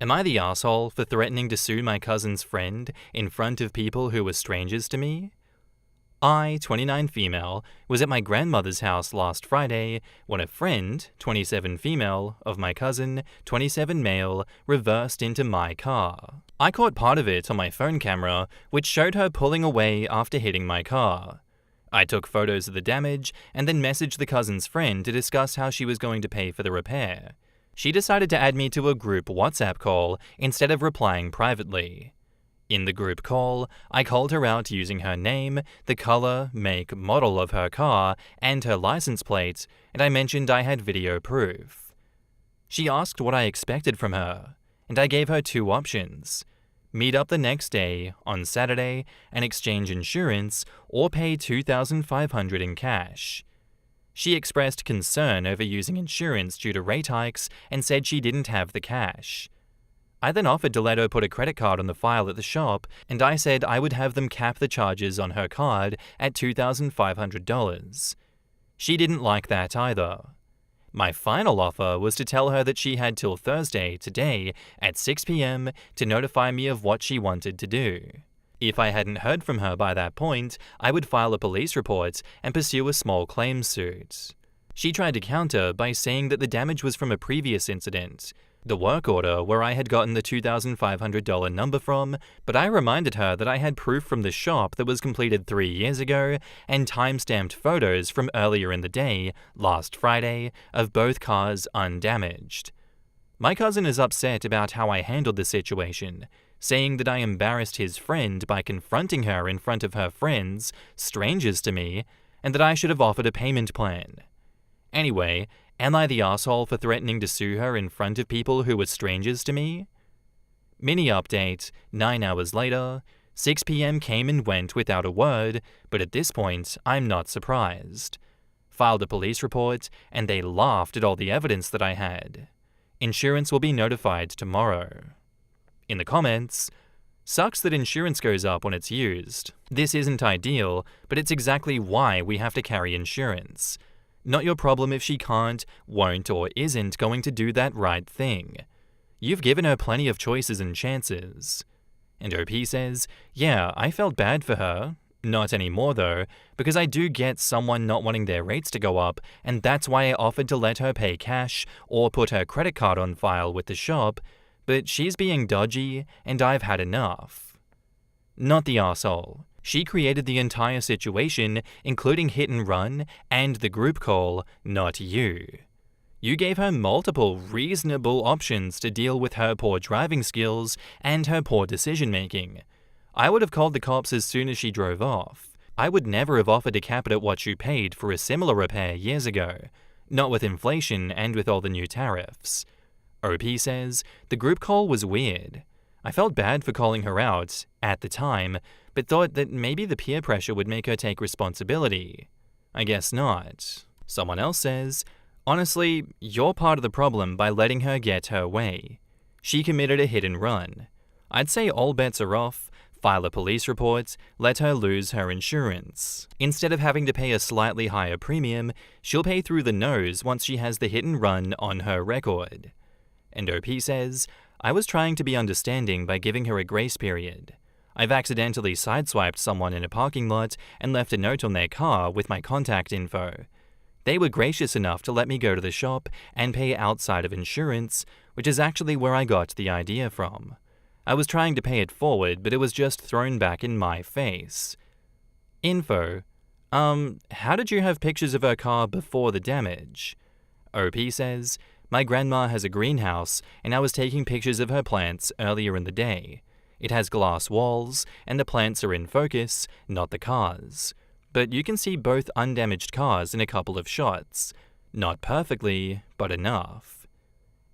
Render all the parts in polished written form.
Am I the asshole for threatening to sue my cousin's friend in front of people who were strangers to me? I, 29 female, was at my grandmother's house last Friday when a friend, 27 female, of my cousin, 27 male, reversed into my car. I caught part of it on my phone camera, which showed her pulling away after hitting my car. I took photos of the damage and then messaged the cousin's friend to discuss how she was going to pay for the repair. She decided to add me to a group WhatsApp call instead of replying privately. In the group call, I called her out using her name, the color, make, model of her car, and her license plate, and I mentioned I had video proof. She asked what I expected from her, and I gave her two options: meet up the next day, on Saturday, and exchange insurance, or pay $2,500 in cash. She expressed concern over using insurance due to rate hikes and said she didn't have the cash. I then offered to let her put a credit card on the file at the shop, and I said I would have them cap the charges on her card at $2,500. She didn't like that either. My final offer was to tell her that she had till Thursday, today, at 6 p.m. to notify me of what she wanted to do. If I hadn't heard from her by that point, I would file a police report and pursue a small claims suit. She tried to counter by saying that the damage was from a previous incident, the work order where I had gotten the $2,500 number from, but I reminded her that I had proof from the shop that was completed 3 years ago and time-stamped photos from earlier in the day, last Friday, of both cars undamaged. My cousin is upset about how I handled the situation, saying that I embarrassed his friend by confronting her in front of her friends, strangers to me, and that I should have offered a payment plan. Anyway, am I the asshole for threatening to sue her in front of people who were strangers to me? Mini update, 9 hours later, 6 p.m. came and went without a word, but at this point, I'm not surprised. Filed a police report, and they laughed at all the evidence that I had. Insurance will be notified tomorrow. In the comments, sucks that insurance goes up when it's used. This isn't ideal, but it's exactly why we have to carry insurance. Not your problem if she can't, won't, or isn't going to do that right thing. You've given her plenty of choices and chances. And OP says, yeah, I felt bad for her. Not anymore though, because I do get someone not wanting their rates to go up, and that's why I offered to let her pay cash or put her credit card on file with the shop, but she's being dodgy, and I've had enough. Not the arsehole. She created the entire situation, including hit and run, and the group call, not you. You gave her multiple reasonable options to deal with her poor driving skills and her poor decision-making. I would have called the cops as soon as she drove off. I would never have offered to cap it at what you paid for a similar repair years ago, not with inflation and with all the new tariffs. OP says, the group call was weird. I felt bad for calling her out, at the time, but thought that maybe the peer pressure would make her take responsibility. I guess not. Someone else says, honestly, you're part of the problem by letting her get her way. She committed a hit and run. I'd say all bets are off, file a police report, let her lose her insurance. Instead of having to pay a slightly higher premium, she'll pay through the nose once she has the hit and run on her record. And OP says, I was trying to be understanding by giving her a grace period. I've accidentally sideswiped someone in a parking lot and left a note on their car with my contact info. They were gracious enough to let me go to the shop and pay outside of insurance, which is actually where I got the idea from. I was trying to pay it forward, but it was just thrown back in my face. Info. How did you have pictures of her car before the damage? OP says, my grandma has a greenhouse, and I was taking pictures of her plants earlier in the day. It has glass walls, and the plants are in focus, not the cars. But you can see both undamaged cars in a couple of shots. Not perfectly, but enough.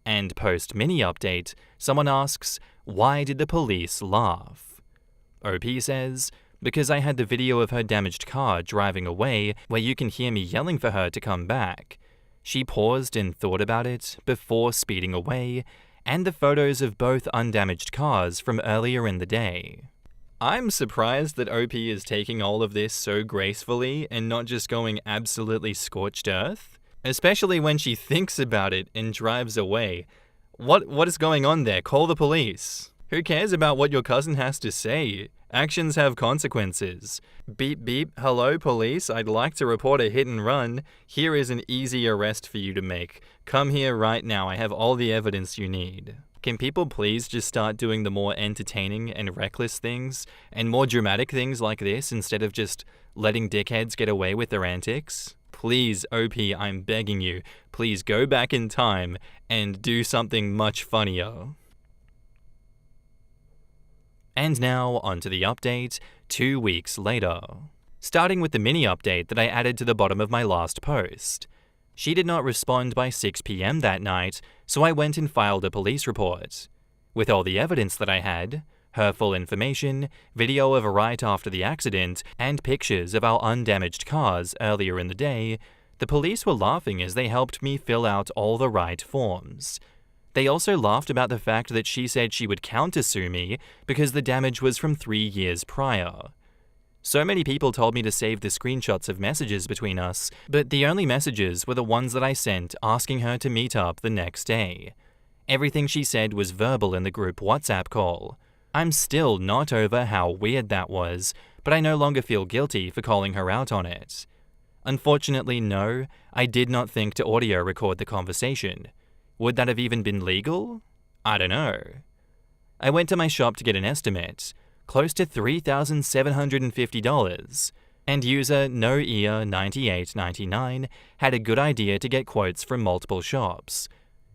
And post-mini update, someone asks, why did the police laugh? OP says, because I had the video of her damaged car driving away where you can hear me yelling for her to come back. She paused and thought about it before speeding away, and the photos of both undamaged cars from earlier in the day. I'm surprised that OP is taking all of this so gracefully and not just going absolutely scorched earth, especially when she thinks about it and drives away. What is going on there? Call the police. Who cares about what your cousin has to say? Actions have consequences. Beep beep, hello police, I'd like to report a hit and run. Here is an easy arrest for you to make. Come here right now, I have all the evidence you need. Can people please just start doing the more entertaining and reckless things and more dramatic things like this instead of just letting dickheads get away with their antics? Please, OP, I'm begging you, please go back in time and do something much funnier. And now, onto the update 2 weeks later. Starting with the mini update that I added to the bottom of my last post. She did not respond by 6 PM that night, so I went and filed a police report. With all the evidence that I had, her full information, video of a right after the accident, and pictures of our undamaged cars earlier in the day, the police were laughing as they helped me fill out all the right forms. They also laughed about the fact that she said she would countersue me because the damage was from 3 years prior. So many people told me to save the screenshots of messages between us, but the only messages were the ones that I sent asking her to meet up the next day. Everything she said was verbal in the group WhatsApp call. I'm still not over how weird that was, but I no longer feel guilty for calling her out on it. Unfortunately, no, I did not think to audio record the conversation. Would that have even been legal? I don't know. I went to my shop to get an estimate, close to $3,750, and user NoEar9899 had a good idea to get quotes from multiple shops.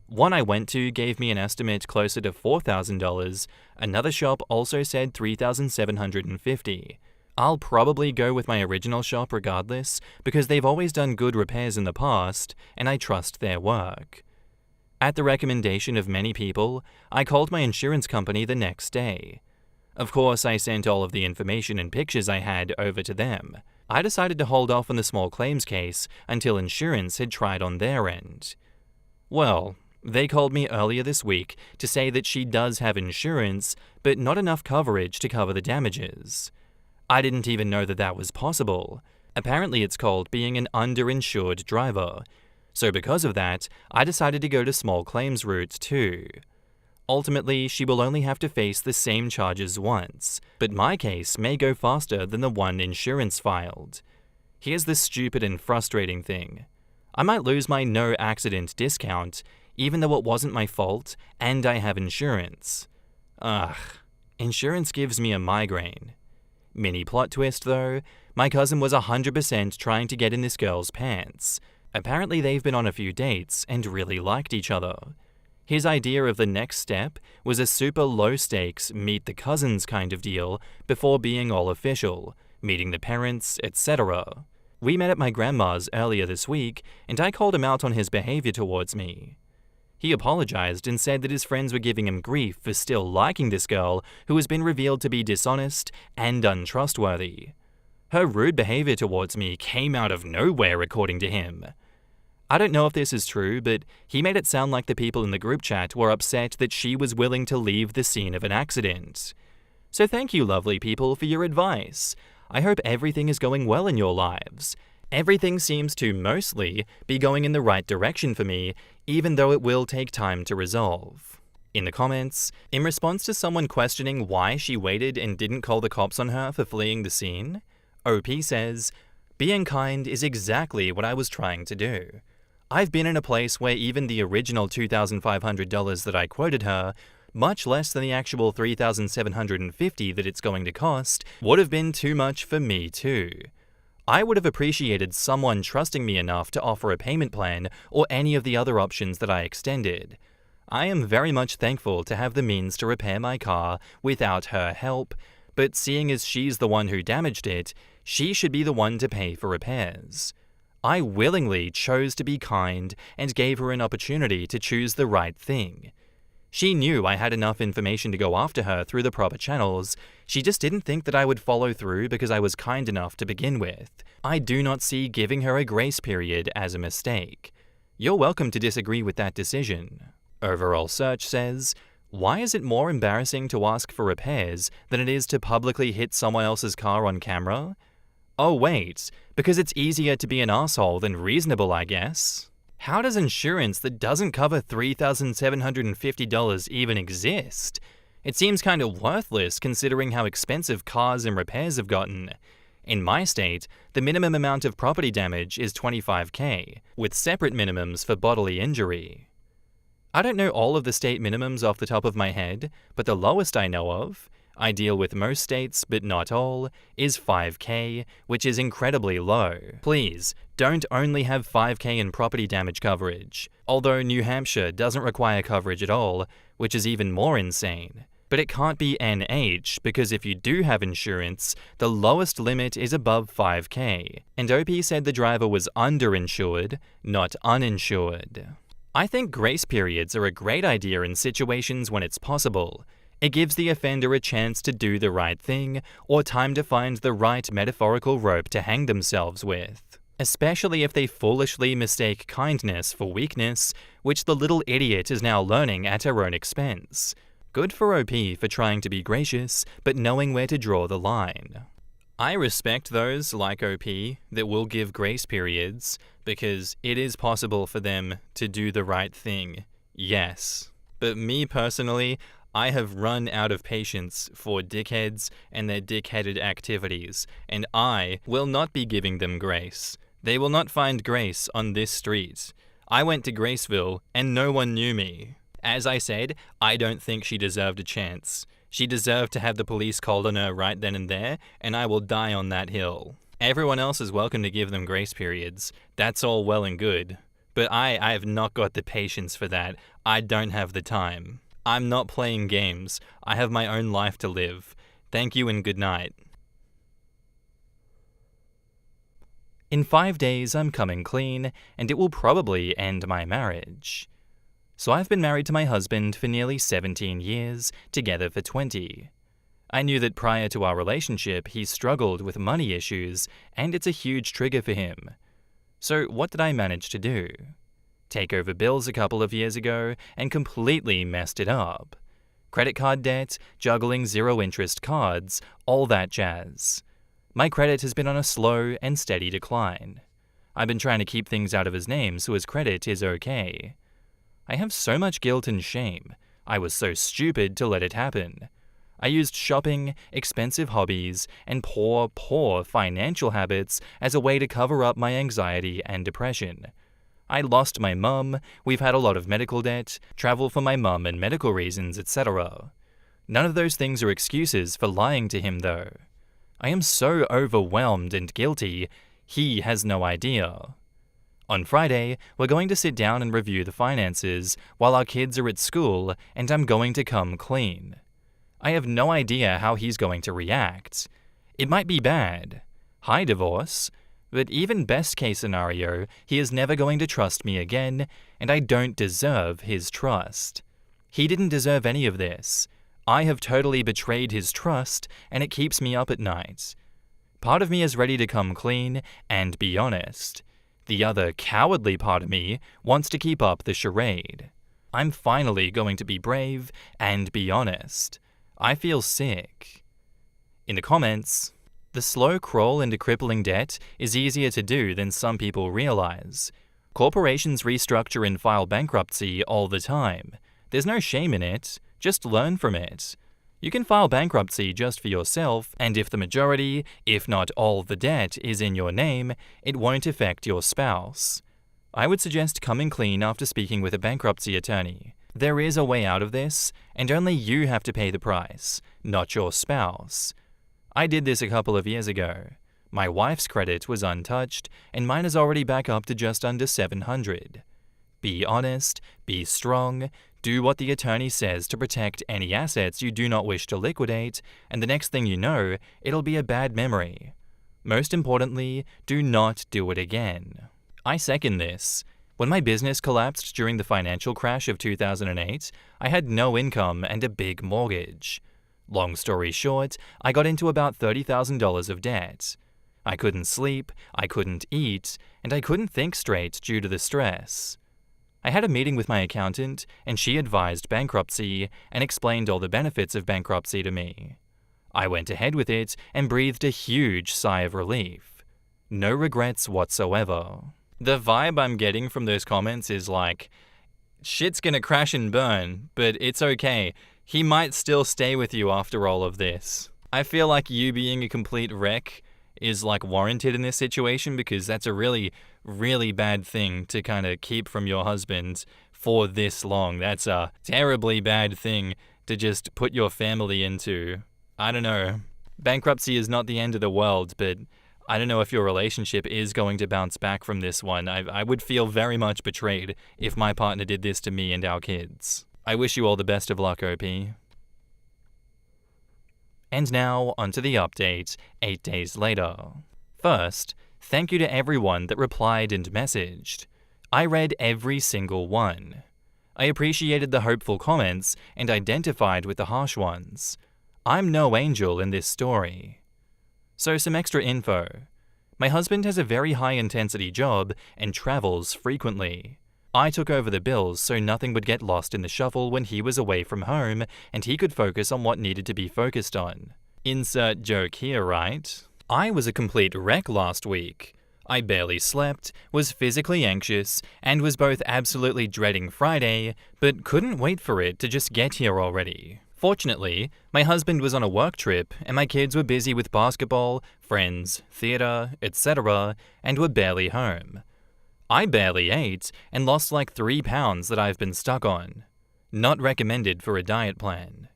One I went to gave me an estimate closer to $4,000, another shop also said $3,750. I'll probably go with my original shop regardless, because they've always done good repairs in the past, and I trust their work. At the recommendation of many people, I called my insurance company the next day. Of course, I sent all of the information and pictures I had over to them. I decided to hold off on the small claims case until insurance had tried on their end. Well, they called me earlier this week to say that she does have insurance, but not enough coverage to cover the damages. I didn't even know that that was possible. Apparently it's called being an underinsured driver. So because of that, I decided to go to small claims route too. Ultimately, she will only have to face the same charges once, but my case may go faster than the one insurance filed. Here's the stupid and frustrating thing. I might lose my no accident discount, even though it wasn't my fault and I have insurance. Ugh, insurance gives me a migraine. Mini plot twist though, my cousin was 100% trying to get in this girl's pants. Apparently they've been on a few dates and really liked each other. His idea of the next step was a super low-stakes meet the cousins kind of deal before being all official, meeting the parents, etc. We met at my grandma's earlier this week, and I called him out on his behavior towards me. He apologized and said that his friends were giving him grief for still liking this girl who has been revealed to be dishonest and untrustworthy. Her rude behavior towards me came out of nowhere, according to him. I don't know if this is true, but he made it sound like the people in the group chat were upset that she was willing to leave the scene of an accident. So thank you, lovely people, for your advice. I hope everything is going well in your lives. Everything seems to mostly be going in the right direction for me, even though it will take time to resolve. In the comments, in response to someone questioning why she waited and didn't call the cops on her for fleeing the scene, OP says, "Being kind is exactly what I was trying to do. I've been in a place where even the original $2,500 that I quoted her, much less than the actual $3,750 that it's going to cost, would have been too much for me too. I would have appreciated someone trusting me enough to offer a payment plan or any of the other options that I extended. I am very much thankful to have the means to repair my car without her help, but seeing as she's the one who damaged it, she should be the one to pay for repairs. I willingly chose to be kind and gave her an opportunity to choose the right thing. She knew I had enough information to go after her through the proper channels. She just didn't think that I would follow through because I was kind enough to begin with. I do not see giving her a grace period as a mistake. You're welcome to disagree with that decision." Overall Search says, "Why is it more embarrassing to ask for repairs than it is to publicly hit someone else's car on camera? Oh wait, because it's easier to be an asshole than reasonable, I guess." How does insurance that doesn't cover $3,750 even exist? It seems kind of worthless considering how expensive cars and repairs have gotten. In my state, the minimum amount of property damage is $25,000, with separate minimums for bodily injury. I don't know all of the state minimums off the top of my head, but the lowest I know of, I deal with most states but not all, is $5,000, which is incredibly low. Please, don't only have $5,000 in property damage coverage, although New Hampshire doesn't require coverage at all, which is even more insane. But it can't be NH, because if you do have insurance, the lowest limit is above $5,000, and OP said the driver was underinsured, not uninsured. I think grace periods are a great idea in situations when it's possible. It gives the offender a chance to do the right thing, or time to find the right metaphorical rope to hang themselves with. Especially if they foolishly mistake kindness for weakness, which the little idiot is now learning at her own expense. Good for OP for trying to be gracious, but knowing where to draw the line. I respect those, like OP, that will give grace periods, because it is possible for them to do the right thing, yes. But me personally, I have run out of patience for dickheads and their dickheaded activities, and I will not be giving them grace. They will not find grace on this street. I went to Graceville, and no one knew me. As I said, I don't think she deserved a chance. She deserved to have the police called on her right then and there, and I will die on that hill. Everyone else is welcome to give them grace periods. That's all well and good. But I have not got the patience for that. I don't have the time. I'm not playing games. I have my own life to live. Thank you and good night. In 5 days, I'm coming clean, and it will probably end my marriage. So I've been married to my husband for nearly 17 years, together for 20. I knew that prior to our relationship, he struggled with money issues, and it's a huge trigger for him. So what did I manage to do? Take over bills a couple of years ago and completely messed it up. Credit card debt, juggling zero-interest cards, all that jazz. My credit has been on a slow and steady decline. I've been trying to keep things out of his name so his credit is okay. I have so much guilt and shame. I was so stupid to let it happen. I used shopping, expensive hobbies, and poor financial habits as a way to cover up my anxiety and depression. I lost my mum, we've had a lot of medical debt, travel for my mum and medical reasons, etc. None of those things are excuses for lying to him though. I am so overwhelmed and guilty, he has no idea. On Friday, we're going to sit down and review the finances while our kids are at school, and I'm going to come clean. I have no idea how he's going to react. It might be bad. High divorce. But even best case scenario, he is never going to trust me again, and I don't deserve his trust. He didn't deserve any of this. I have totally betrayed his trust, and it keeps me up at night. Part of me is ready to come clean and be honest. The other cowardly part of me wants to keep up the charade. I'm finally going to be brave and be honest. I feel sick. In the comments, the slow crawl into crippling debt is easier to do than some people realize. Corporations restructure and file bankruptcy all the time. There's no shame in it, just learn from it. You can file bankruptcy just for yourself, and if the majority, if not all the debt is in your name, it won't affect your spouse. I would suggest coming clean after speaking with a bankruptcy attorney. There is a way out of this, and only you have to pay the price, not your spouse. I did this a couple of years ago. My wife's credit was untouched, and mine is already back up to just under 700. Be honest, be strong, do what the attorney says to protect any assets you do not wish to liquidate, and the next thing you know, it'll be a bad memory. Most importantly, do not do it again. I second this. When my business collapsed during the financial crash of 2008, I had no income and a big mortgage. Long story short, I got into about $30,000 of debt. I couldn't sleep, I couldn't eat, and I couldn't think straight due to the stress. I had a meeting with my accountant, and she advised bankruptcy and explained all the benefits of bankruptcy to me. I went ahead with it and breathed a huge sigh of relief. No regrets whatsoever. The vibe I'm getting from those comments is like, shit's gonna crash and burn, but it's okay. He might still stay with you after all of this. I feel like you being a complete wreck is like warranted in this situation because that's a really, really bad thing to kind of keep from your husband for this long. That's a terribly bad thing to just put your family into. I don't know. Bankruptcy is not the end of the world, but I don't know if your relationship is going to bounce back from this one. I would feel very much betrayed if my partner did this to me and our kids. I wish you all the best of luck, OP. And now, onto the update 8 days later. First, thank you to everyone that replied and messaged. I read every single one. I appreciated the hopeful comments and identified with the harsh ones. I'm no angel in this story. So some extra info. My husband has a very high-intensity job and travels frequently. I took over the bills so nothing would get lost in the shuffle when he was away from home and he could focus on what needed to be focused on. Insert joke here, right? I was a complete wreck last week. I barely slept, was physically anxious, and was both absolutely dreading Friday, but couldn't wait for it to just get here already. Fortunately, my husband was on a work trip and my kids were busy with basketball, friends, theater, etc., and were barely home. I barely ate and lost like 3 pounds that I've been stuck on. Not recommended for a diet plan.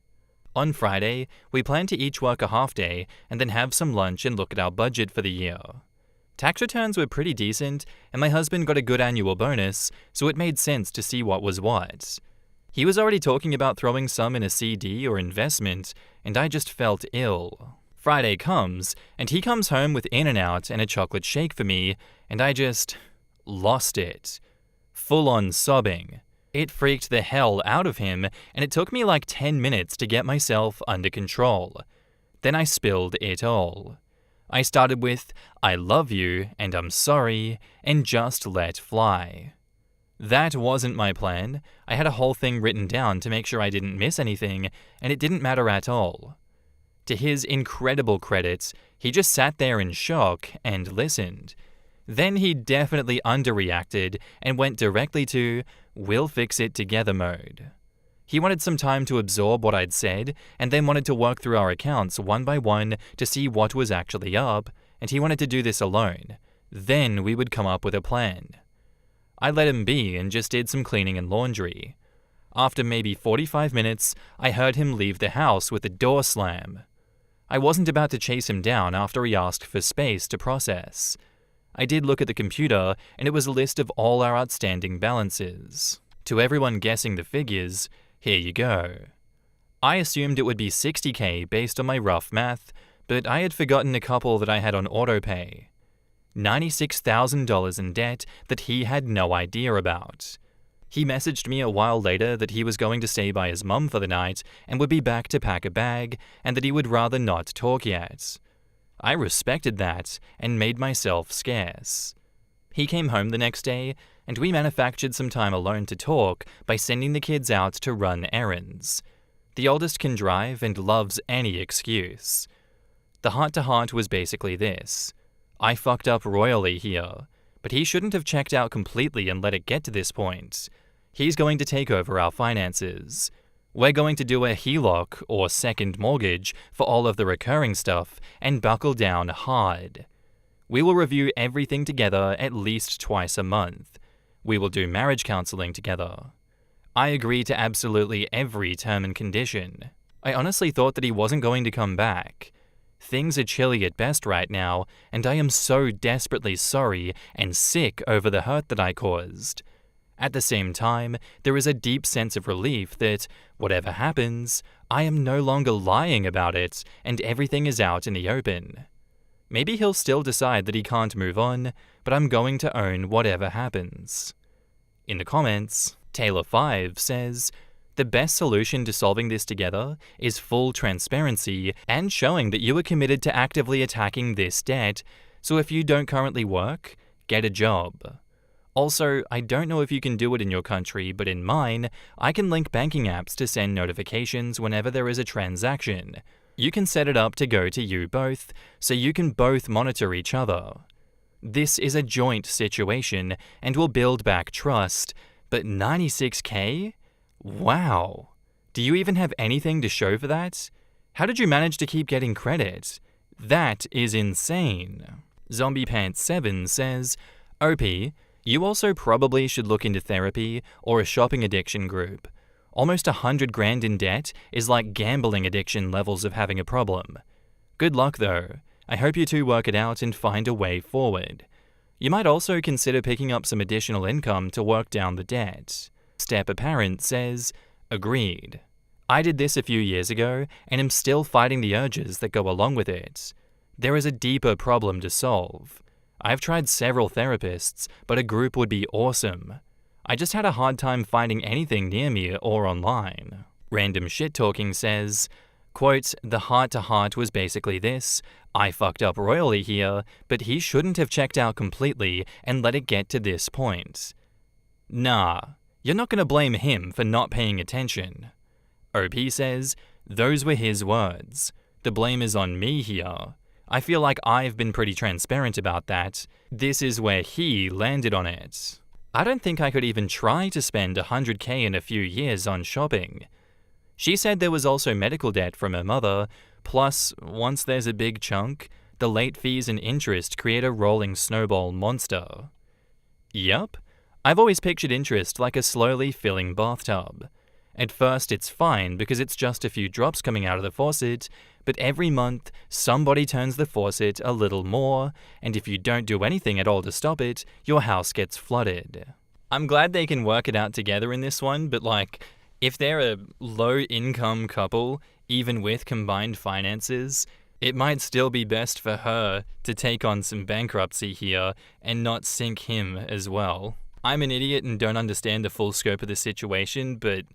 On Friday, we plan to each work a half day and then have some lunch and look at our budget for the year. Tax returns were pretty decent and my husband got a good annual bonus, so it made sense to see what was what. He was already talking about throwing some in a CD or investment, and I just felt ill. Friday comes, and he comes home with In-N-Out and a chocolate shake for me, and I just lost it. Full-on sobbing. It freaked the hell out of him, and it took me like 10 minutes to get myself under control. Then I spilled it all. I started with, "I love you, and I'm sorry," and just let fly. That wasn't my plan. I had a whole thing written down to make sure I didn't miss anything, and it didn't matter at all. To his incredible credit, he just sat there in shock and listened. Then he definitely underreacted and went directly to "we'll fix it together" mode. He wanted some time to absorb what I'd said, and then wanted to work through our accounts one by one to see what was actually up, and he wanted to do this alone. Then we would come up with a plan. I let him be and just did some cleaning and laundry. After maybe 45 minutes, I heard him leave the house with the door slam. I wasn't about to chase him down after he asked for space to process. I did look at the computer, and it was a list of all our outstanding balances. To everyone guessing the figures, here you go. I assumed it would be $60K based on my rough math, but I had forgotten a couple that I had on autopay. $96,000 in debt that he had no idea about. He messaged me a while later that he was going to stay by his mum for the night and would be back to pack a bag, and that he would rather not talk yet. I respected that and made myself scarce. He came home the next day, and we manufactured some time alone to talk by sending the kids out to run errands. The oldest can drive and loves any excuse. The heart-to-heart was basically this. I fucked up royally here, but he shouldn't have checked out completely and let it get to this point. He's going to take over our finances. We're going to do a HELOC, or second mortgage, for all of the recurring stuff, and buckle down hard. We will review everything together at least twice a month. We will do marriage counseling together. I agree to absolutely every term and condition. I honestly thought that he wasn't going to come back. Things are chilly at best right now, and I am so desperately sorry and sick over the hurt that I caused. At the same time, there is a deep sense of relief that, whatever happens, I am no longer lying about it and everything is out in the open. Maybe he'll still decide that he can't move on, but I'm going to own whatever happens. In the comments, Taylor5 says, "The best solution to solving this together is full transparency and showing that you are committed to actively attacking this debt, so if you don't currently work, get a job. Also, I don't know if you can do it in your country, but in mine, I can link banking apps to send notifications whenever there is a transaction. You can set it up to go to you both, so you can both monitor each other. This is a joint situation and will build back trust, but $96K? Wow. Do you even have anything to show for that? How did you manage to keep getting credit? That is insane. ZombiePants7 says, OP, you also probably should look into therapy or a shopping addiction group. Almost $100,000 in debt is like gambling addiction levels of having a problem. Good luck though. I hope you two work it out and find a way forward. You might also consider picking up some additional income to work down the debt. Step Apparent says, agreed. I did this a few years ago and am still fighting the urges that go along with it. There is a deeper problem to solve. I've tried several therapists, but a group would be awesome. I just had a hard time finding anything near me or online. Random Shit Talking says, quote, the heart-to-heart was basically this: I fucked up royally here, but he shouldn't have checked out completely and let it get to this point. Nah, you're not gonna blame him for not paying attention. OP says, those were his words. The blame is on me here. I feel like I've been pretty transparent about that. This is where he landed on it. I don't think I could even try to spend $100K in a few years on shopping. She said there was also medical debt from her mother, plus, once there's a big chunk, the late fees and interest create a rolling snowball monster. Yup, I've always pictured interest like a slowly filling bathtub. At first it's fine because it's just a few drops coming out of the faucet, but every month somebody turns the faucet a little more, and if you don't do anything at all to stop it, your house gets flooded. I'm glad they can work it out together in this one, but like, if they're a low-income couple, even with combined finances, it might still be best for her to take on some bankruptcy here and not sink him as well. I'm an idiot and don't understand the full scope of the situation, but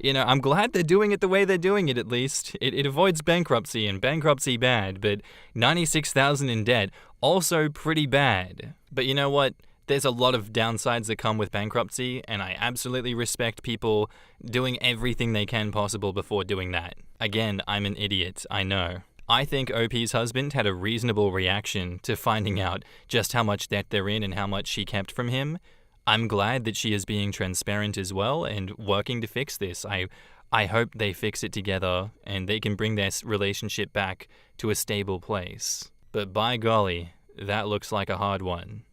you know, I'm glad they're doing it the way they're doing it at least. It avoids bankruptcy, and bankruptcy bad, but $96,000 in debt, also pretty bad. But you know what? There's a lot of downsides that come with bankruptcy, and I absolutely respect people doing everything they can possible before doing that. Again, I'm an idiot, I know. I think OP's husband had a reasonable reaction to finding out just how much debt they're in and how much she kept from him. I'm glad that she is being transparent as well and working to fix this. I hope they fix it together and they can bring their relationship back to a stable place. But by golly, that looks like a hard one.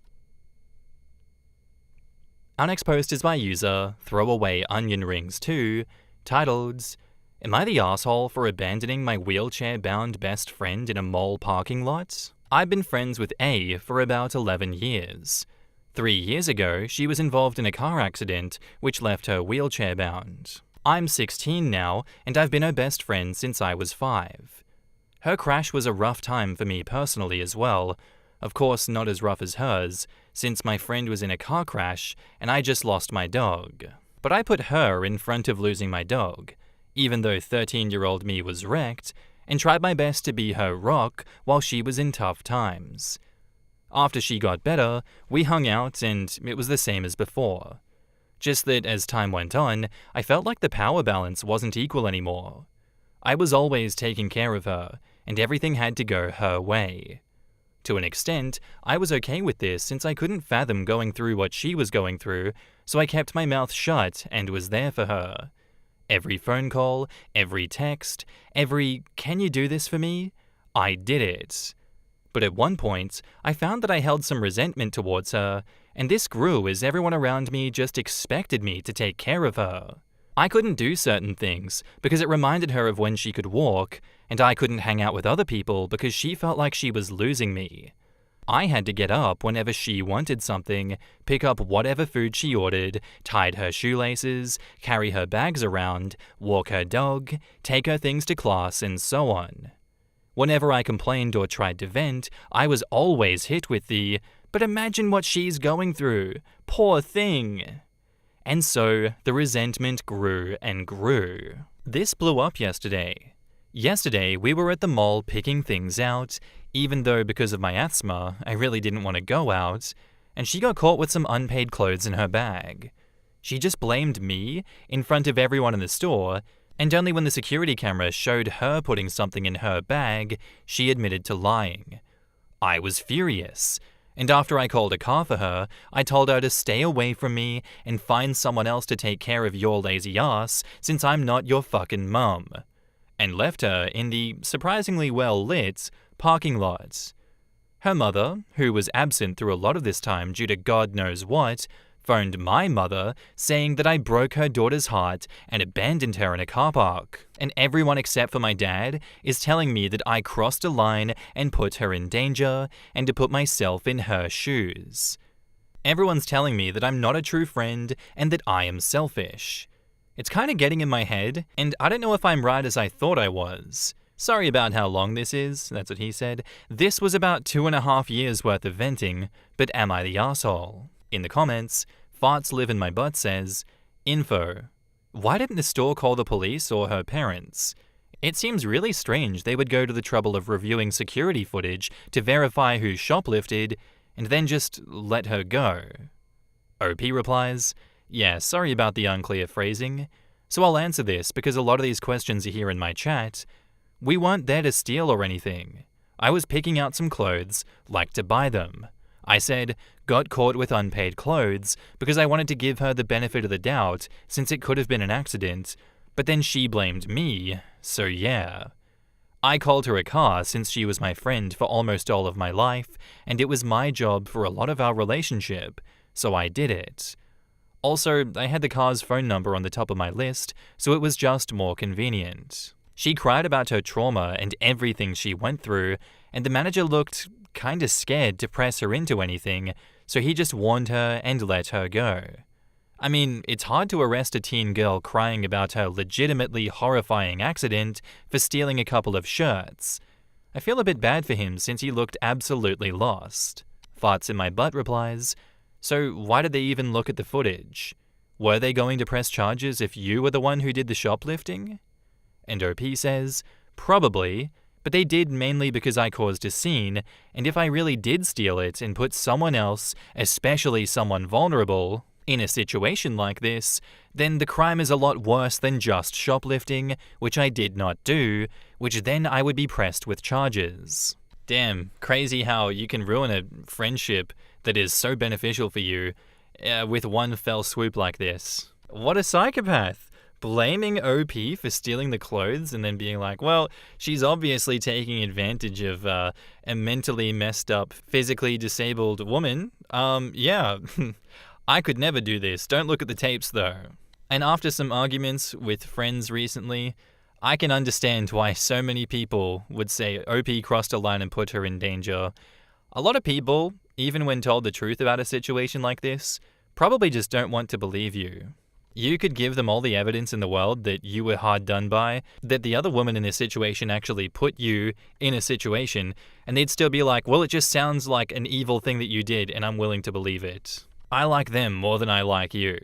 Our next post is by user Throwaway Onion Rings 2, titled, Am I the asshole for abandoning my wheelchair-bound best friend in a mall parking lot? I've been friends with A for about 11 years. 3 years ago, she was involved in a car accident which left her wheelchair-bound. I'm 16 now, and I've been her best friend since I was 5. Her crash was a rough time for me personally as well. Of course, not as rough as hers, since my friend was in a car crash and I just lost my dog. But I put her in front of losing my dog, even though 13-year-old me was wrecked, and tried my best to be her rock while she was in tough times. After she got better, we hung out and it was the same as before. Just that as time went on, I felt like the power balance wasn't equal anymore. I was always taking care of her, and everything had to go her way. To an extent, I was okay with this since I couldn't fathom going through what she was going through, so I kept my mouth shut and was there for her. Every phone call, every text, every "can you do this for me?" I did it. But at one point, I found that I held some resentment towards her, and this grew as everyone around me just expected me to take care of her. I couldn't do certain things because it reminded her of when she could walk, and I couldn't hang out with other people because she felt like she was losing me. I had to get up whenever she wanted something, pick up whatever food she ordered, tie her shoelaces, carry her bags around, walk her dog, take her things to class, and so on. Whenever I complained or tried to vent, I was always hit with the, "But imagine what she's going through. Poor thing." And so the resentment grew and grew. This blew up yesterday. Yesterday, we were at the mall picking things out, even though because of my asthma, I really didn't want to go out, and she got caught with some unpaid clothes in her bag. She just blamed me in front of everyone in the store, and only when the security camera showed her putting something in her bag, she admitted to lying. I was furious. And after I called a car for her, I told her to stay away from me and find someone else to take care of your lazy ass since I'm not your fucking mum. And left her in the surprisingly well-lit parking lot. Her mother, who was absent through a lot of this time due to God knows what, phoned my mother saying that I broke her daughter's heart and abandoned her in a car park. And everyone except for my dad is telling me that I crossed a line and put her in danger and to put myself in her shoes. Everyone's telling me that I'm not a true friend and that I am selfish. It's kind of getting in my head, and I don't know if I'm right as I thought I was. Sorry about how long this is, that's what he said. This was about 2.5 years worth of venting, but am I the asshole? In the comments, Farts Live in My Butt says, Info. Why didn't the store call the police or her parents? It seems really strange they would go to the trouble of reviewing security footage to verify who shoplifted and then just let her go. OP replies, yeah, sorry about the unclear phrasing. So I'll answer this because a lot of these questions are here in my chat. We weren't there to steal or anything. I was picking out some clothes, like to buy them. I said, got caught with unpaid clothes because I wanted to give her the benefit of the doubt since it could have been an accident, but then she blamed me, so yeah. I called her a car since she was my friend for almost all of my life, and it was my job for a lot of our relationship, so I did it. Also, I had the car's phone number on the top of my list, so it was just more convenient. She cried about her trauma and everything she went through, and the manager looked kinda scared to press her into anything, so he just warned her and let her go. I mean, it's hard to arrest a teen girl crying about her legitimately horrifying accident for stealing a couple of shirts. I feel a bit bad for him since he looked absolutely lost. Farts in My Butt replies, so why did they even look at the footage? Were they going to press charges if you were the one who did the shoplifting? And OP says, probably, but they did mainly because I caused a scene, and if I really did steal it and put someone else, especially someone vulnerable, in a situation like this, then the crime is a lot worse than just shoplifting, which I did not do, which then I would be pressed with charges. Damn, crazy how you can ruin a friendship that is so beneficial for you with one fell swoop like this. What a psychopath! Blaming OP for stealing the clothes and then being like, well, she's obviously taking advantage of a mentally messed up, physically disabled woman. Yeah, I could never do this. Don't look at the tapes though. And after some arguments with friends recently, I can understand why so many people would say OP crossed a line and put her in danger. A lot of people, even when told the truth about a situation like this, probably just don't want to believe you. You could give them all the evidence in the world that you were hard done by, that the other woman in this situation actually put you in a situation, and they'd still be like, well, it just sounds like an evil thing that you did, and I'm willing to believe it. I like them more than I like you.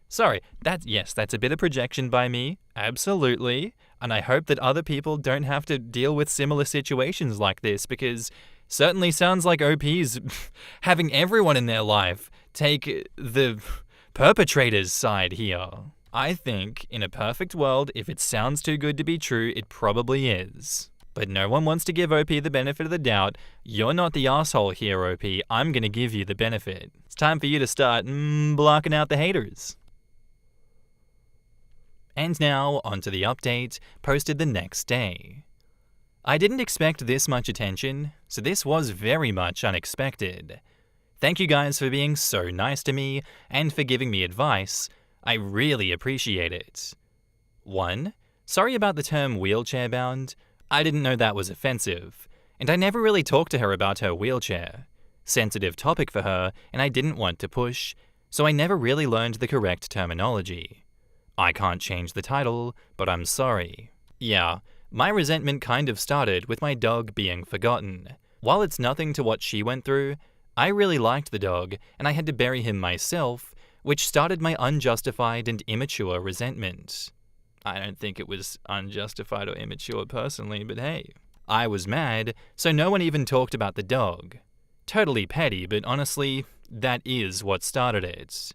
Sorry, that's a bit of projection by me, absolutely, and I hope that other people don't have to deal with similar situations like this, because certainly sounds like OP's having everyone in their life take the perpetrator's side here. I think, in a perfect world, if it sounds too good to be true, it probably is. But no one wants to give OP the benefit of the doubt. You're not the asshole here, OP. I'm gonna give you the benefit. It's time for you to start blocking out the haters. And now, onto the update, posted the next day. I didn't expect this much attention, so this was very much unexpected. Thank you guys for being so nice to me and for giving me advice. I really appreciate it. 1. Sorry about the term wheelchair bound. I didn't know that was offensive, and I never really talked to her about her wheelchair. Sensitive topic for her, and I didn't want to push, so I never really learned the correct terminology. I can't change the title, but I'm sorry. Yeah, my resentment kind of started with my dog being forgotten. While it's nothing to what she went through, I really liked the dog, and I had to bury him myself, which started my unjustified and immature resentment. I don't think it was unjustified or immature personally, but hey. I was mad, so no one even talked about the dog. Totally petty, but honestly, that is what started it.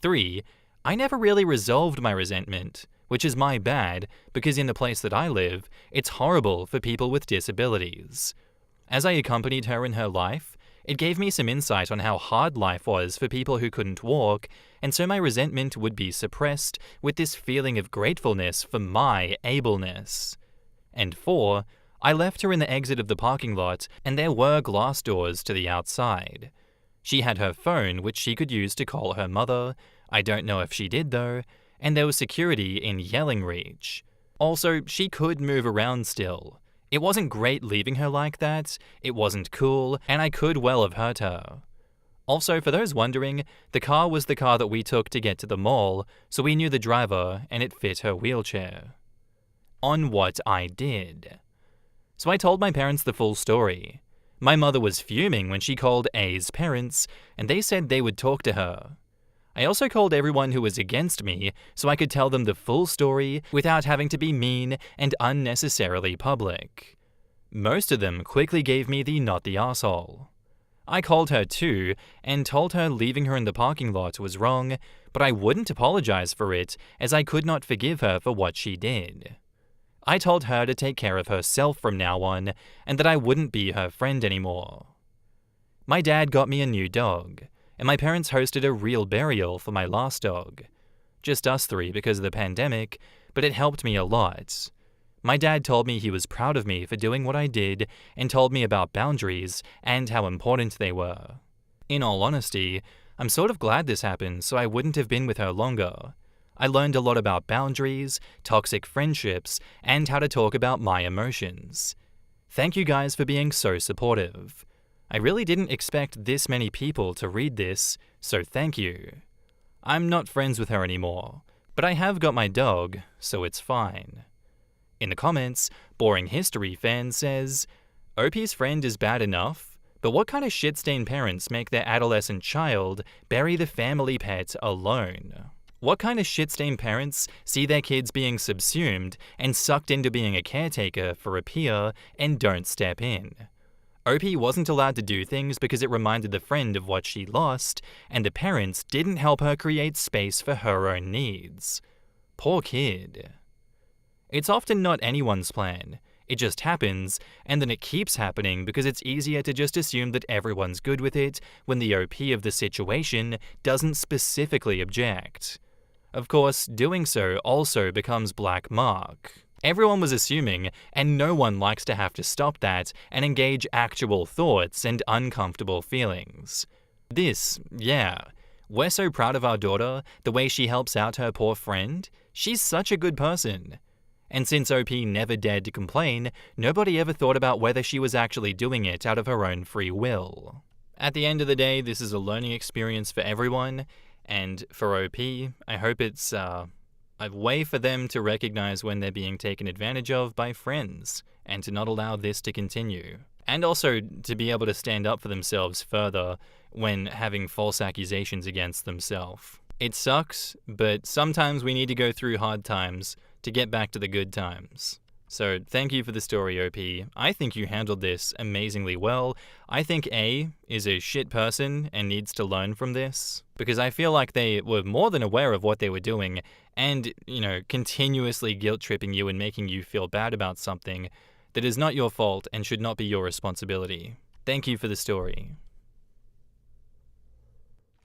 3. I never really resolved my resentment, which is my bad, because in the place that I live, it's horrible for people with disabilities. As I accompanied her in her life, It gave me some insight on how hard life was for people who couldn't walk, and so my resentment would be suppressed with this feeling of gratefulness for my ableness. And 4, I left her in the exit of the parking lot, and there were glass doors to the outside. She had her phone, which she could use to call her mother. I don't know if she did though, and there was security in yelling reach. Also, she could move around still. It wasn't great leaving her like that, it wasn't cool, and I could well have hurt her. Also, for those wondering, the car was the car that we took to get to the mall, so we knew the driver and it fit her wheelchair. On what I did. So I told my parents the full story. My mother was fuming when she called A's parents, and they said they would talk to her. I also called everyone who was against me so I could tell them the full story without having to be mean and unnecessarily public. Most of them quickly gave me the not the arsehole. I called her too and told her leaving her in the parking lot was wrong, but I wouldn't apologize for it as I could not forgive her for what she did. I told her to take care of herself from now on and that I wouldn't be her friend anymore. My dad got me a new dog, and my parents hosted a real burial for my last dog. Just us 3 because of the pandemic, but it helped me a lot. My dad told me he was proud of me for doing what I did and told me about boundaries and how important they were. In all honesty, I'm sort of glad this happened so I wouldn't have been with her longer. I learned a lot about boundaries, toxic friendships, and how to talk about my emotions. Thank you guys for being so supportive. I really didn't expect this many people to read this, so thank you. I'm not friends with her anymore, but I have got my dog, so it's fine. In the comments, Boring History Fan says, OP's friend is bad enough, but what kind of shit-stained parents make their adolescent child bury the family pet alone? What kind of shit-stained parents see their kids being subsumed and sucked into being a caretaker for a peer and don't step in? OP wasn't allowed to do things because it reminded the friend of what she lost, and the parents didn't help her create space for her own needs. Poor kid. It's often not anyone's plan. It just happens, and then it keeps happening because it's easier to just assume that everyone's good with it when the OP of the situation doesn't specifically object. Of course, doing so also becomes black mark. Everyone was assuming, and no one likes to have to stop that and engage actual thoughts and uncomfortable feelings. We're so proud of our daughter, the way she helps out her poor friend. She's such a good person. And since OP never dared to complain, nobody ever thought about whether she was actually doing it out of her own free will. At the end of the day, this is a learning experience for everyone, and for OP, I hope it's a way for them to recognize when they're being taken advantage of by friends, and to not allow this to continue. And also to be able to stand up for themselves further when having false accusations against themselves. It sucks, but sometimes we need to go through hard times to get back to the good times. So thank you for the story, OP. I think you handled this amazingly well. I think A is a shit person and needs to learn from this, because I feel like they were more than aware of what they were doing and, continuously guilt-tripping you and making you feel bad about something that is not your fault and should not be your responsibility. Thank you for the story.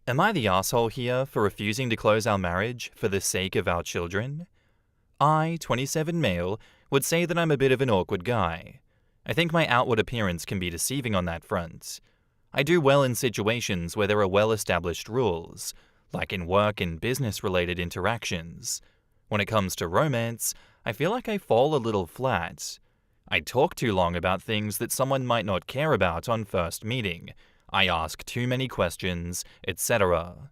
Am I the asshole here for refusing to close our marriage for the sake of our children? I, 27 male, would say that I'm a bit of an awkward guy. I think my outward appearance can be deceiving on that front. I do well in situations where there are well-established rules, like in work and business-related interactions. When it comes to romance, I feel like I fall a little flat. I talk too long about things that someone might not care about on first meeting. I ask too many questions, etc.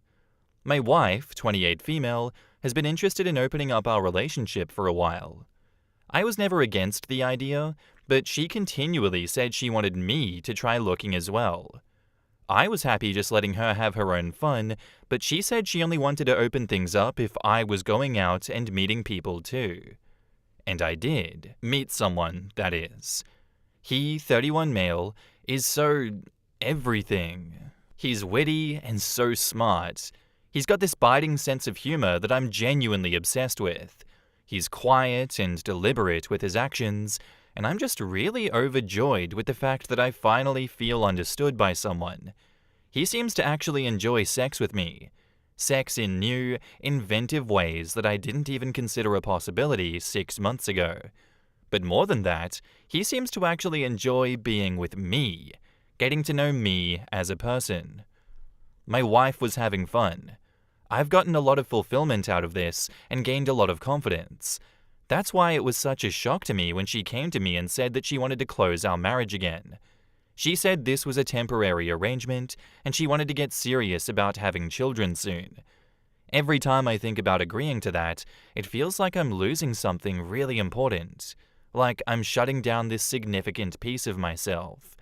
My wife, 28 female, has been interested in opening up our relationship for a while. I was never against the idea, but she continually said she wanted me to try looking as well. I was happy just letting her have her own fun, but she said she only wanted to open things up if I was going out and meeting people too. And I did. Meet someone, that is. He, 31 male, is so everything. He's witty and so smart. He's got this biting sense of humor that I'm genuinely obsessed with. He's quiet and deliberate with his actions, and I'm just really overjoyed with the fact that I finally feel understood by someone. He seems to actually enjoy sex with me. Sex in new, inventive ways that I didn't even consider a possibility 6 months ago. But more than that, he seems to actually enjoy being with me, getting to know me as a person. My wife was having fun. I've gotten a lot of fulfillment out of this and gained a lot of confidence. That's why it was such a shock to me when she came to me and said that she wanted to close our marriage again. She said this was a temporary arrangement and she wanted to get serious about having children soon. Every time I think about agreeing to that, it feels like I'm losing something really important. Like I'm shutting down this significant piece of myself.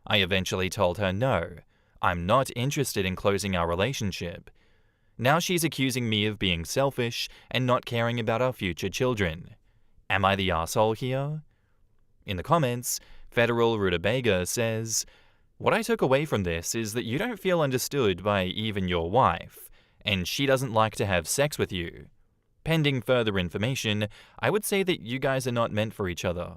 I eventually told her no, I'm not interested in closing our relationship. Now she's accusing me of being selfish and not caring about our future children. Am I the asshole here? In the comments, Federal Rutabaga says, "What I took away from this is that you don't feel understood by even your wife, and she doesn't like to have sex with you. Pending further information, I would say that you guys are not meant for each other.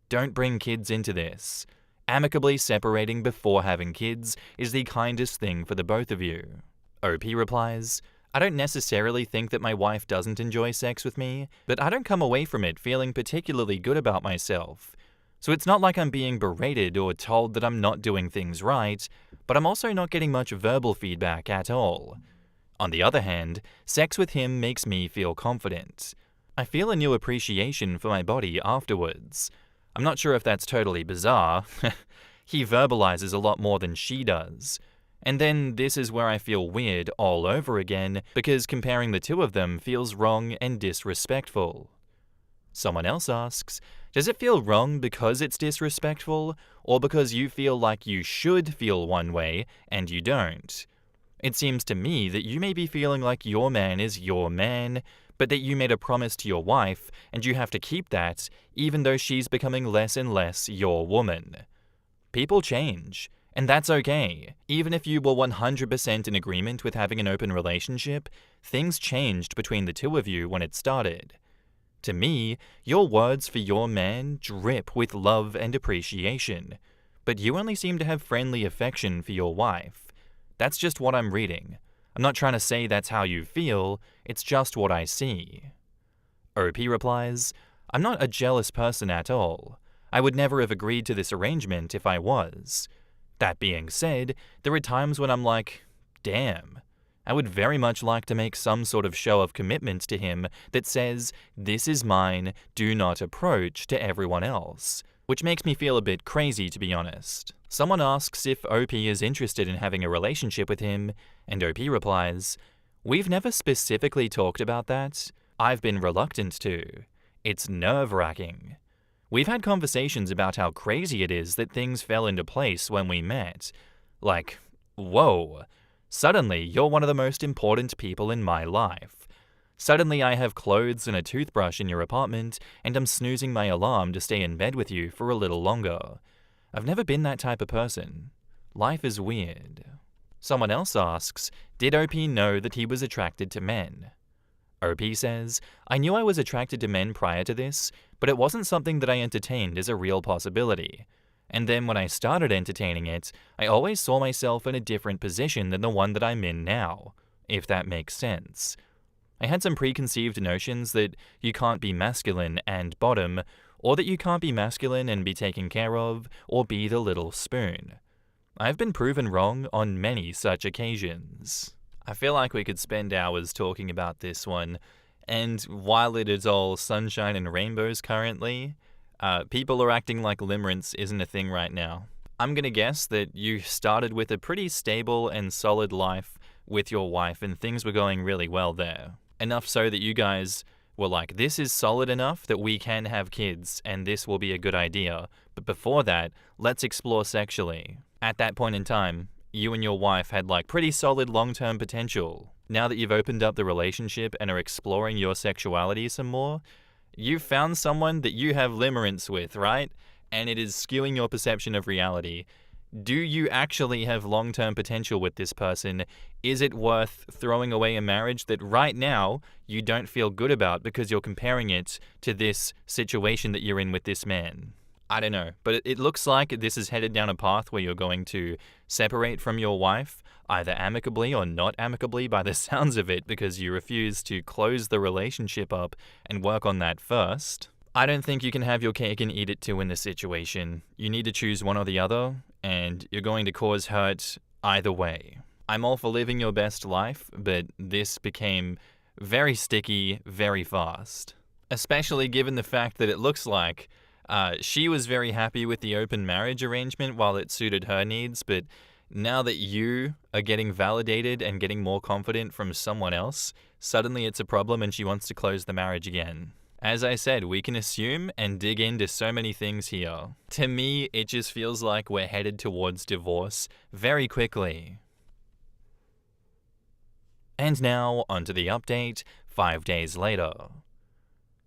Don't bring kids into this. Amicably separating before having kids is the kindest thing for the both of you." OP replies, "I don't necessarily think that my wife doesn't enjoy sex with me, but I don't come away from it feeling particularly good about myself. So it's not like I'm being berated or told that I'm not doing things right, but I'm also not getting much verbal feedback at all. On the other hand, sex with him makes me feel confident. I feel a new appreciation for my body afterwards. I'm not sure if that's totally bizarre. He verbalizes a lot more than she does. And then this is where I feel weird all over again because comparing the two of them feels wrong and disrespectful." Someone else asks, "Does it feel wrong because it's disrespectful, or because you feel like you should feel one way and you don't? It seems to me that you may be feeling like your man is your man, but that you made a promise to your wife and you have to keep that even though she's becoming less and less your woman. People change, and that's okay. Even if you were 100% in agreement with having an open relationship, things changed between the two of you when it started. To me, your words for your man drip with love and appreciation, but you only seem to have friendly affection for your wife. That's just what I'm reading. I'm not trying to say that's how you feel, it's just what I see." OP replies, "I'm not a jealous person at all. I would never have agreed to this arrangement if I was. That being said, there are times when I'm like, damn. I would very much like to make some sort of show of commitment to him that says, 'This is mine, do not approach,' to everyone else, which makes me feel a bit crazy to be honest." Someone asks if OP is interested in having a relationship with him, and OP replies, "We've never specifically talked about that. I've been reluctant to. It's nerve-wracking. We've had conversations about how crazy it is that things fell into place when we met. Like, whoa. Suddenly, you're one of the most important people in my life. Suddenly, I have clothes and a toothbrush in your apartment, and I'm snoozing my alarm to stay in bed with you for a little longer. I've never been that type of person. Life is weird." Someone else asks, did OP know that he was attracted to men? OP says, "I knew I was attracted to men prior to this, but it wasn't something that I entertained as a real possibility. And then when I started entertaining it, I always saw myself in a different position than the one that I'm in now, if that makes sense. I had some preconceived notions that you can't be masculine and bottom, or that you can't be masculine and be taken care of, or be the little spoon. I've been proven wrong on many such occasions." I feel like we could spend hours talking about this one, and while it is all sunshine and rainbows currently, people are acting like limerence isn't a thing right now. I'm gonna guess that you started with a pretty stable and solid life with your wife and things were going really well there. Enough so that you guys were like, this is solid enough that we can have kids and this will be a good idea. But before that, let's explore sexually. At that point in time, you and your wife had like pretty solid long-term potential. Now that you've opened up the relationship and are exploring your sexuality some more, you've found someone that you have limerence with, right? And it is skewing your perception of reality. Do you actually have long-term potential with this person? Is it worth throwing away a marriage that right now you don't feel good about because you're comparing it to this situation that you're in with this man? I don't know, but it looks like this is headed down a path where you're going to separate from your wife, either amicably or not amicably by the sounds of it, because you refuse to close the relationship up and work on that first. I don't think you can have your cake and eat it too in this situation. You need to choose one or the other, and you're going to cause hurt either way. I'm all for living your best life, but this became very sticky very fast. Especially given the fact that it looks like she was very happy with the open marriage arrangement while it suited her needs, but now that you are getting validated and getting more confident from someone else, suddenly it's a problem and she wants to close the marriage again. As I said, we can assume and dig into so many things here. To me, it just feels like we're headed towards divorce very quickly. And now, onto the update, 5 days later.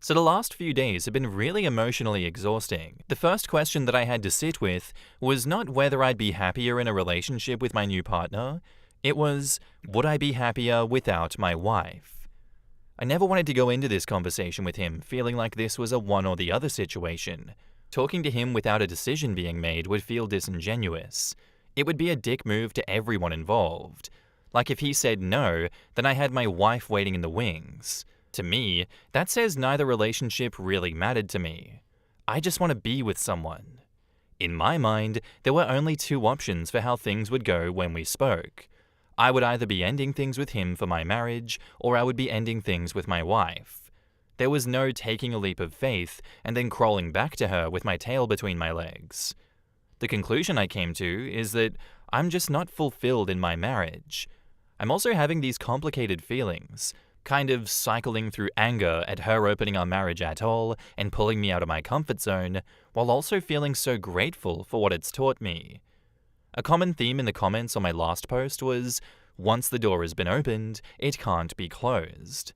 So the last few days have been really emotionally exhausting. The first question that I had to sit with was not whether I'd be happier in a relationship with my new partner, it was, would I be happier without my wife? I never wanted to go into this conversation with him feeling like this was a one or the other situation. Talking to him without a decision being made would feel disingenuous. It would be a dick move to everyone involved. Like if he said no, then I had my wife waiting in the wings. To me, that says neither relationship really mattered to me. I just want to be with someone. In my mind, there were only two options for how things would go when we spoke. I would either be ending things with him for my marriage, or I would be ending things with my wife. There was no taking a leap of faith and then crawling back to her with my tail between my legs. The conclusion I came to is that I'm just not fulfilled in my marriage. I'm also having these complicated feelings, kind of cycling through anger at her opening our marriage at all and pulling me out of my comfort zone, while also feeling so grateful for what it's taught me. A common theme in the comments on my last post was, once the door has been opened, it can't be closed.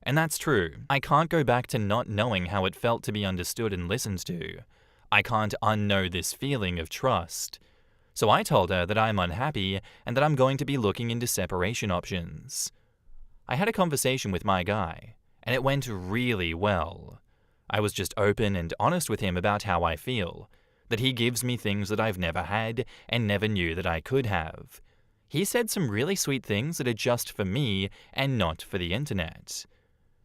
And that's true. I can't go back to not knowing how it felt to be understood and listened to. I can't unknow this feeling of trust. So I told her that I'm unhappy and that I'm going to be looking into separation options. I had a conversation with my guy, and it went really well. I was just open and honest with him about how I feel, that he gives me things that I've never had and never knew that I could have. He said some really sweet things that are just for me and not for the internet.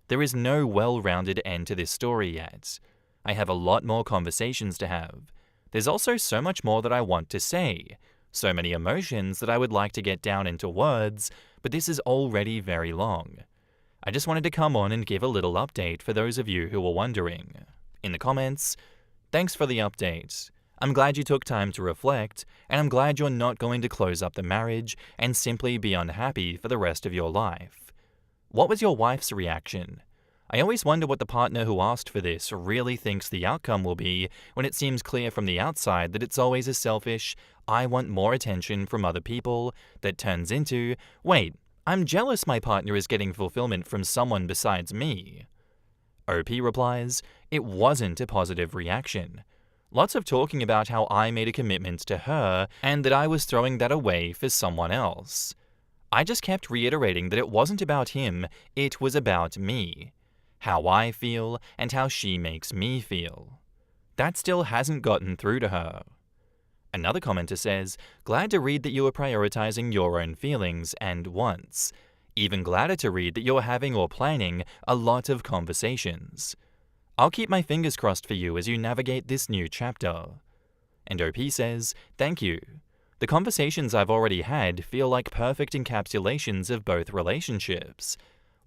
There is no well-rounded end to this story yet. I have a lot more conversations to have. There's also so much more that I want to say, so many emotions that I would like to get down into words, but this is already very long. I just wanted to come on and give a little update for those of you who were wondering. In the comments, thanks for the update. I'm glad you took time to reflect, and I'm glad you're not going to close up the marriage and simply be unhappy for the rest of your life. What was your wife's reaction? I always wonder what the partner who asked for this really thinks the outcome will be when it seems clear from the outside that it's always a selfish, I want more attention from other people, that turns into, wait, I'm jealous my partner is getting fulfillment from someone besides me. OP replies, it wasn't a positive reaction. Lots of talking about how I made a commitment to her and that I was throwing that away for someone else. I just kept reiterating that it wasn't about him, it was about me. How I feel and how she makes me feel. That still hasn't gotten through to her. Another commenter says, glad to read that you are prioritizing your own feelings and wants. Even gladder to read that you're having or planning a lot of conversations. I'll keep my fingers crossed for you as you navigate this new chapter. And OP says, thank you. The conversations I've already had feel like perfect encapsulations of both relationships.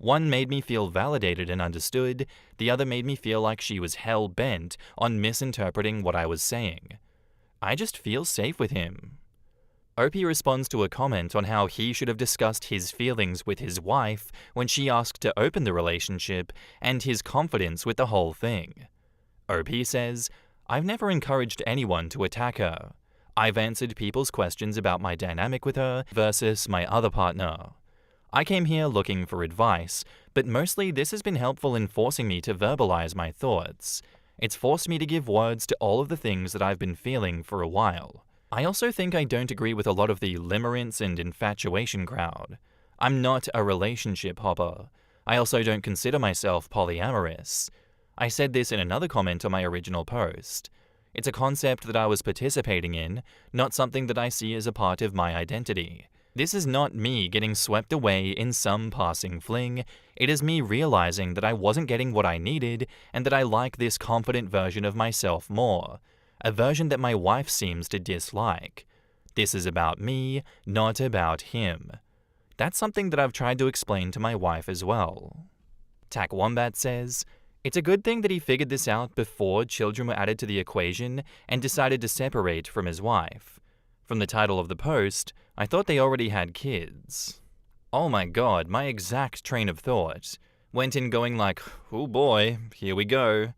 One made me feel validated and understood, the other made me feel like she was hell-bent on misinterpreting what I was saying. I just feel safe with him. OP responds to a comment on how he should have discussed his feelings with his wife when she asked to open the relationship and his confidence with the whole thing. OP says, I've never encouraged anyone to attack her. I've answered people's questions about my dynamic with her versus my other partner. I came here looking for advice, but mostly this has been helpful in forcing me to verbalize my thoughts. It's forced me to give words to all of the things that I've been feeling for a while. I also think I don't agree with a lot of the limerence and infatuation crowd. I'm not a relationship hopper. I also don't consider myself polyamorous. I said this in another comment on my original post. It's a concept that I was participating in, not something that I see as a part of my identity. This is not me getting swept away in some passing fling. It is me realizing that I wasn't getting what I needed and that I like this confident version of myself more, a version that my wife seems to dislike. This is about me, not about him. That's something that I've tried to explain to my wife as well. Tack Wombat says, it's a good thing that he figured this out before children were added to the equation and decided to separate from his wife. From the title of the post, I thought they already had kids. Oh my god, my exact train of thought. Went in going like, oh boy, here we go.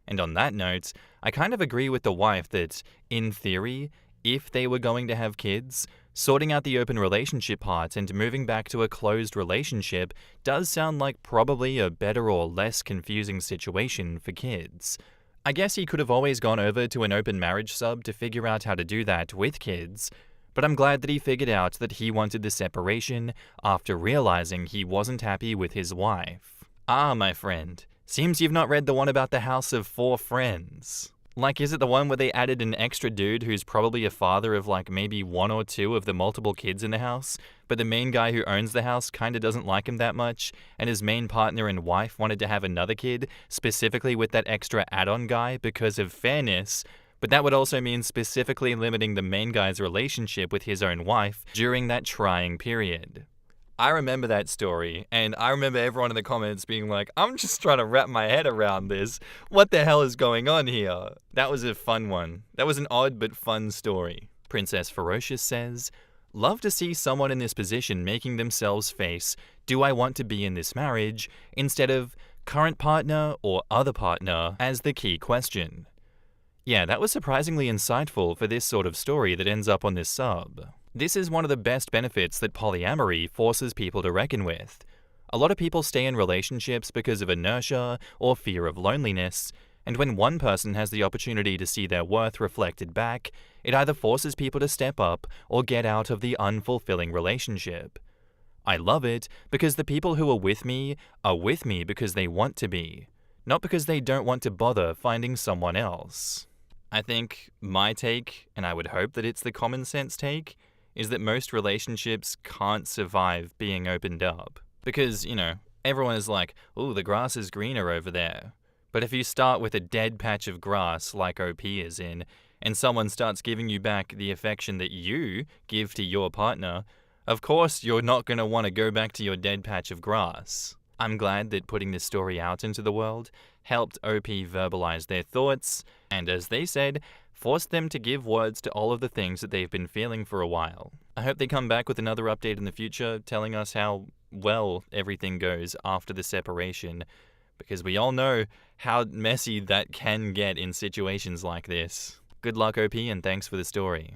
And on that note, I kind of agree with the wife that, in theory, if they were going to have kids, sorting out the open relationship part and moving back to a closed relationship does sound like probably a better or less confusing situation for kids. I guess he could have always gone over to an open marriage sub to figure out how to do that with kids, but I'm glad that he figured out that he wanted the separation after realizing he wasn't happy with his wife. Ah, my friend, seems you've not read the one about the House of Four Friends. Like, is it the one where they added an extra dude who's probably a father of like maybe one or two of the multiple kids in the house, but the main guy who owns the house kinda doesn't like him that much, and his main partner and wife wanted to have another kid, specifically with that extra add-on guy because of fairness, but that would also mean specifically limiting the main guy's relationship with his own wife during that trying period. I remember that story, and I remember everyone in the comments being like, I'm just trying to wrap my head around this. What the hell is going on here? That was a fun one. That was an odd but fun story. Princess Ferocious says, love to see someone in this position making themselves face, do I want to be in this marriage, instead of current partner or other partner as the key question. Yeah, that was surprisingly insightful for this sort of story that ends up on this sub. This is one of the best benefits that polyamory forces people to reckon with. A lot of people stay in relationships because of inertia or fear of loneliness, and when one person has the opportunity to see their worth reflected back, it either forces people to step up or get out of the unfulfilling relationship. I love it because the people who are with me because they want to be, not because they don't want to bother finding someone else. I think my take, and I would hope that it's the common sense take, is that most relationships can't survive being opened up. Because, everyone is like, ooh, the grass is greener over there. But if you start with a dead patch of grass like OP is in, and someone starts giving you back the affection that you give to your partner, of course you're not going to want to go back to your dead patch of grass. I'm glad that putting this story out into the world helped OP verbalize their thoughts, and as they said, forced them to give words to all of the things that they've been feeling for a while. I hope they come back with another update in the future telling us how well everything goes after the separation, because we all know how messy that can get in situations like this. Good luck, OP, and thanks for the story.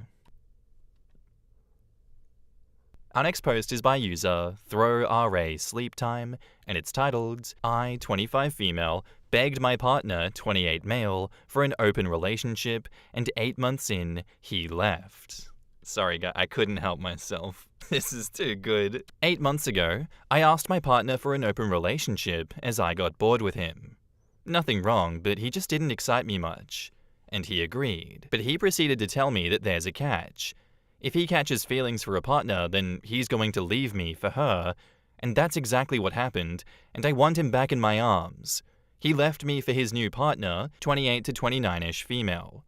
Our next post is by user ThrowRA Sleep Time, and it's titled, I, 25 female, begged my partner, 28 male, for an open relationship, and 8 months in, he left. Sorry guys, I couldn't help myself. This is too good. 8 months ago, I asked my partner for an open relationship as I got bored with him. Nothing wrong, but he just didn't excite me much. And he agreed. But he proceeded to tell me that there's a catch. If he catches feelings for a partner, then he's going to leave me for her, and that's exactly what happened, and I want him back in my arms. He left me for his new partner, 28 to 29-ish female.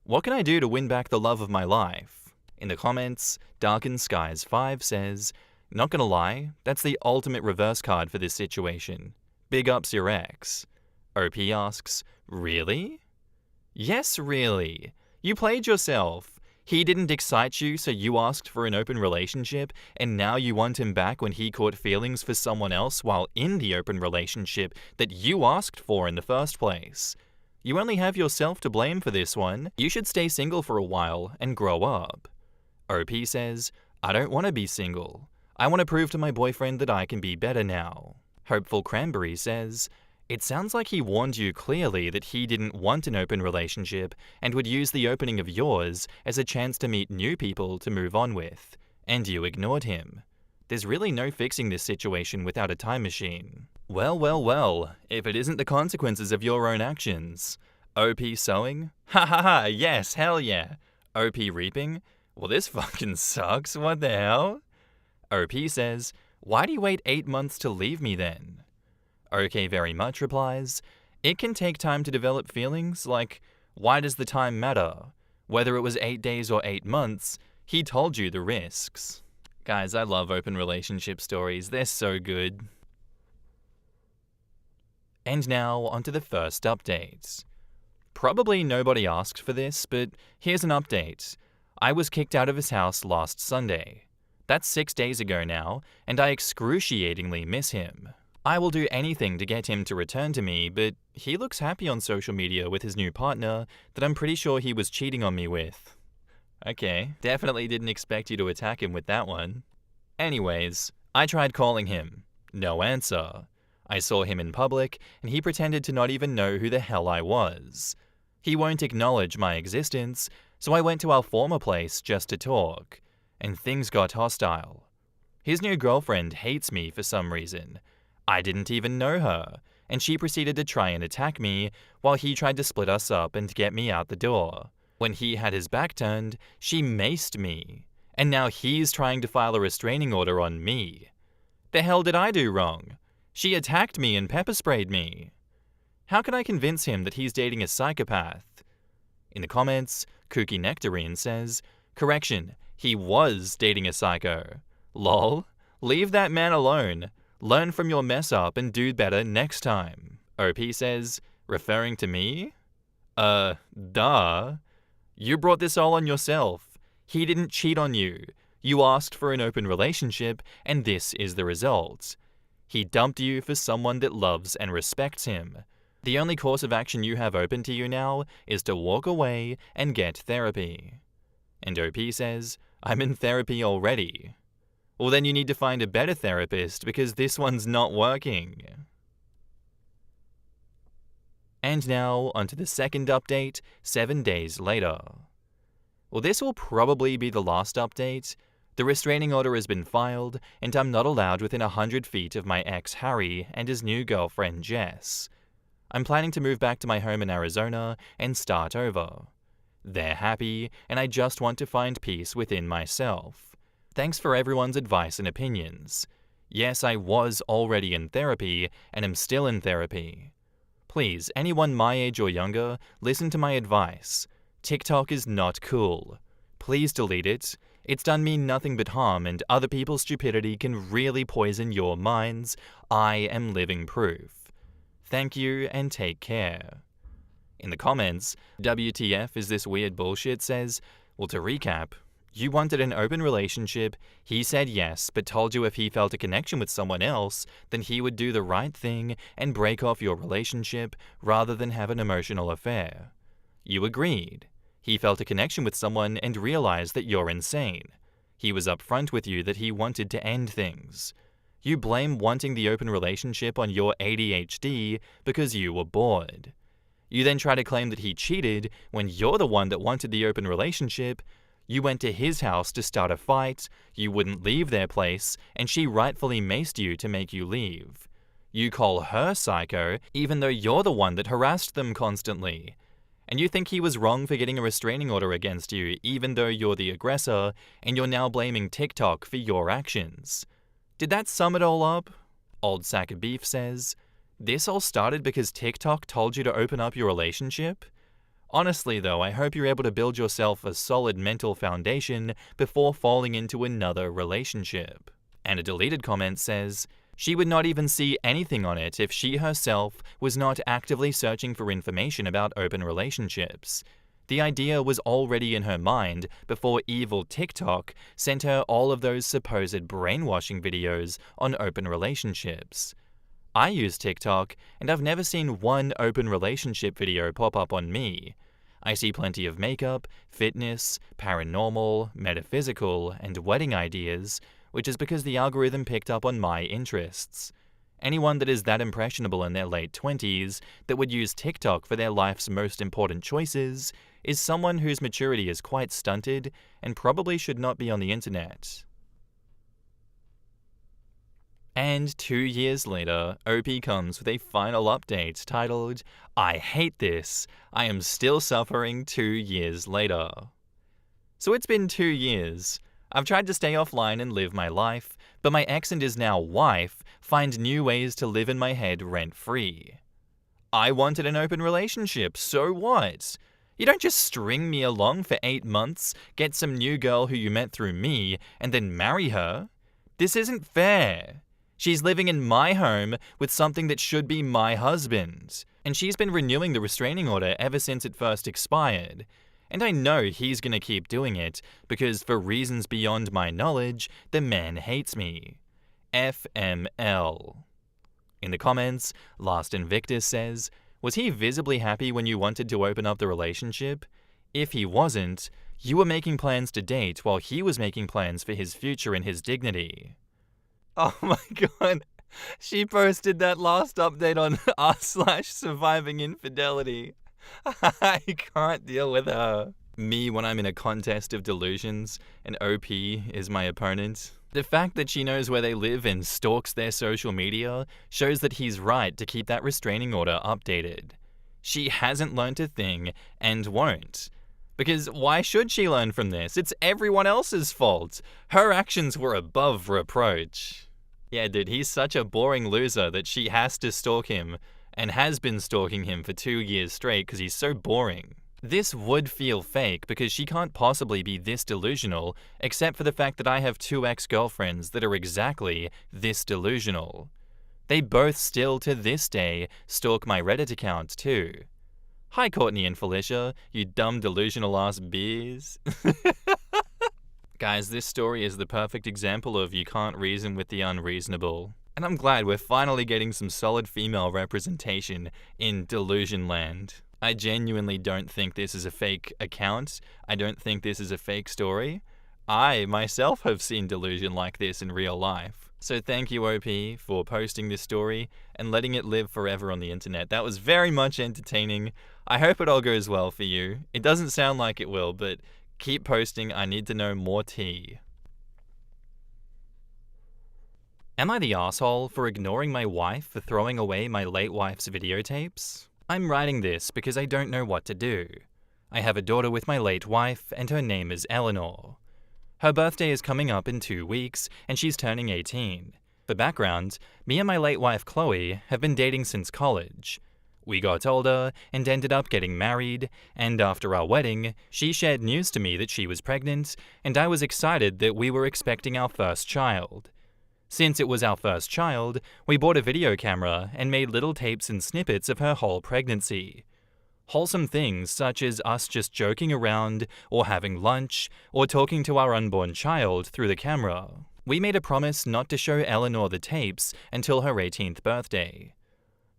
What can I do to win back the love of my life? In the comments, Darkened Skies 5 says, not gonna lie, that's the ultimate reverse card for this situation. Big ups your ex. OP asks, really? Yes, really. You played yourself. He didn't excite you, so you asked for an open relationship, and now you want him back when he caught feelings for someone else while in the open relationship that you asked for in the first place. You only have yourself to blame for this one. You should stay single for a while and grow up. OP says, I don't want to be single. I want to prove to my boyfriend that I can be better now. Hopeful Cranberry says, it sounds like he warned you clearly that he didn't want an open relationship and would use the opening of yours as a chance to meet new people to move on with, and you ignored him. There's really no fixing this situation without a time machine. Well, if it isn't the consequences of your own actions. OP sowing? Ha ha ha, yes, hell yeah. OP reaping? Well, this fucking sucks, what the hell? OP says, why do you wait 8 months to leave me then? OK very much replies, it can take time to develop feelings, like, why does the time matter? Whether it was 8 days or 8 months, he told you the risks. Guys, I love open relationship stories, they're so good. And now, onto the first update. Probably nobody asked for this, but here's an update. I was kicked out of his house last Sunday. That's 6 days ago now, and I excruciatingly miss him. I will do anything to get him to return to me, but he looks happy on social media with his new partner that I'm pretty sure he was cheating on me with. Okay, definitely didn't expect you to attack him with that one. Anyways, I tried calling him. No answer. I saw him in public, and he pretended to not even know who the hell I was. He won't acknowledge my existence, so I went to our former place just to talk, and things got hostile. His new girlfriend hates me for some reason. I didn't even know her, and she proceeded to try and attack me while he tried to split us up and get me out the door. When he had his back turned, she maced me, and now he's trying to file a restraining order on me. The hell did I do wrong? She attacked me and pepper sprayed me. How can I convince him that he's dating a psychopath? In the comments, Kooky Nectarine says, correction, he was dating a psycho. Lol. Leave that man alone. Learn from your mess up and do better next time. OP says, referring to me? Duh. You brought this all on yourself. He didn't cheat on you. You asked for an open relationship, and this is the result. He dumped you for someone that loves and respects him. The only course of action you have open to you now is to walk away and get therapy. And OP says, I'm in therapy already. Well, then you need to find a better therapist because this one's not working. And now, onto the second update, 7 days later. Well, this will probably be the last update. The restraining order has been filed, and I'm not allowed within 100 feet of my ex Harry and his new girlfriend Jess. I'm planning to move back to my home in Arizona and start over. They're happy, and I just want to find peace within myself. Thanks for everyone's advice and opinions. Yes, I was already in therapy, and am still in therapy. Please, anyone my age or younger, listen to my advice. TikTok is not cool. Please delete it. It's done me nothing but harm, and other people's stupidity can really poison your minds. I am living proof. Thank you, and take care. In the comments, WTF is this weird bullshit says, well, to recap, you wanted an open relationship, he said yes, but told you if he felt a connection with someone else, then he would do the right thing and break off your relationship rather than have an emotional affair. You agreed. He felt a connection with someone and realized that you're insane. He was upfront with you that he wanted to end things. You blame wanting the open relationship on your ADHD because you were bored. You then try to claim that he cheated when you're the one that wanted the open relationship. You went to his house to start a fight, you wouldn't leave their place, and she rightfully maced you to make you leave. You call her psycho even though you're the one that harassed them constantly. And you think he was wrong for getting a restraining order against you even though you're the aggressor, and you're now blaming TikTok for your actions. Did that sum it all up? Old Sack of Beef says, this all started because TikTok told you to open up your relationship? Honestly though, I hope you're able to build yourself a solid mental foundation before falling into another relationship. And a deleted comment says, she would not even see anything on it if she herself was not actively searching for information about open relationships. The idea was already in her mind before evil TikTok sent her all of those supposed brainwashing videos on open relationships. I use TikTok, and I've never seen one open relationship video pop up on me. I see plenty of makeup, fitness, paranormal, metaphysical, and wedding ideas, which is because the algorithm picked up on my interests. Anyone that is that impressionable in their late 20s that would use TikTok for their life's most important choices is someone whose maturity is quite stunted and probably should not be on the internet. And 2 years later, OP comes with a final update titled, "I hate this. I am still suffering 2 years later." So it's been 2 years. I've tried to stay offline and live my life, but my ex and his now wife find new ways to live in my head rent-free. I wanted an open relationship, so what? You don't just string me along for 8 months, get some new girl who you met through me, and then marry her. This isn't fair. She's living in my home with something that should be my husband, and she's been renewing the restraining order ever since it first expired. And I know he's gonna keep doing it, because for reasons beyond my knowledge, the man hates me. FML. In the comments, Last Invictus says, "Was he visibly happy when you wanted to open up the relationship? If he wasn't, you were making plans to date while he was making plans for his future and his dignity." Oh my god, she posted that last update on r/surviving infidelity. I can't deal with her. Me when I'm in a contest of delusions and OP is my opponent. The fact that she knows where they live and stalks their social media shows that he's right to keep that restraining order updated. She hasn't learnt a thing and won't. Because why should she learn from this? It's everyone else's fault. Her actions were above reproach. Yeah, dude, he's such a boring loser that she has to stalk him and has been stalking him for 2 years straight because he's so boring. This would feel fake because she can't possibly be this delusional except for the fact that I have 2 ex-girlfriends that are exactly this delusional. They both still to this day stalk my Reddit account too. Hi Courtney and Felicia, you dumb delusional ass beers. Guys, this story is the perfect example of you can't reason with the unreasonable. And I'm glad we're finally getting some solid female representation in Delusion Land. I genuinely don't think this is a fake account. I don't think this is a fake story. I, myself, have seen delusion like this in real life. So thank you, OP, for posting this story and letting it live forever on the internet. That was very much entertaining. I hope it all goes well for you. It doesn't sound like it will, but keep posting. I need to know more tea. Am I the asshole for ignoring my wife for throwing away my late wife's videotapes? I'm writing this because I don't know what to do. I have a daughter with my late wife, and her name is Eleanor. Her birthday is coming up in 2 weeks, and she's turning 18. For background, me and my late wife Chloe have been dating since college. We got older and ended up getting married, and after our wedding, she shared news to me that she was pregnant, and I was excited that we were expecting our first child. Since it was our first child, we bought a video camera and made little tapes and snippets of her whole pregnancy. Wholesome things such as us just joking around, or having lunch, or talking to our unborn child through the camera. We made a promise not to show Eleanor the tapes until her 18th birthday.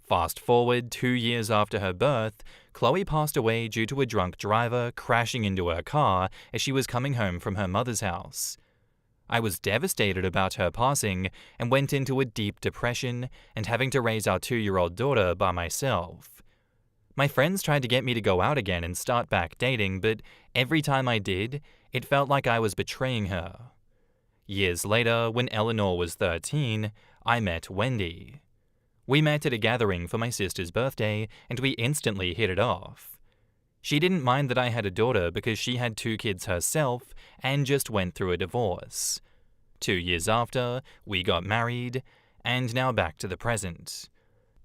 Fast forward 2 years after her birth, Chloe passed away due to a drunk driver crashing into her car as she was coming home from her mother's house. I was devastated about her passing and went into a deep depression and having to raise our 2-year-old daughter by myself. My friends tried to get me to go out again and start back dating, but every time I did, it felt like I was betraying her. Years later, when Eleanor was 13, I met Wendy. We met at a gathering for my sister's birthday, and we instantly hit it off. She didn't mind that I had a daughter because she had 2 kids herself and just went through a divorce. 2 years after, we got married, and now back to the present.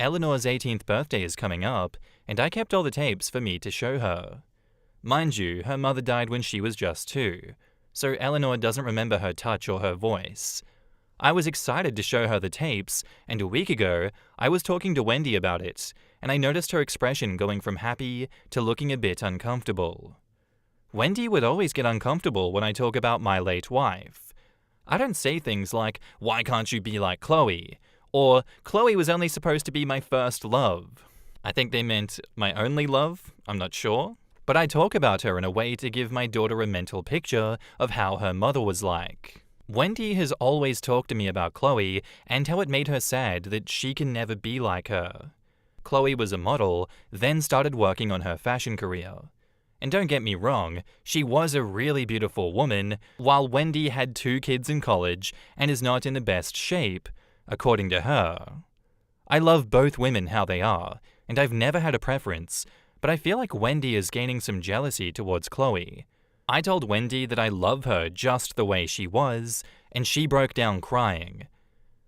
Eleanor's 18th birthday is coming up, and I kept all the tapes for me to show her. Mind you, her mother died when she was just 2, so Eleanor doesn't remember her touch or her voice. I was excited to show her the tapes, and a week ago, I was talking to Wendy about it, and I noticed her expression going from happy to looking a bit uncomfortable. Wendy would always get uncomfortable when I talk about my late wife. I don't say things like, "Why can't you be like Chloe?" or "Chloe was only supposed to be my first love." I think they meant my only love, I'm not sure. But I talk about her in a way to give my daughter a mental picture of how her mother was like. Wendy has always talked to me about Chloe and how it made her sad that she can never be like her. Chloe was a model, then started working on her fashion career. And don't get me wrong, she was a really beautiful woman, while Wendy had 2 kids in college and is not in the best shape, according to her. I love both women how they are, and I've never had a preference, but I feel like Wendy is gaining some jealousy towards Chloe. I told Wendy that I love her just the way she was, and she broke down crying.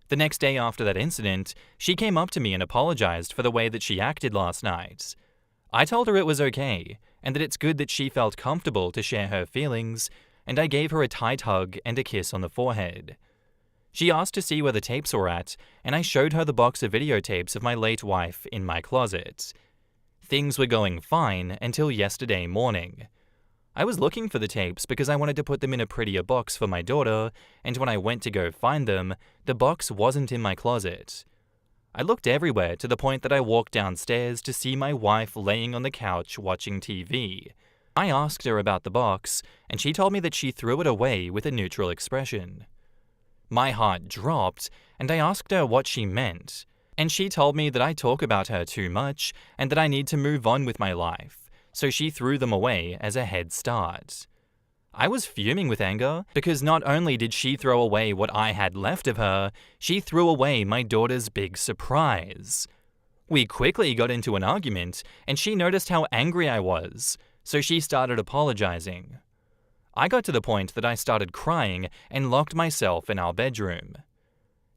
The next day after that incident, she came up to me and apologized for the way that she acted last night. I told her it was okay, and that it's good that she felt comfortable to share her feelings, and I gave her a tight hug and a kiss on the forehead. She asked to see where the tapes were at, and I showed her the box of videotapes of my late wife in my closet. Things were going fine until yesterday morning. I was looking for the tapes because I wanted to put them in a prettier box for my daughter, and when I went to go find them, the box wasn't in my closet. I looked everywhere to the point that I walked downstairs to see my wife laying on the couch watching TV. I asked her about the box, and she told me that she threw it away with a neutral expression. My heart dropped, and I asked her what she meant, and she told me that I talk about her too much and that I need to move on with my life, so she threw them away as a head start. I was fuming with anger because not only did she throw away what I had left of her, she threw away my daughter's big surprise. We quickly got into an argument, and she noticed how angry I was, so she started apologizing. I got to the point that I started crying and locked myself in our bedroom.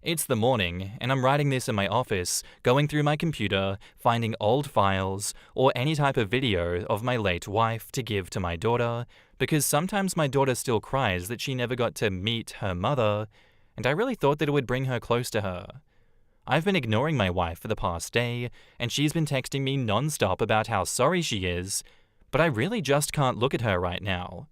It's the morning, and I'm writing this in my office, going through my computer, finding old files, or any type of video of my late wife to give to my daughter, because sometimes my daughter still cries that she never got to meet her mother, and I really thought that it would bring her close to her. I've been ignoring my wife for the past day, and she's been texting me non-stop about how sorry she is, but I really just can't look at her right now.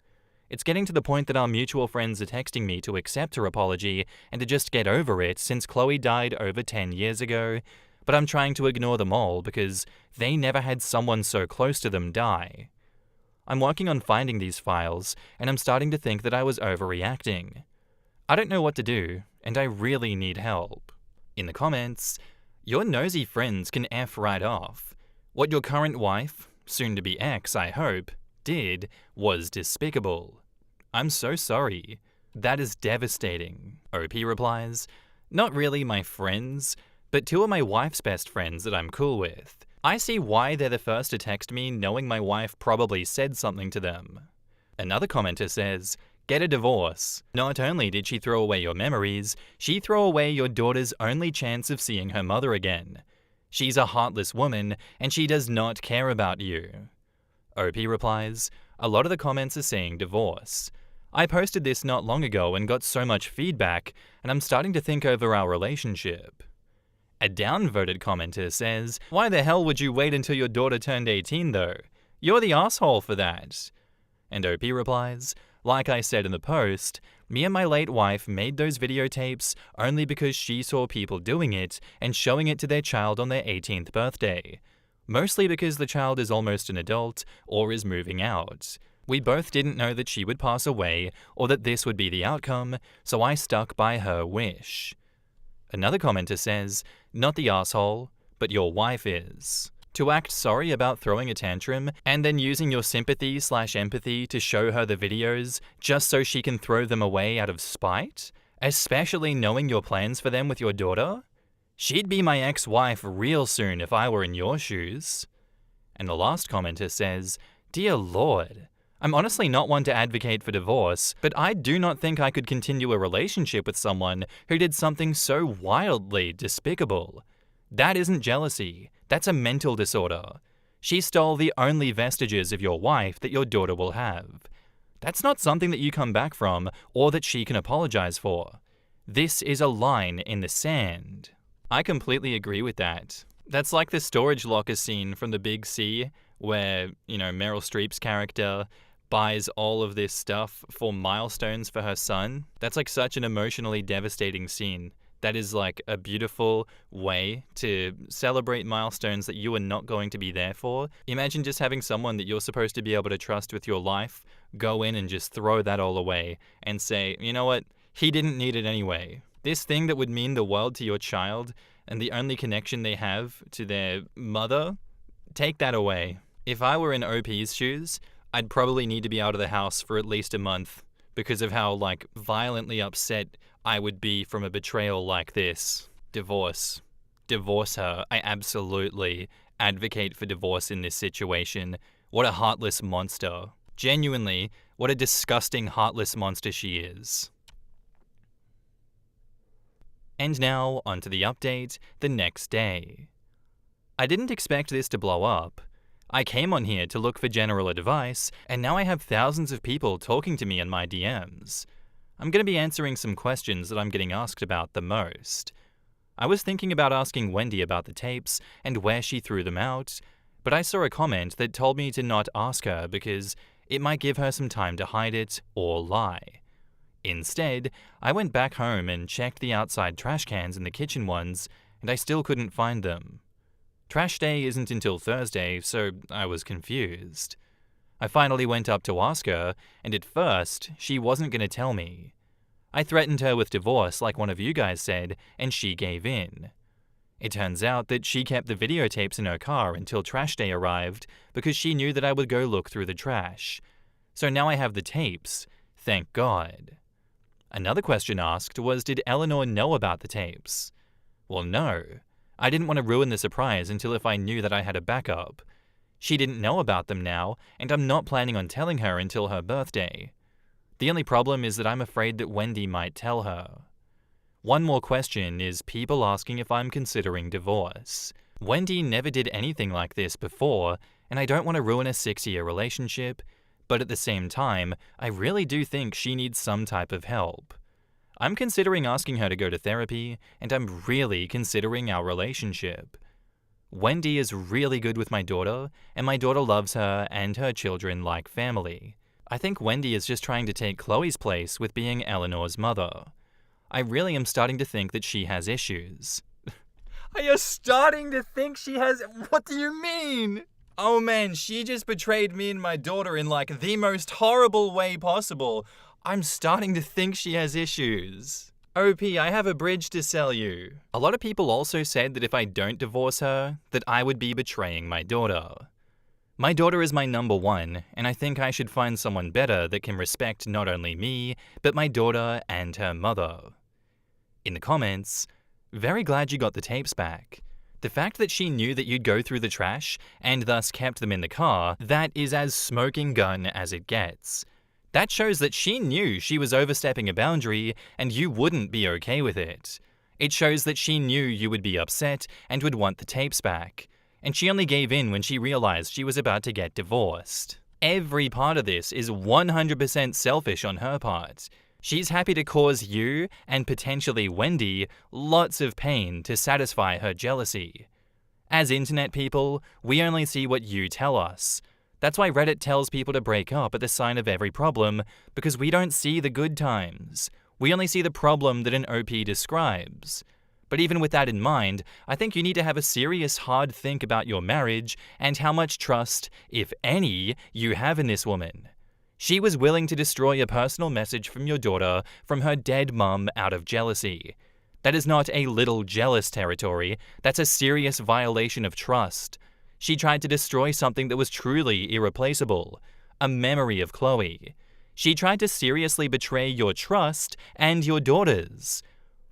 It's getting to the point that our mutual friends are texting me to accept her apology and to just get over it since Chloe died over 10 years ago, but I'm trying to ignore them all because they never had someone so close to them die. I'm working on finding these files, and I'm starting to think that I was overreacting. I don't know what to do, and I really need help. In the comments, your nosy friends can F right off. What your current wife, soon to be ex I hope, did was despicable. I'm so sorry. That is devastating. OP replies, not really my friends, but two of my wife's best friends that I'm cool with. I see why they're the first to text me knowing my wife probably said something to them. Another commenter says, get a divorce. Not only did she throw away your memories, she threw away your daughter's only chance of seeing her mother again. She's a heartless woman, and she does not care about you. OP replies, a lot of the comments are saying divorce. I posted this not long ago and got so much feedback, and I'm starting to think over our relationship. A downvoted commenter says, why the hell would you wait until your daughter turned 18 though? You're the asshole for that. And OP replies, like I said in the post, me and my late wife made those videotapes only because she saw people doing it and showing it to their child on their 18th birthday. Mostly because the child is almost an adult or is moving out. We both didn't know that she would pass away or that this would be the outcome, so I stuck by her wish. Another commenter says, not the asshole, but your wife is. To act sorry about throwing a tantrum and then using your sympathy/empathy to show her the videos just so she can throw them away out of spite? Especially knowing your plans for them with your daughter? She'd be my ex-wife real soon if I were in your shoes. And the last commenter says, dear Lord, I'm honestly not one to advocate for divorce, but I do not think I could continue a relationship with someone who did something so wildly despicable. That isn't jealousy, that's a mental disorder. She stole the only vestiges of your wife that your daughter will have. That's not something that you come back from or that she can apologize for. This is a line in the sand. I completely agree with that. That's like the storage locker scene from The Big C, where, Meryl Streep's character buys all of this stuff for milestones for her son. That's like such an emotionally devastating scene. That is like a beautiful way to celebrate milestones that you are not going to be there for. Imagine just having someone that you're supposed to be able to trust with your life go in and just throw that all away and say, you know what, he didn't need it anyway. This thing that would mean the world to your child and the only connection they have to their mother, take that away. If I were in OP's shoes, I'd probably need to be out of the house for at least a month because of how, violently upset I would be from a betrayal like this. Divorce. Divorce her. I absolutely advocate for divorce in this situation. What a heartless monster. Genuinely, what a disgusting, heartless monster she is. And now, onto the update the next day. I didn't expect this to blow up. I came on here to look for general advice, and now I have thousands of people talking to me in my DMs. I'm going to be answering some questions that I'm getting asked about the most. I was thinking about asking Wendy about the tapes and where she threw them out, but I saw a comment that told me to not ask her because it might give her some time to hide it or lie. Instead, I went back home and checked the outside trash cans and the kitchen ones, and I still couldn't find them. Trash day isn't until Thursday, so I was confused. I finally went up to ask her, and at first, she wasn't going to tell me. I threatened her with divorce like one of you guys said, and she gave in. It turns out that she kept the videotapes in her car until trash day arrived because she knew that I would go look through the trash. So now I have the tapes, thank God. Another question asked was, did Eleanor know about the tapes? Well, no. I didn't want to ruin the surprise until if I knew that I had a backup. She didn't know about them now, and I'm not planning on telling her until her birthday. The only problem is that I'm afraid that Wendy might tell her. One more question is people asking if I'm considering divorce. Wendy never did anything like this before, and I don't want to ruin a 6-year relationship, but at the same time, I really do think she needs some type of help. I'm considering asking her to go to therapy, and I'm really considering our relationship. Wendy is really good with my daughter, and my daughter loves her and her children like family. I think Wendy is just trying to take Chloe's place with being Eleanor's mother. I really am starting to think that she has issues. Are you starting to think she has... What do you mean? Oh man, she just betrayed me and my daughter in like the most horrible way possible. I'm starting to think she has issues. OP, I have a bridge to sell you. A lot of people also said that if I don't divorce her, that I would be betraying my daughter. My daughter is my number one, and I think I should find someone better that can respect not only me, but my daughter and her mother. In the comments, very glad you got the tapes back. The fact that she knew that you'd go through the trash, and thus kept them in the car, that is as smoking gun as it gets. That shows that she knew she was overstepping a boundary, and you wouldn't be okay with it. It shows that she knew you would be upset and would want the tapes back. And she only gave in when she realized she was about to get divorced. Every part of this is 100% selfish on her part. She's happy to cause you, and potentially Wendy, lots of pain to satisfy her jealousy. As internet people, we only see what you tell us. That's why Reddit tells people to break up at the sign of every problem, because we don't see the good times. We only see the problem that an OP describes. But even with that in mind, I think you need to have a serious hard think about your marriage and how much trust, if any, you have in this woman. She was willing to destroy a personal message from your daughter from her dead mum out of jealousy. That is not a little jealous territory, that's a serious violation of trust. She tried to destroy something that was truly irreplaceable, a memory of Chloe. She tried to seriously betray your trust and your daughter's.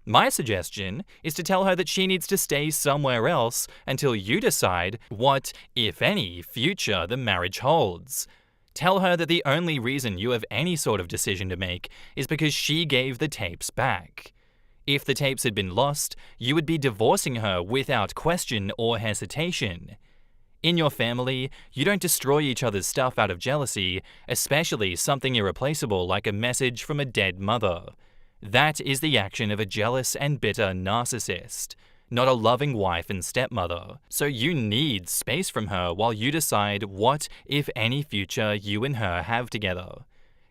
My suggestion is to tell her that she needs to stay somewhere else until you decide what, if any, future the marriage holds. Tell her that the only reason you have any sort of decision to make is because she gave the tapes back. If the tapes had been lost, you would be divorcing her without question or hesitation. In your family, you don't destroy each other's stuff out of jealousy, especially something irreplaceable like a message from a dead mother. That is the action of a jealous and bitter narcissist, not a loving wife and stepmother. So you need space from her while you decide what, if any, future you and her have together.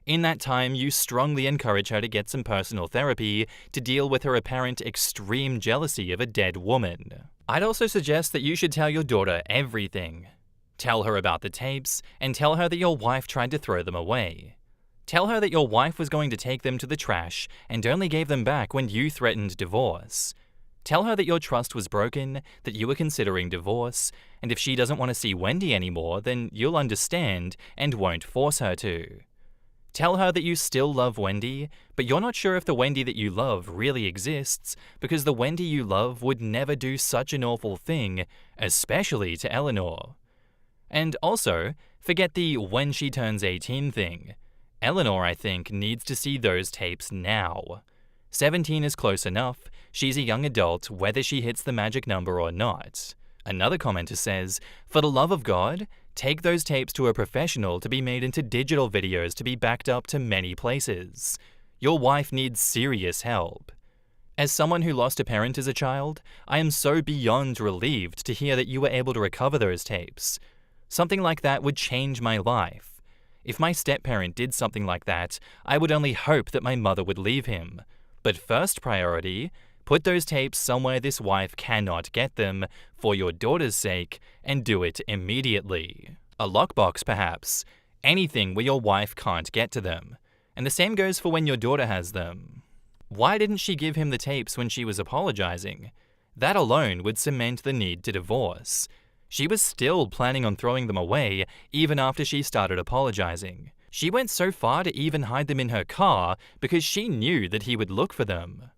In that time, you strongly encourage her to get some personal therapy to deal with her apparent extreme jealousy of a dead woman. I'd also suggest that you should tell your daughter everything. Tell her about the tapes, and tell her that your wife tried to throw them away. Tell her that your wife was going to take them to the trash and only gave them back when you threatened divorce. Tell her that your trust was broken, that you were considering divorce, and if she doesn't want to see Wendy anymore, then you'll understand and won't force her to. Tell her that you still love Wendy, but you're not sure if the Wendy that you love really exists because the Wendy you love would never do such an awful thing, especially to Eleanor. And also, forget the when she turns 18 thing. Eleanor, I think, needs to see those tapes now. 17 is close enough. She's a young adult, whether she hits the magic number or not. Another commenter says, for the love of God, take those tapes to a professional to be made into digital videos to be backed up to many places. Your wife needs serious help. As someone who lost a parent as a child, I am so beyond relieved to hear that you were able to recover those tapes. Something like that would change my life. If my step-parent did something like that, I would only hope that my mother would leave him. But first priority, put those tapes somewhere this wife cannot get them, for your daughter's sake, and do it immediately. A lockbox, perhaps. Anything where your wife can't get to them. And the same goes for when your daughter has them. Why didn't she give him the tapes when she was apologizing? That alone would cement the need to divorce. She was still planning on throwing them away even after she started apologizing. She went so far to even hide them in her car because she knew that he would look for them.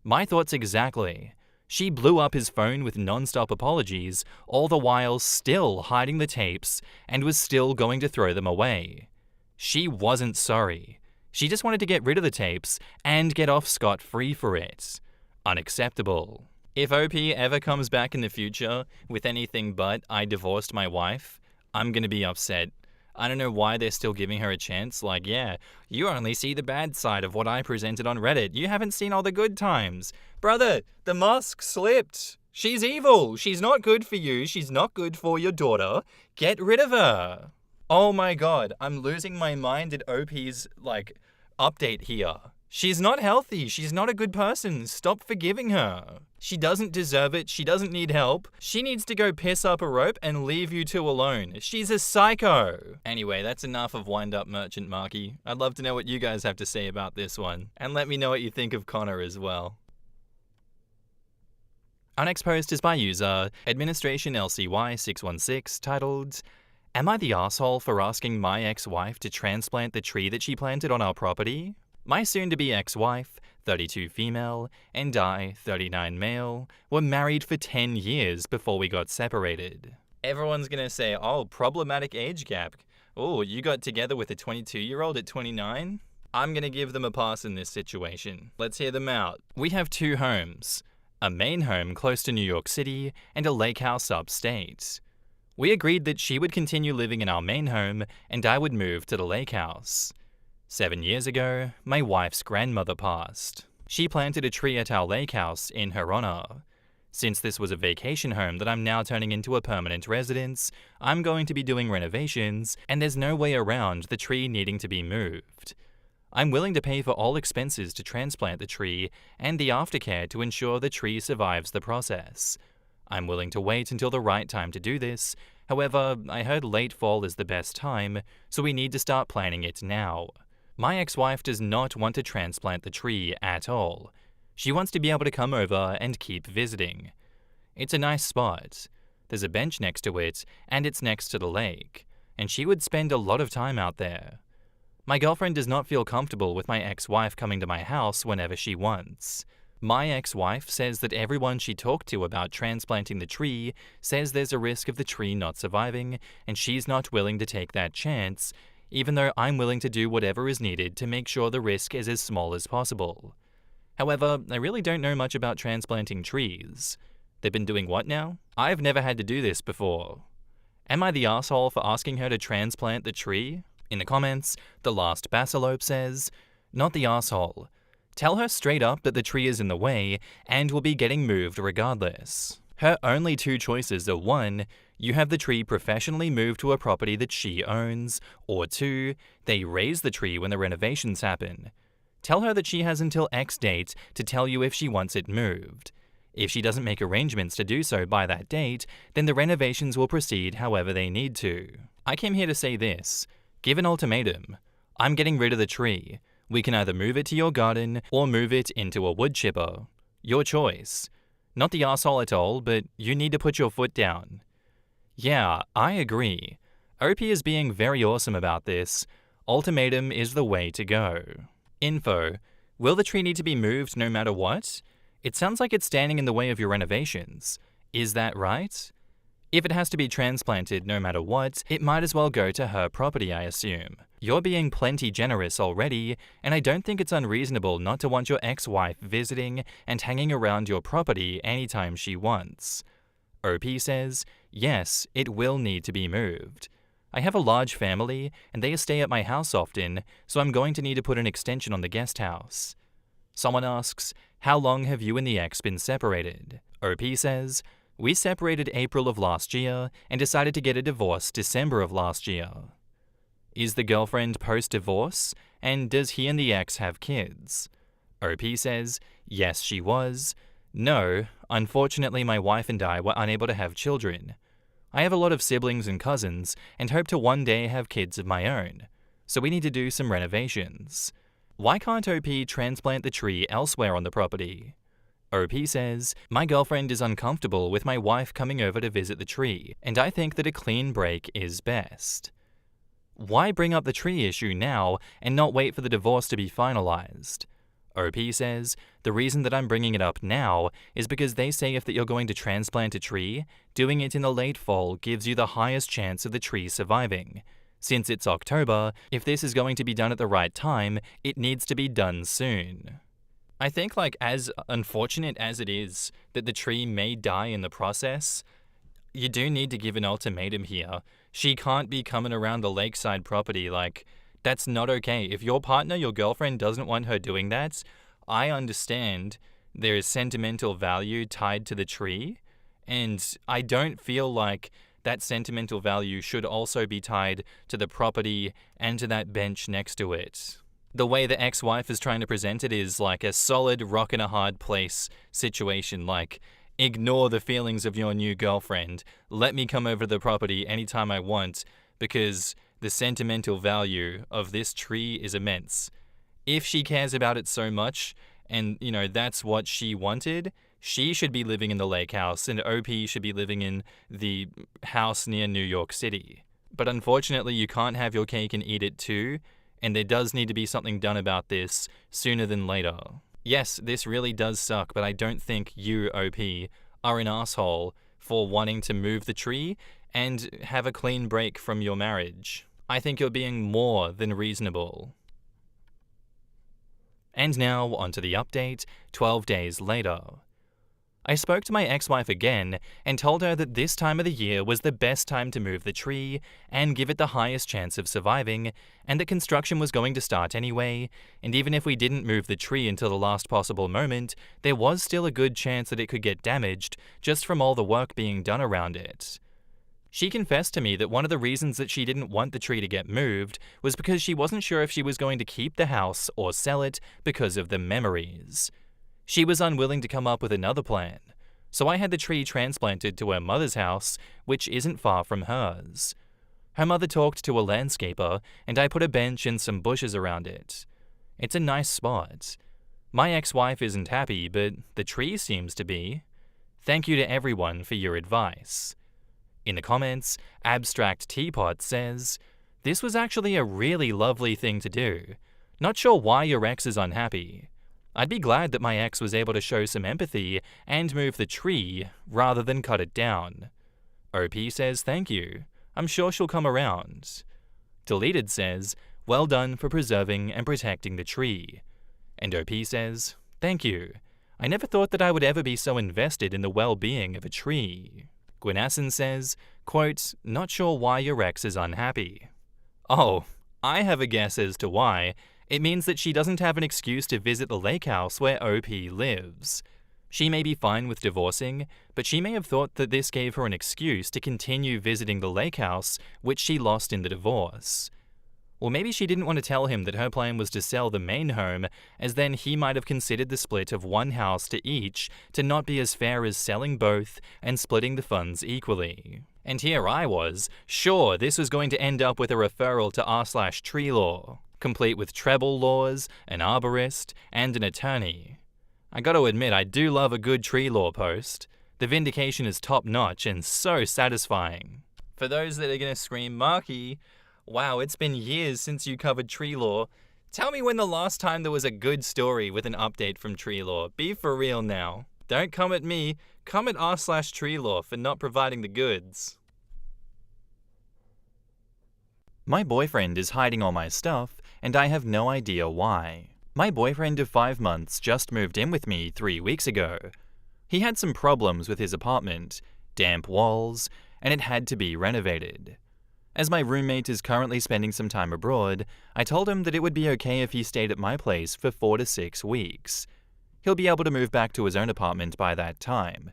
My thoughts exactly. She blew up his phone with non-stop apologies, all the while still hiding the tapes and was still going to throw them away. She wasn't sorry. She just wanted to get rid of the tapes and get off scot-free for it. Unacceptable. If OP ever comes back in the future with anything but I divorced my wife, I'm gonna be upset. I don't know why they're still giving her a chance. Like, yeah, you only see the bad side of what I presented on Reddit. You haven't seen all the good times. Brother, the mask slipped. She's evil. She's not good for you. She's not good for your daughter. Get rid of her. Oh my god, I'm losing my mind at OP's, update here. She's not healthy. She's not a good person. Stop forgiving her. She doesn't deserve it. She doesn't need help. She needs to go piss up a rope and leave you two alone. She's a psycho. Anyway, that's enough of Wind Up Merchant Marky. I'd love to know what you guys have to say about this one. And let me know what you think of Connor as well. Our next post is by user Administration LCY616 titled, Am I the asshole for asking my ex-wife to transplant the tree that she planted on our property? My soon-to-be ex-wife, 32 female, and I, 39 male, were married for 10 years before we got separated. Everyone's gonna say, oh, problematic age gap. Oh, you got together with a 22-year-old at 29? I'm gonna give them a pass in this situation. Let's hear them out. We have two homes. A main home close to New York City and a lake house upstate. We agreed that she would continue living in our main home and I would move to the lake house. 7 years ago, my wife's grandmother passed. She planted a tree at our lake house in her honor. Since this was a vacation home that I'm now turning into a permanent residence, I'm going to be doing renovations, and there's no way around the tree needing to be moved. I'm willing to pay for all expenses to transplant the tree and the aftercare to ensure the tree survives the process. I'm willing to wait until the right time to do this. However, I heard late fall is the best time, so we need to start planning it now. My ex-wife does not want to transplant the tree at all. She wants to be able to come over and keep visiting. It's a nice spot. There's a bench next to it, and it's next to the lake, and she would spend a lot of time out there. My girlfriend does not feel comfortable with my ex-wife coming to my house whenever she wants. My ex-wife says that everyone she talked to about transplanting the tree says there's a risk of the tree not surviving, and she's not willing to take that chance, even though I'm willing to do whatever is needed to make sure the risk is as small as possible. However, I really don't know much about transplanting trees. They've been doing what now? I've never had to do this before. Am I the asshole for asking her to transplant the tree? In the comments, The Last Basilope says, Not the asshole. Tell her straight up that the tree is in the way and will be getting moved regardless. Her only two choices are 1, you have the tree professionally moved to a property that she owns, or 2, they raise the tree when the renovations happen. Tell her that she has until X date to tell you if she wants it moved. If she doesn't make arrangements to do so by that date, then the renovations will proceed however they need to. I came here to say this. Give an ultimatum. I'm getting rid of the tree. We can either move it to your garden or move it into a wood chipper. Your choice. Not the arsehole at all, but you need to put your foot down. Yeah, I agree. OP is being very awesome about this. Ultimatum is the way to go. Info. Will the tree need to be moved no matter what? It sounds like it's standing in the way of your renovations. Is that right? If it has to be transplanted no matter what, it might as well go to her property, I assume. You're being plenty generous already, and I don't think it's unreasonable not to want your ex-wife visiting and hanging around your property anytime she wants. OP says, yes, it will need to be moved. I have a large family, and they stay at my house often, so I'm going to need to put an extension on the guest house. Someone asks, how long have you and the ex been separated? OP says, we separated April of last year and decided to get a divorce December of last year. Is the girlfriend post-divorce? And does he and the ex have kids? OP says, yes, she was. No, unfortunately my wife and I were unable to have children. I have a lot of siblings and cousins and hope to one day have kids of my own, so we need to do some renovations. Why can't OP transplant the tree elsewhere on the property? OP says, my girlfriend is uncomfortable with my wife coming over to visit the tree, and I think that a clean break is best. Why bring up the tree issue now and not wait for the divorce to be finalized? OP says, the reason that I'm bringing it up now is because they say if that you're going to transplant a tree, doing it in the late fall gives you the highest chance of the tree surviving. Since it's October, if this is going to be done at the right time, it needs to be done soon. I think as unfortunate as it is that the tree may die in the process, you do need to give an ultimatum here. She can't be coming around the lakeside property. That's not okay. If your partner, your girlfriend, doesn't want her doing that, I understand there is sentimental value tied to the tree, and I don't feel like that sentimental value should also be tied to the property and to that bench next to it. The way the ex-wife is trying to present it is like a solid rock in a hard place situation, ignore the feelings of your new girlfriend, let me come over to the property anytime I want, because the sentimental value of this tree is immense. If she cares about it so much, and that's what she wanted, she should be living in the lake house, and OP should be living in the house near New York City. But unfortunately, you can't have your cake and eat it too, and there does need to be something done about this sooner than later. Yes, this really does suck, but I don't think you, OP, are an asshole for wanting to move the tree and have a clean break from your marriage. I think you're being more than reasonable. And now, onto the update, 12 days later. I spoke to my ex-wife again and told her that this time of the year was the best time to move the tree and give it the highest chance of surviving, and that construction was going to start anyway, and even if we didn't move the tree until the last possible moment, there was still a good chance that it could get damaged just from all the work being done around it. She confessed to me that one of the reasons that she didn't want the tree to get moved was because she wasn't sure if she was going to keep the house or sell it because of the memories. She was unwilling to come up with another plan, so I had the tree transplanted to her mother's house, which isn't far from hers. Her mother talked to a landscaper, and I put a bench and some bushes around it. It's a nice spot. My ex-wife isn't happy, but the tree seems to be. Thank you to everyone for your advice. In the comments, Abstract Teapot says, this was actually a really lovely thing to do. Not sure why your ex is unhappy. I'd be glad that my ex was able to show some empathy and move the tree rather than cut it down. OP says thank you. I'm sure she'll come around. Deleted says, well done for preserving and protecting the tree. And OP says, thank you. I never thought that I would ever be so invested in the well-being of a tree. Gwynasson says, quote, not sure why your ex is unhappy. Oh, I have a guess as to why. It means that she doesn't have an excuse to visit the lake house where OP lives. She may be fine with divorcing, but she may have thought that this gave her an excuse to continue visiting the lake house, which she lost in the divorce. Or maybe she didn't want to tell him that her plan was to sell the main home, as then he might have considered the split of one house to each to not be as fair as selling both and splitting the funds equally. And here I was, sure this was going to end up with a referral to r/tree law, complete with treble laws, an arborist, and an attorney. I gotta admit, I do love a good tree law post. The vindication is top-notch and so satisfying. For those that are gonna scream, Marky, Wow, it's been years since you covered tree law. Tell me when the last time there was a good story with an update from tree law. Be for real now. Don't come at me, come at r/tree law for not providing the goods. My boyfriend is hiding all my stuff, and I have no idea why. My boyfriend of 5 months just moved in with me 3 weeks ago. He had some problems with his apartment, damp walls, and it had to be renovated. As my roommate is currently spending some time abroad, I told him that it would be okay if he stayed at my place for 4 to 6 weeks. He'll be able to move back to his own apartment by that time.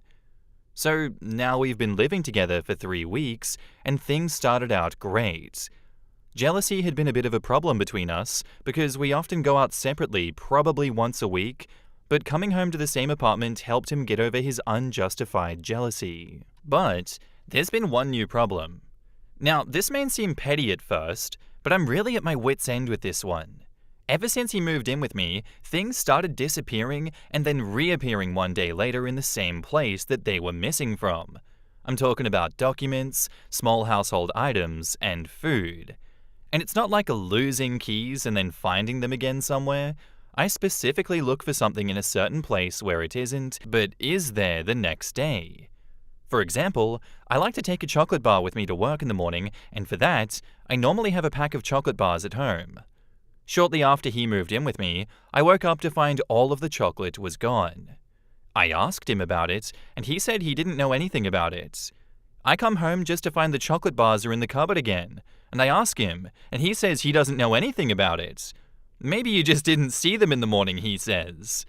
So now we've been living together for 3 weeks, and things started out great. Jealousy had been a bit of a problem between us because we often go out separately, probably once a week, but coming home to the same apartment helped him get over his unjustified jealousy. But there's been one new problem. Now, this may seem petty at first, but I'm really at my wit's end with this one. Ever since he moved in with me, things started disappearing and then reappearing one day later in the same place that they were missing from. I'm talking about documents, small household items, and food. And it's not like losing keys and then finding them again somewhere. I specifically look for something in a certain place where it isn't, but is there the next day. For example, I like to take a chocolate bar with me to work in the morning, and for that, I normally have a pack of chocolate bars at home. Shortly after he moved in with me, I woke up to find all of the chocolate was gone. I asked him about it, and he said he didn't know anything about it. I come home just to find the chocolate bars are in the cupboard again, and I ask him, and he says he doesn't know anything about it. Maybe you just didn't see them in the morning, he says.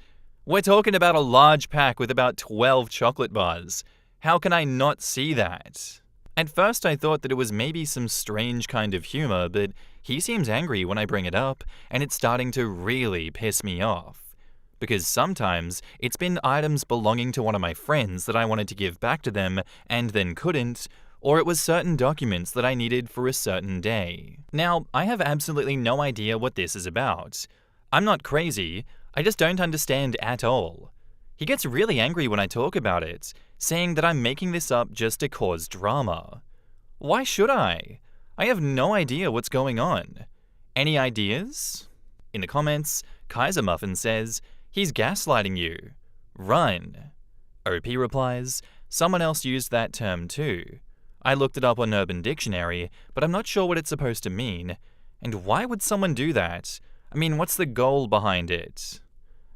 We're talking about a large pack with about 12 chocolate bars. How can I not see that? At first I thought that it was maybe some strange kind of humor, but he seems angry when I bring it up, and it's starting to really piss me off. Because sometimes it's been items belonging to one of my friends that I wanted to give back to them and then couldn't, or it was certain documents that I needed for a certain day. Now, I have absolutely no idea what this is about. I'm not crazy, I just don't understand at all. He gets really angry when I talk about it, saying that I'm making this up just to cause drama. Why should I? I have no idea what's going on. Any ideas? In the comments, Kaiser Muffin says, "He's gaslighting you. Run." OP replies, "Someone else used that term too. I looked it up on Urban Dictionary, but I'm not sure what it's supposed to mean. And why would someone do that? I mean, what's the goal behind it?"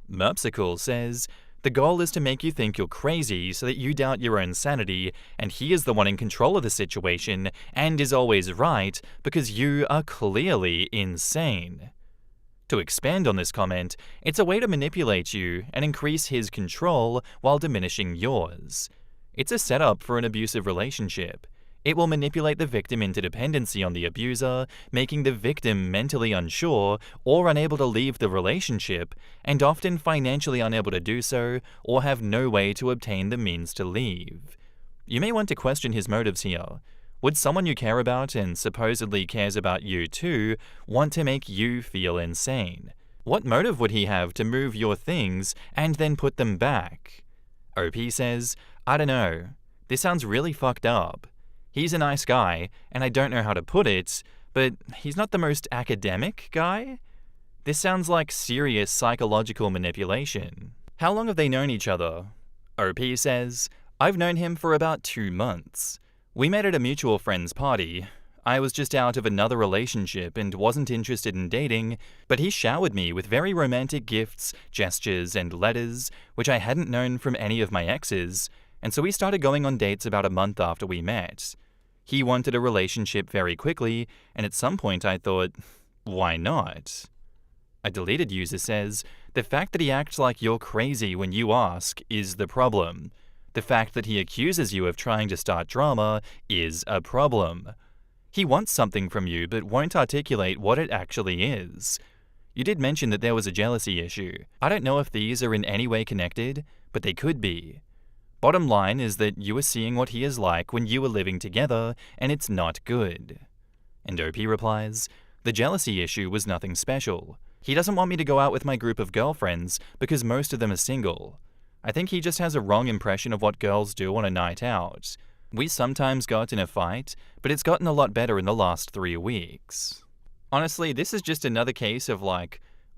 Merpsicle says, "The goal is to make you think you're crazy so that you doubt your own sanity, and he is the one in control of the situation and is always right because you are clearly insane." To expand on this comment, it's a way to manipulate you and increase his control while diminishing yours. It's a setup for an abusive relationship. It will manipulate the victim into dependency on the abuser, making the victim mentally unsure or unable to leave the relationship, and often financially unable to do so or have no way to obtain the means to leave. You may want to question his motives here. Would someone you care about and supposedly cares about you too want to make you feel insane? What motive would he have to move your things and then put them back? OP says, "I don't know. This sounds really fucked up. He's a nice guy, and I don't know how to put it, but he's not the most academic guy? This sounds like serious psychological manipulation." How long have they known each other? OP says, "I've known him for about 2 months. We met at a mutual friend's party. I was just out of another relationship and wasn't interested in dating, but he showered me with very romantic gifts, gestures, and letters, which I hadn't known from any of my exes, and so we started going on dates about a month after we met. He wanted a relationship very quickly, and at some point I thought, why not?" A deleted user says, "The fact that he acts like you're crazy when you ask is the problem. The fact that he accuses you of trying to start drama is a problem. He wants something from you but won't articulate what it actually is. You did mention that there was a jealousy issue. I don't know if these are in any way connected, but they could be. Bottom line is that you are seeing what he is like when you are living together, and it's not good." And OP replies, "The jealousy issue was nothing special. He doesn't want me to go out with my group of girlfriends because most of them are single. I think he just has a wrong impression of what girls do on a night out. We sometimes got in a fight, but it's gotten a lot better in the last 3 weeks. Honestly, this is just another case of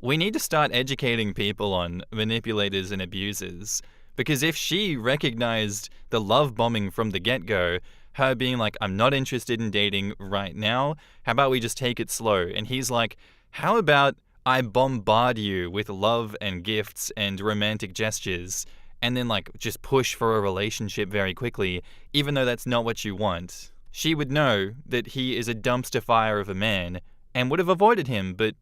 we need to start educating people on manipulators and abusers. Because if she recognized the love bombing from the get-go, her being like, I'm not interested in dating right now, how about we just take it slow? And he's like, how about I bombard you with love and gifts and romantic gestures and then just push for a relationship very quickly, even though that's not what you want? She would know that he is a dumpster fire of a man and would have avoided him, but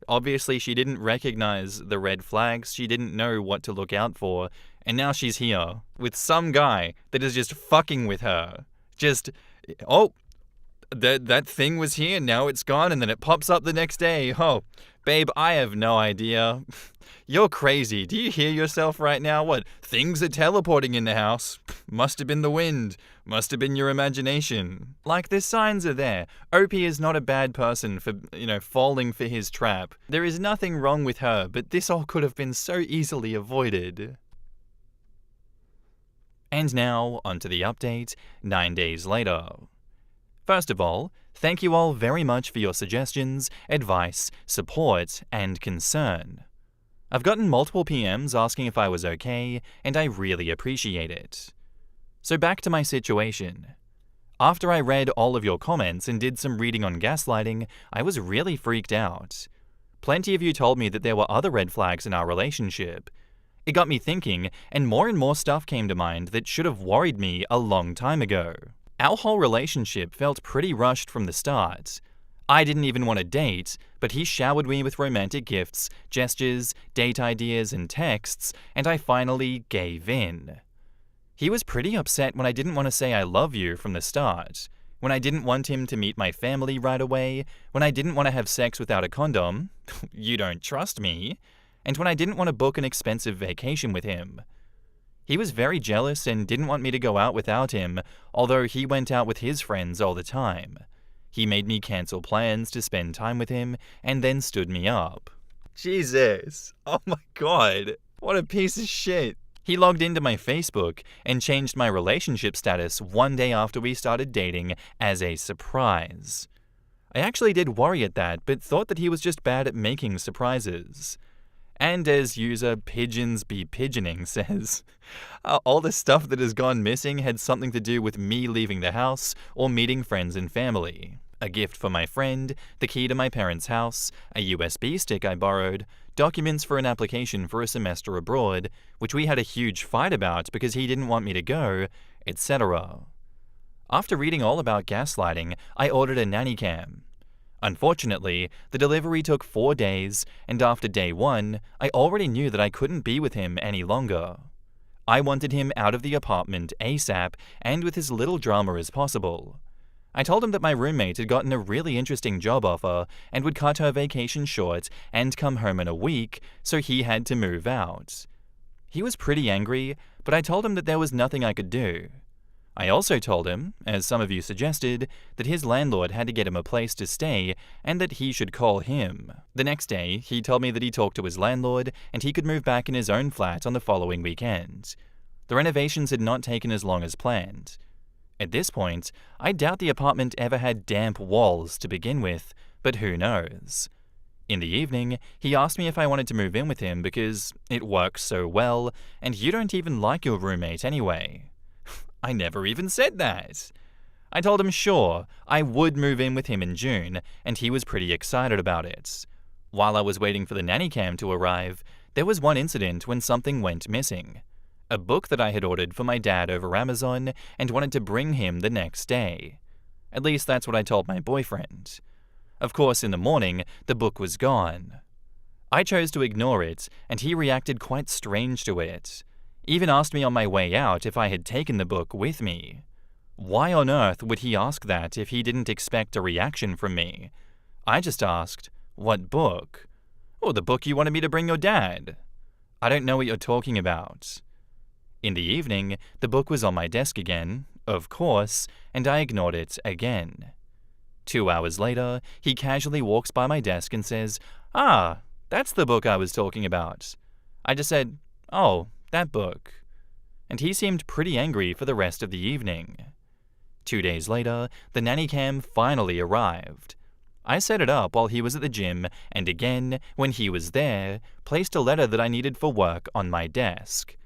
obviously she didn't recognize the red flags, she didn't know what to look out for, and now she's here with some guy that is just fucking with her. Just, that thing was here, now it's gone, and then it pops up the next day. Oh, babe, I have no idea. You're crazy. Do you hear yourself right now? What? Things are teleporting in the house. Must have been the wind. Must have been your imagination. The signs are there. Opie is not a bad person for, falling for his trap. There is nothing wrong with her, but this all could have been so easily avoided. And now, onto the update, 9 days later. First of all, thank you all very much for your suggestions, advice, support, and concern. I've gotten multiple PMs asking if I was okay, and I really appreciate it. So back to my situation. After I read all of your comments and did some reading on gaslighting, I was really freaked out. Plenty of you told me that there were other red flags in our relationship. It got me thinking, and more stuff came to mind that should have worried me a long time ago. Our whole relationship felt pretty rushed from the start. I didn't even want to date, but he showered me with romantic gifts, gestures, date ideas, and texts, and I finally gave in. He was pretty upset when I didn't want to say I love you from the start, when I didn't want him to meet my family right away, when I didn't want to have sex without a condom, you don't trust me, and when I didn't want to book an expensive vacation with him. He was very jealous and didn't want me to go out without him, although he went out with his friends all the time. He made me cancel plans to spend time with him and then stood me up. Jesus. Oh my god. What a piece of shit. He logged into my Facebook and changed my relationship status one day after we started dating as a surprise. I actually did worry at that, but thought that he was just bad at making surprises. And as user Pigeons Be Pigeoning says, all the stuff that has gone missing had something to do with me leaving the house or meeting friends and family. A gift for my friend, the key to my parents' house, a USB stick I borrowed, documents for an application for a semester abroad, which we had a huge fight about because he didn't want me to go, etc. After reading all about gaslighting, I ordered a nanny cam. Unfortunately, the delivery took 4 days, and after day 1, I already knew that I couldn't be with him any longer. I wanted him out of the apartment ASAP and with as little drama as possible. I told him that my roommate had gotten a really interesting job offer and would cut her vacation short and come home in a week, so he had to move out. He was pretty angry, but I told him that there was nothing I could do. I also told him, as some of you suggested, that his landlord had to get him a place to stay and that he should call him. The next day, he told me that he talked to his landlord and he could move back in his own flat on the following weekend. The renovations had not taken as long as planned. At this point, I doubt the apartment ever had damp walls to begin with, but who knows? In the evening, he asked me if I wanted to move in with him because it works so well and you don't even like your roommate anyway. I never even said that. I told him sure, I would move in with him in June, and he was pretty excited about it. While I was waiting for the nanny cam to arrive, there was one incident when something went missing. A book that I had ordered for my dad over Amazon and wanted to bring him the next day. At least that's what I told my boyfriend. Of course, in the morning, the book was gone. I chose to ignore it, and he reacted quite strange to it. Even asked me on my way out if I had taken the book with me. Why on earth would he ask that if he didn't expect a reaction from me? I just asked, what book? Oh, the book you wanted me to bring your dad. I don't know what you're talking about. In the evening, the book was on my desk again, of course, and I ignored it again. 2 hours later, he casually walks by my desk and says, "Ah, that's the book I was talking about." I just said, "Oh, that book." And he seemed pretty angry for the rest of the evening. 2 days later, the nanny cam finally arrived. I set it up while he was at the gym, and again, when he was there, placed a letter that I needed for work on my desk.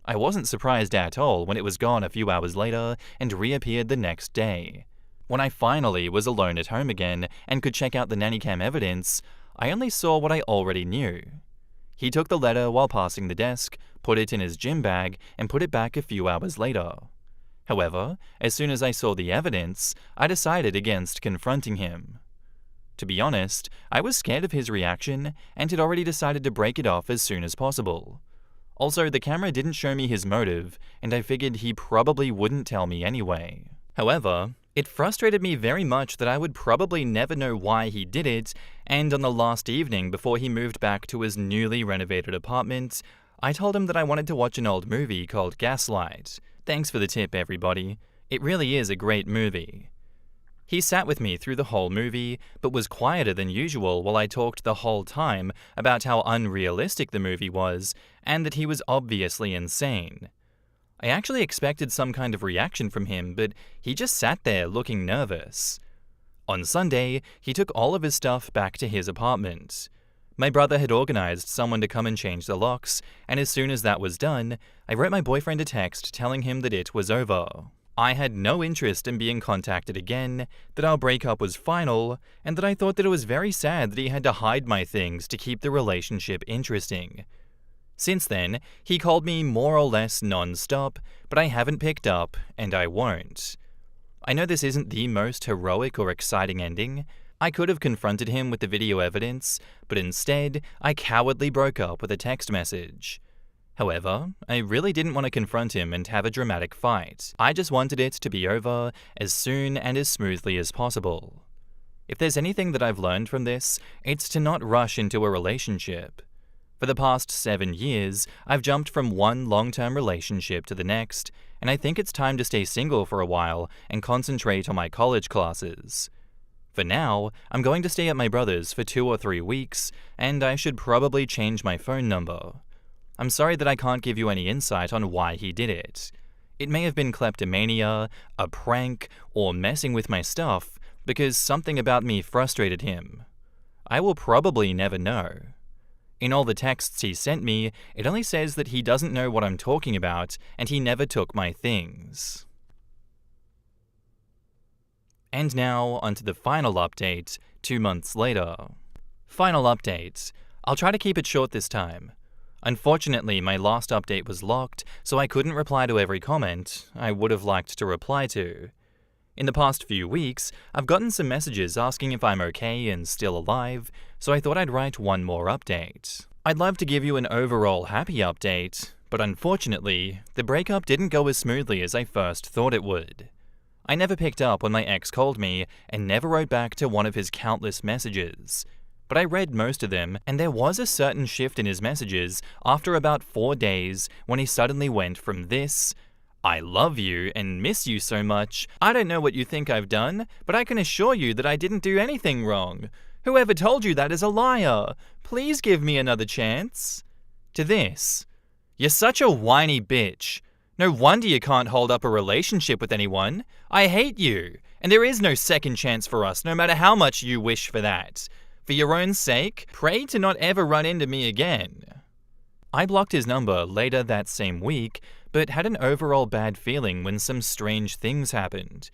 I wasn't surprised at all when it was gone a few hours later and reappeared the next day. When I finally was alone at home again and could check out the nanny cam evidence, I only saw what I already knew. He took the letter while passing the desk, put it in his gym bag, and put it back a few hours later. However, as soon as I saw the evidence, I decided against confronting him. To be honest, I was scared of his reaction and had already decided to break it off as soon as possible. Also, the camera didn't show me his motive, and I figured he probably wouldn't tell me anyway. However, it frustrated me very much that I would probably never know why he did it, and on the last evening before he moved back to his newly renovated apartment, I told him that I wanted to watch an old movie called Gaslight. Thanks for the tip, everybody. It really is a great movie. He sat with me through the whole movie, but was quieter than usual while I talked the whole time about how unrealistic the movie was, and that he was obviously insane. I actually expected some kind of reaction from him, but he just sat there looking nervous. On Sunday, he took all of his stuff back to his apartment. My brother had organized someone to come and change the locks, and as soon as that was done, I wrote my boyfriend a text telling him that it was over. I had no interest in being contacted again, that our breakup was final, and that I thought that it was very sad that he had to hide my things to keep the relationship interesting. Since then, he called me more or less non-stop, but I haven't picked up, and I won't. I know this isn't the most heroic or exciting ending. I could have confronted him with the video evidence, but instead, I cowardly broke up with a text message. However, I really didn't want to confront him and have a dramatic fight. I just wanted it to be over as soon and as smoothly as possible. If there's anything that I've learned from this, it's to not rush into a relationship. For the past 7 years, I've jumped from one long-term relationship to the next, and I think it's time to stay single for a while and concentrate on my college classes. For now, I'm going to stay at my brother's for 2 or 3 weeks, and I should probably change my phone number. I'm sorry that I can't give you any insight on why he did it. It may have been kleptomania, a prank, or messing with my stuff, because something about me frustrated him. I will probably never know. In all the texts he sent me, it only says that he doesn't know what I'm talking about, and he never took my things. And now, onto the final update, 2 months later. Final update. I'll try to keep it short this time. Unfortunately, my last update was locked, so I couldn't reply to every comment I would have liked to reply to. In the past few weeks, I've gotten some messages asking if I'm okay and still alive, so I thought I'd write one more update. I'd love to give you an overall happy update, but unfortunately, the breakup didn't go as smoothly as I first thought it would. I never picked up when my ex called me and never wrote back to one of his countless messages. But I read most of them, and there was a certain shift in his messages after about 4 days when he suddenly went from this, "I love you and miss you so much. I don't know what you think I've done, but I can assure you that I didn't do anything wrong. Whoever told you that is a liar. Please give me another chance," to this, "You're such a whiny bitch. No wonder you can't hold up a relationship with anyone. I hate you, and there is no second chance for us, no matter how much you wish for that. For your own sake, pray to not ever run into me again." I blocked his number later that same week, but had an overall bad feeling when some strange things happened.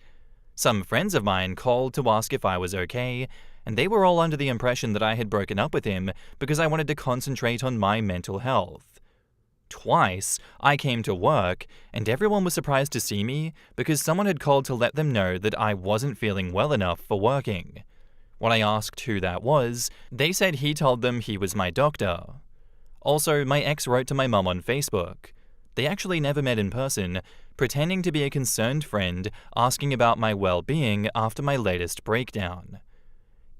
Some friends of mine called to ask if I was okay, and they were all under the impression that I had broken up with him because I wanted to concentrate on my mental health. Twice, I came to work, and everyone was surprised to see me because someone had called to let them know that I wasn't feeling well enough for working. When I asked who that was, they said he told them he was my doctor. Also, my ex wrote to my mum on Facebook. They actually never met in person, pretending to be a concerned friend asking about my well-being after my latest breakdown.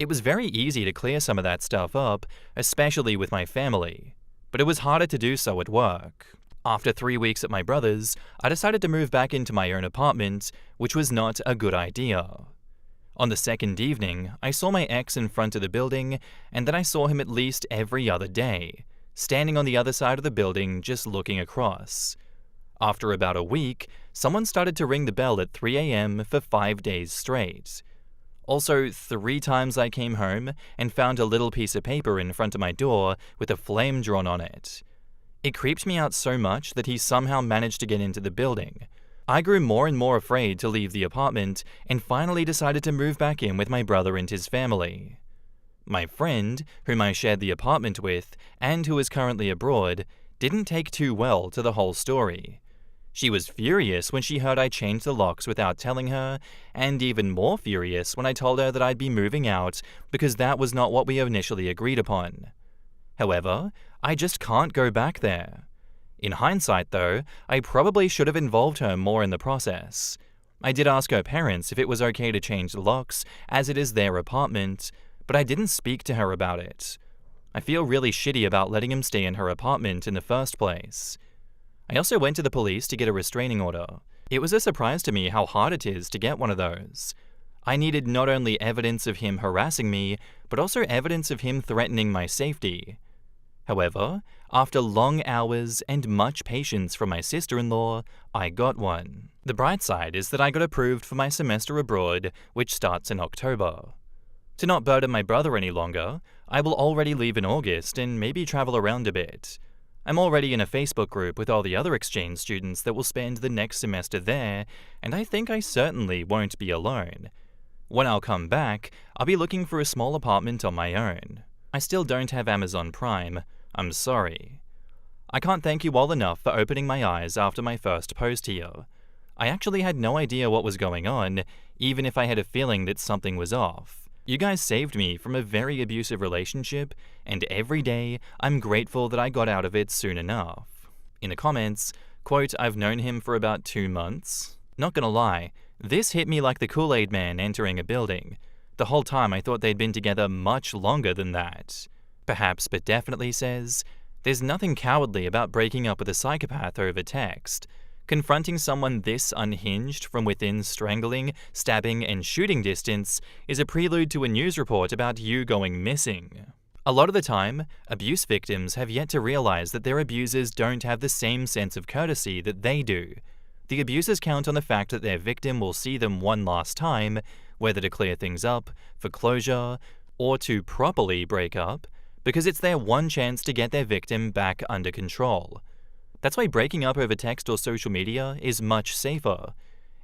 It was very easy to clear some of that stuff up, especially with my family, but it was harder to do so at work. After 3 weeks at my brother's, I decided to move back into my own apartment, which was not a good idea. On the second evening, I saw my ex in front of the building, and then I saw him at least every other day, standing on the other side of the building just looking across. After about a week, someone started to ring the bell at 3 a.m. for 5 days straight. Also, 3 times I came home and found a little piece of paper in front of my door with a flame drawn on it. It creeped me out so much that he somehow managed to get into the building. I grew more and more afraid to leave the apartment and finally decided to move back in with my brother and his family. My friend, whom I shared the apartment with and who is currently abroad, didn't take too well to the whole story. She was furious when she heard I changed the locks without telling her, and even more furious when I told her that I'd be moving out because that was not what we initially agreed upon. However, I just can't go back there. In hindsight though, I probably should have involved her more in the process. I did ask her parents if it was okay to change the locks, as it is their apartment, but I didn't speak to her about it. I feel really shitty about letting him stay in her apartment in the first place. I also went to the police to get a restraining order. It was a surprise to me how hard it is to get one of those. I needed not only evidence of him harassing me, but also evidence of him threatening my safety. However, after long hours and much patience from my sister-in-law, I got one. The bright side is that I got approved for my semester abroad, which starts in October. To not burden my brother any longer, I will already leave in August and maybe travel around a bit. I'm already in a Facebook group with all the other exchange students that will spend the next semester there, and I think I certainly won't be alone. When I'll come back, I'll be looking for a small apartment on my own. I still don't have Amazon Prime. I'm sorry. I can't thank you all enough for opening my eyes after my first post here. I actually had no idea what was going on, even if I had a feeling that something was off. You guys saved me from a very abusive relationship, and every day I'm grateful that I got out of it soon enough. In the comments, quote, I've known him for about 2 months. Not gonna lie, this hit me like the Kool-Aid Man entering a building. The whole time I thought they'd been together much longer than that. Perhaps but definitely says, there's nothing cowardly about breaking up with a psychopath over text. Confronting someone this unhinged from within strangling, stabbing, and shooting distance is a prelude to a news report about you going missing. A lot of the time, abuse victims have yet to realize that their abusers don't have the same sense of courtesy that they do. The abusers count on the fact that their victim will see them one last time, whether to clear things up, for closure, or to properly break up, because it's their one chance to get their victim back under control. That's why breaking up over text or social media is much safer.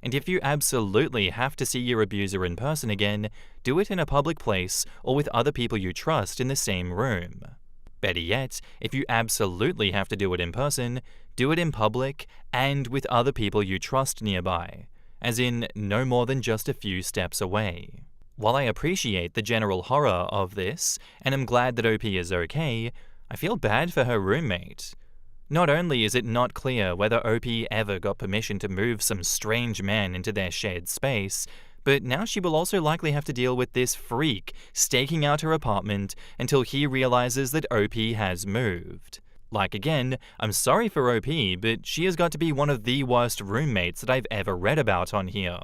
And if you absolutely have to see your abuser in person again, do it in a public place or with other people you trust in the same room. Better yet, if you absolutely have to do it in person, do it in public and with other people you trust nearby, as in no more than just a few steps away. While I appreciate the general horror of this, and am glad that OP is okay, I feel bad for her roommate. Not only is it not clear whether OP ever got permission to move some strange man into their shared space, but now she will also likely have to deal with this freak staking out her apartment until he realizes that OP has moved. Like again, I'm sorry for OP, but she has got to be one of the worst roommates that I've ever read about on here.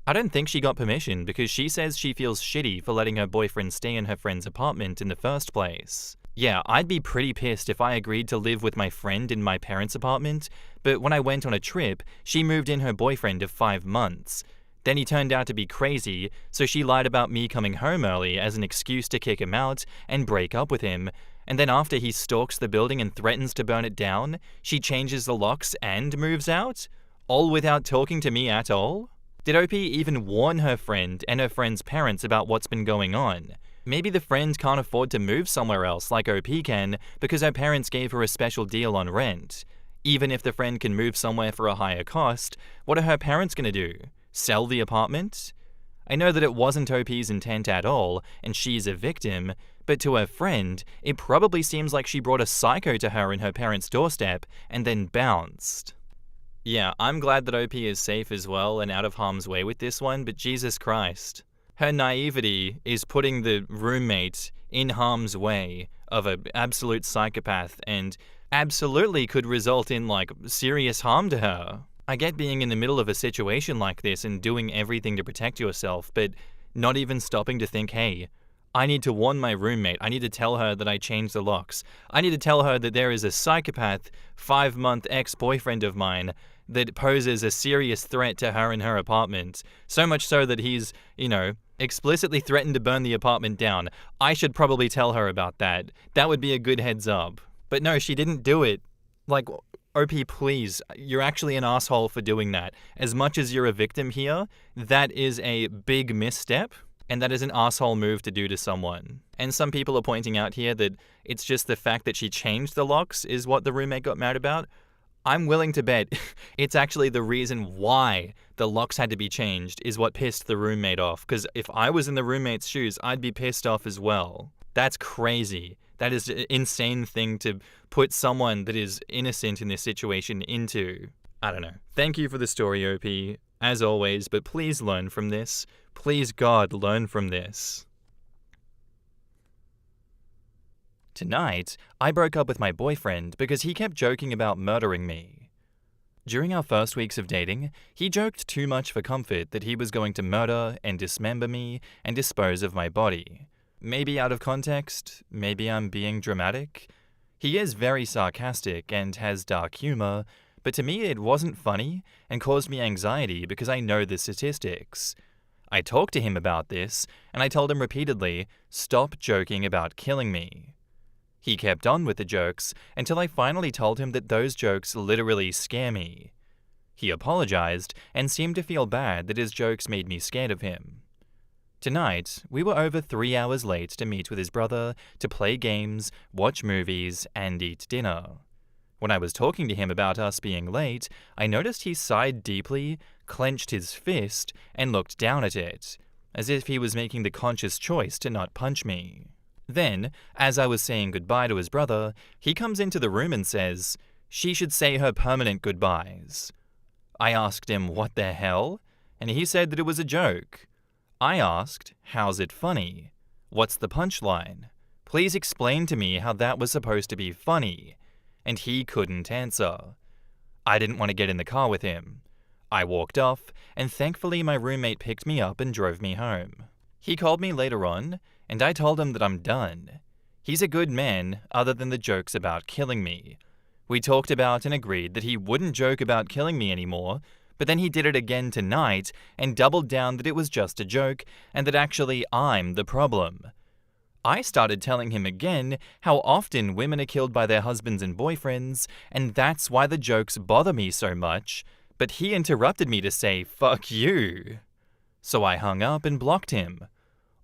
I don't think she got permission because she says she feels shitty for letting her boyfriend stay in her friend's apartment in the first place. Yeah, I'd be pretty pissed if I agreed to live with my friend in my parents' apartment, but when I went on a trip, she moved in her boyfriend of 5 months. Then he turned out to be crazy, so she lied about me coming home early as an excuse to kick him out and break up with him, and then after he stalks the building and threatens to burn it down, she changes the locks and moves out? All without talking to me at all? Did OP even warn her friend and her friend's parents about what's been going on? Maybe the friend can't afford to move somewhere else like OP can because her parents gave her a special deal on rent. Even if the friend can move somewhere for a higher cost, what are her parents going to do? Sell the apartment? I know that it wasn't OP's intent at all, and she's a victim, but to her friend, it probably seems like she brought a psycho to her in her parents' doorstep and then bounced. Yeah, I'm glad that OP is safe as well and out of harm's way with this one, but Jesus Christ. Her naivety is putting the roommate in harm's way of an absolute psychopath and absolutely could result in, serious harm to her. I get being in the middle of a situation like this and doing everything to protect yourself, but not even stopping to think, hey, I need to warn my roommate. I need to tell her that I changed the locks. I need to tell her that there is a psychopath 5-month ex-boyfriend of mine that poses a serious threat to her in her apartment. So much so that he's, explicitly threatened to burn the apartment down. I should probably tell her about that. That would be a good heads up. But no, she didn't do it. Like, OP, please, you're actually an asshole for doing that. As much as you're a victim here, that is a big misstep, and that is an asshole move to do to someone. And some people are pointing out here that it's just the fact that she changed the locks is what the roommate got mad about. I'm willing to bet it's actually the reason why the locks had to be changed is what pissed the roommate off. Because if I was in the roommate's shoes, I'd be pissed off as well. That's crazy. That is an insane thing to put someone that is innocent in this situation into. I don't know. Thank you for the story, OP, as always, but please learn from this. Please, God, learn from this. Tonight, I broke up with my boyfriend because he kept joking about murdering me. During our first weeks of dating, he joked too much for comfort that he was going to murder and dismember me and dispose of my body. Maybe out of context, maybe I'm being dramatic. He is very sarcastic and has dark humor, but to me it wasn't funny and caused me anxiety because I know the statistics. I talked to him about this, and I told him repeatedly, stop joking about killing me. He kept on with the jokes until I finally told him that those jokes literally scare me. He apologized and seemed to feel bad that his jokes made me scared of him. Tonight, we were over 3 hours late to meet with his brother, to play games, watch movies, and eat dinner. When I was talking to him about us being late, I noticed he sighed deeply, clenched his fist, and looked down at it, as if he was making the conscious choice to not punch me. Then, as I was saying goodbye to his brother, he comes into the room and says, she should say her permanent goodbyes. I asked him what the hell, and he said that it was a joke. I asked, how's it funny? What's the punchline? Please explain to me how that was supposed to be funny. And he couldn't answer. I didn't want to get in the car with him. I walked off, and thankfully my roommate picked me up and drove me home. He called me later on, and I told him that I'm done. He's a good man, other than the jokes about killing me. We talked about and agreed that he wouldn't joke about killing me anymore, but then he did it again tonight and doubled down that it was just a joke and that actually I'm the problem. I started telling him again how often women are killed by their husbands and boyfriends, and that's why the jokes bother me so much, but he interrupted me to say, fuck you. So I hung up and blocked him.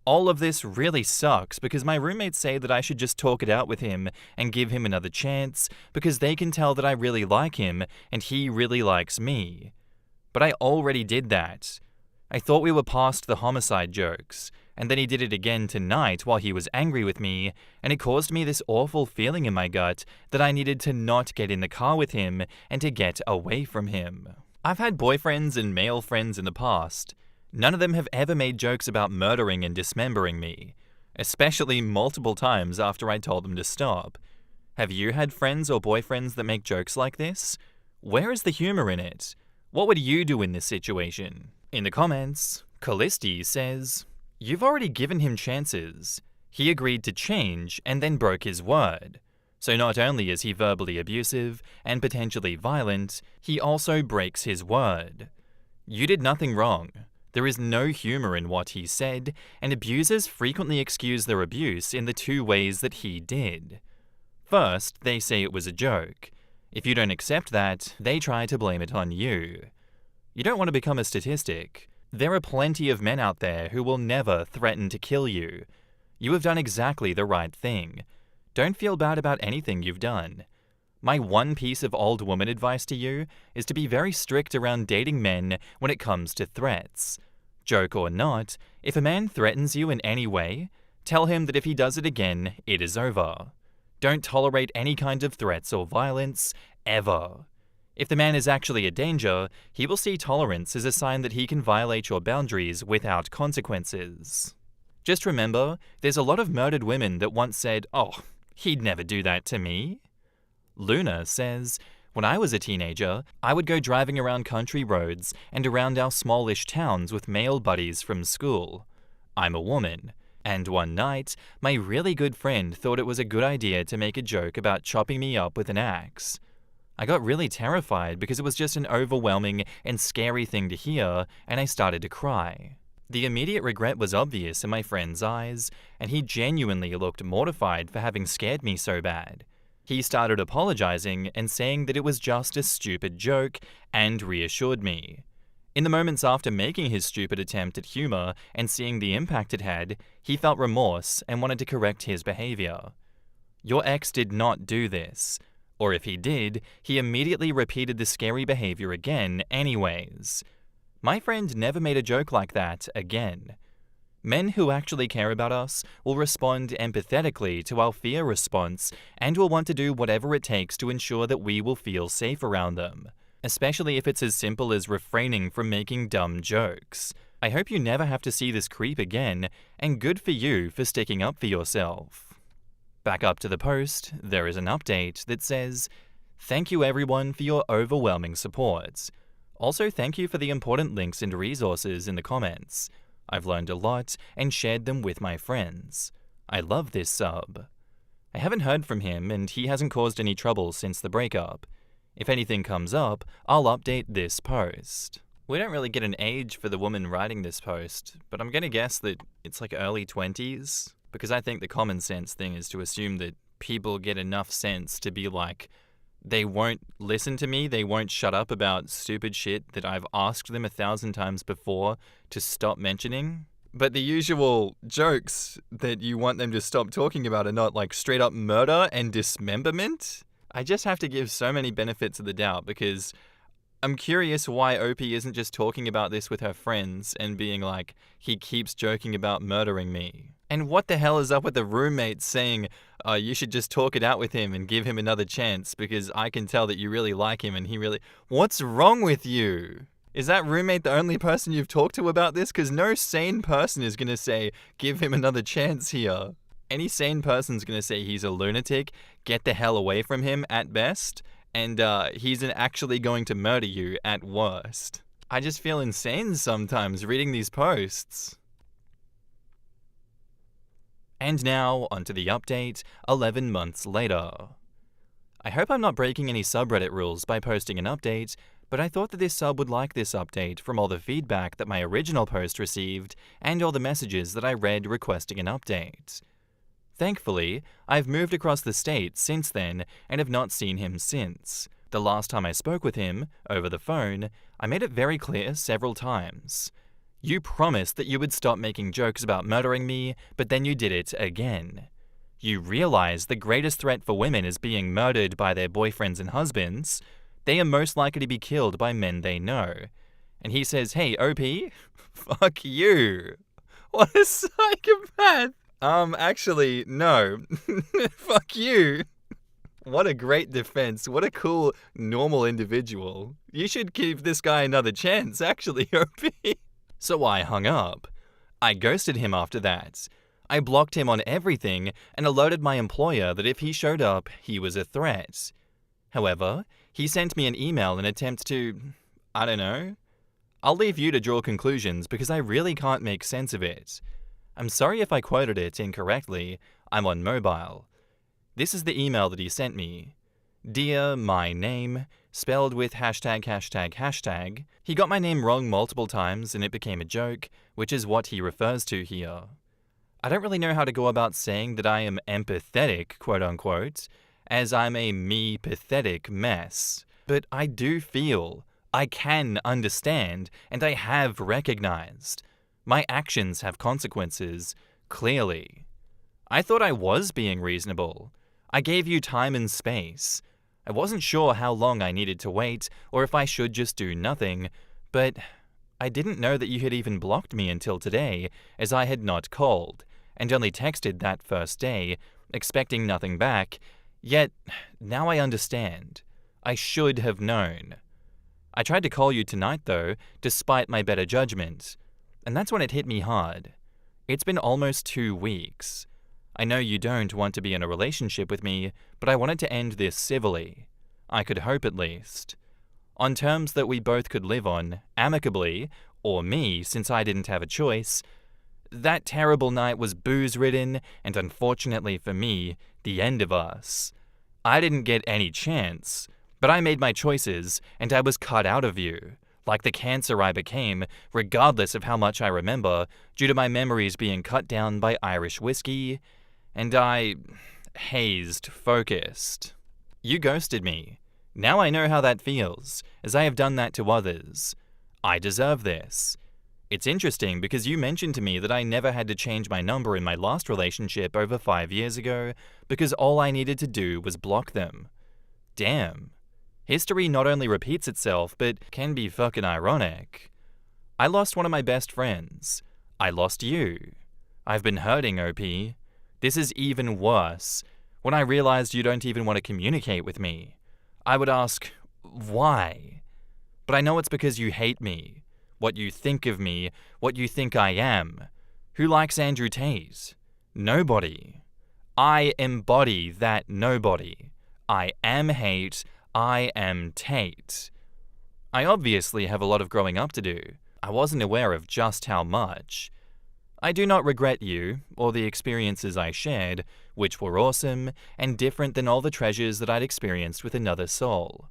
All of this really sucks because my roommates say that I should just talk it out with him and give him another chance because they can tell that I really like him and he really likes me. But I already did that. I thought we were past the homicide jokes, and then he did it again tonight while he was angry with me, and it caused me this awful feeling in my gut that I needed to not get in the car with him and to get away from him. I've had boyfriends and male friends in the past. None of them have ever made jokes about murdering and dismembering me, especially multiple times after I told them to stop. Have you had friends or boyfriends that make jokes like this? Where is the humor in it? What would you do in this situation? In the comments, Callisti says, you've already given him chances. He agreed to change and then broke his word. So not only is he verbally abusive and potentially violent, he also breaks his word. You did nothing wrong. There is no humor in what he said, and abusers frequently excuse their abuse in the two ways that he did. First, they say it was a joke. If you don't accept that, they try to blame it on you. You don't want to become a statistic. There are plenty of men out there who will never threaten to kill you. You have done exactly the right thing. Don't feel bad about anything you've done. My one piece of old woman advice to you is to be very strict around dating men when it comes to threats. Joke or not, if a man threatens you in any way, tell him that if he does it again, it is over. Don't tolerate any kind of threats or violence, ever. If the man is actually a danger, he will see tolerance as a sign that he can violate your boundaries without consequences. Just remember, there's a lot of murdered women that once said, oh, he'd never do that to me. Luna says, when I was a teenager, I would go driving around country roads and around our smallish towns with male buddies from school. I'm a woman. And one night, my really good friend thought it was a good idea to make a joke about chopping me up with an axe. I got really terrified because it was just an overwhelming and scary thing to hear, and I started to cry. The immediate regret was obvious in my friend's eyes, and he genuinely looked mortified for having scared me so bad. He started apologizing and saying that it was just a stupid joke and reassured me. In the moments after making his stupid attempt at humor and seeing the impact it had, he felt remorse and wanted to correct his behavior. Your ex did not do this. Or if he did, he immediately repeated the scary behavior again anyways. My friend never made a joke like that again. Men who actually care about us will respond empathetically to our fear response and will want to do whatever it takes to ensure that we will feel safe around them, especially if it's as simple as refraining from making dumb jokes. I hope you never have to see this creep again, and good for you for sticking up for yourself. Back up to the post, there is an update that says, "Thank you everyone for your overwhelming support. Also thank you for the important links and resources in the comments. I've learned a lot and shared them with my friends. I love this sub." I haven't heard from him and he hasn't caused any trouble since the breakup. If anything comes up, I'll update this post. We don't really get an age for the woman writing this post, but I'm gonna guess that it's like early 20s, because I think the common sense thing is to assume that people get enough sense to be like, they won't listen to me, they won't shut up about stupid shit that I've asked them 1,000 times before to stop mentioning. But the usual jokes that you want them to stop talking about are not like straight up murder and dismemberment. I just have to give so many benefits of the doubt because I'm curious why Opie isn't just talking about this with her friends and being like, he keeps joking about murdering me. And what the hell is up with the roommate saying, you should just talk it out with him and give him another chance because I can tell that you really like him and he really... What's wrong with you? Is that roommate the only person you've talked to about this? Because no sane person is going to say, give him another chance here. Any sane person's going to say he's a lunatic, get the hell away from him at best, and he's actually going to murder you at worst. I just feel insane sometimes reading these posts. And now, onto the update, 11 months later. I hope I'm not breaking any subreddit rules by posting an update, but I thought that this sub would like this update from all the feedback that my original post received and all the messages that I read requesting an update. Thankfully, I've moved across the state since then and have not seen him since. The last time I spoke with him, over the phone, I made it very clear several times. You promised that you would stop making jokes about murdering me, but then you did it again. You realize the greatest threat for women is being murdered by their boyfriends and husbands. They are most likely to be killed by men they know. And he says, hey, OP, fuck you. What a psychopath. Actually, no. Fuck you. What a great defense. What a cool, normal individual. You should give this guy another chance, actually, OP. So I hung up. I ghosted him after that. I blocked him on everything and alerted my employer that if he showed up, he was a threat. However, he sent me an email in an attempt to, I don't know. I'll leave you to draw conclusions because I really can't make sense of it. I'm sorry if I quoted it incorrectly. I'm on mobile. This is the email that he sent me. Dear my name, spelled with ####. He got my name wrong multiple times and it became a joke, which is what he refers to here. I don't really know how to go about saying that I am empathetic, quote unquote, as I'm a me-pathetic mess. But I do feel, I can understand, and I have recognized. My actions have consequences, clearly. I thought I was being reasonable. I gave you time and space. I wasn't sure how long I needed to wait, or if I should just do nothing, but I didn't know that you had even blocked me until today, as I had not called, and only texted that first day, expecting nothing back, yet now I understand. I should have known. I tried to call you tonight though, despite my better judgment, and that's when it hit me hard. It's been almost 2 weeks. I know you don't want to be in a relationship with me, but I wanted to end this civilly. I could hope at least. On terms that we both could live on, amicably, or me, since I didn't have a choice. That terrible night was booze-ridden, and unfortunately for me, the end of us. I didn't get any chance. But I made my choices, and I was cut out of you, like the cancer I became, regardless of how much I remember, due to my memories being cut down by Irish whiskey, and I hazed focused. You ghosted me. Now I know how that feels, as I have done that to others. I deserve this. It's interesting because you mentioned to me that I never had to change my number in my last relationship over 5 years ago because all I needed to do was block them. Damn. History not only repeats itself, but can be fucking ironic. I lost one of my best friends. I lost you. I've been hurting, OP. This is even worse. When I realized you don't even want to communicate with me, I would ask, why? But I know it's because you hate me. What you think of me, what you think I am. Who likes Andrew Tate? Nobody. I embody that nobody. I am hate. I am Tate. I obviously have a lot of growing up to do. I wasn't aware of just how much. I do not regret you, or the experiences I shared, which were awesome, and different than all the treasures that I'd experienced with another soul.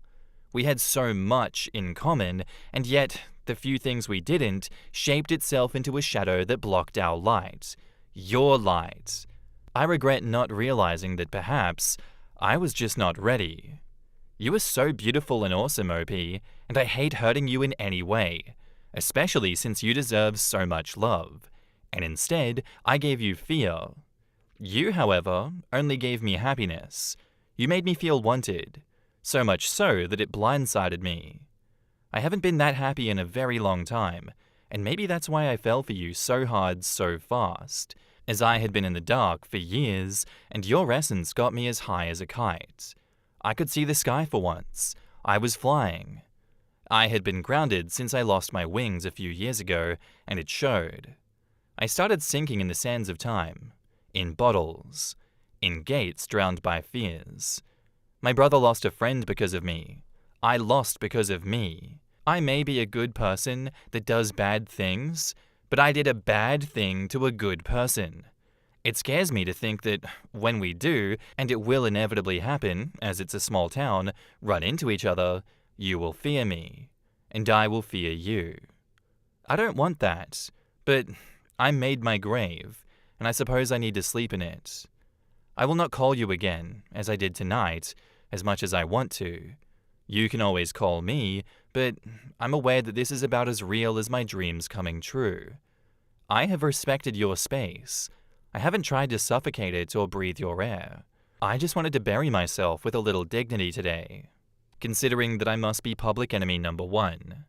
We had so much in common, and yet the few things we didn't shaped itself into a shadow that blocked our light. Your light. I regret not realizing that perhaps I was just not ready. You are so beautiful and awesome, OP, and I hate hurting you in any way, especially since you deserve so much love. And instead, I gave you fear. You, however, only gave me happiness. You made me feel wanted, so much so that it blindsided me. I haven't been that happy in a very long time, and maybe that's why I fell for you so hard so fast, as I had been in the dark for years, and your essence got me as high as a kite. I could see the sky for once. I was flying. I had been grounded since I lost my wings a few years ago, and it showed. I started sinking in the sands of time, in bottles, in gates drowned by fears. My brother lost a friend because of me. I lost because of me. I may be a good person that does bad things, but I did a bad thing to a good person. It scares me to think that when we do, and it will inevitably happen, as it's a small town, run into each other, you will fear me, and I will fear you. I don't want that, but I made my grave, and I suppose I need to sleep in it. I will not call you again, as I did tonight, as much as I want to. You can always call me, but I'm aware that this is about as real as my dreams coming true. I have respected your space. I haven't tried to suffocate it or breathe your air. I just wanted to bury myself with a little dignity today, considering that I must be public enemy number 1.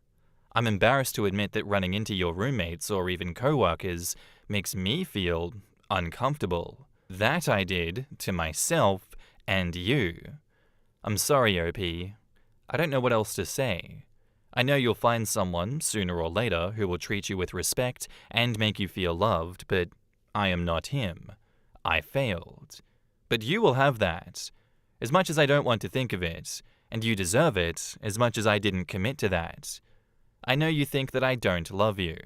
I'm embarrassed to admit that running into your roommates or even co-workers makes me feel uncomfortable. That I did to myself and you. I'm sorry, OP. I don't know what else to say. I know you'll find someone, sooner or later, who will treat you with respect and make you feel loved, but I am not him. I failed. But you will have that. As much as I don't want to think of it, and you deserve it, as much as I didn't commit to that. I know you think that I don't love you.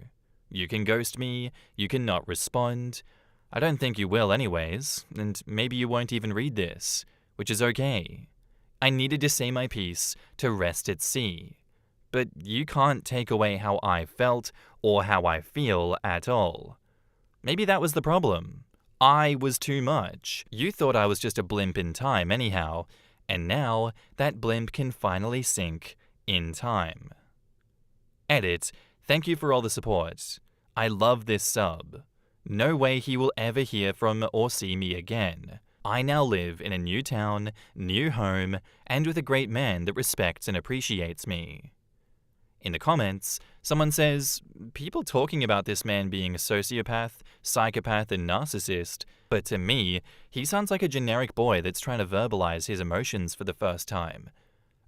You can ghost me, you can not respond. I don't think you will anyways, and maybe you won't even read this, which is okay. I needed to say my piece to rest at sea. But you can't take away how I felt or how I feel at all. Maybe that was the problem. I was too much. You thought I was just a blimp in time anyhow, and now that blimp can finally sink in time. Edit, thank you for all the support. I love this sub. No way he will ever hear from or see me again. I now live in a new town, new home, and with a great man that respects and appreciates me. In the comments, someone says, people talking about this man being a sociopath, psychopath, and narcissist, but to me, he sounds like a generic boy that's trying to verbalize his emotions for the first time.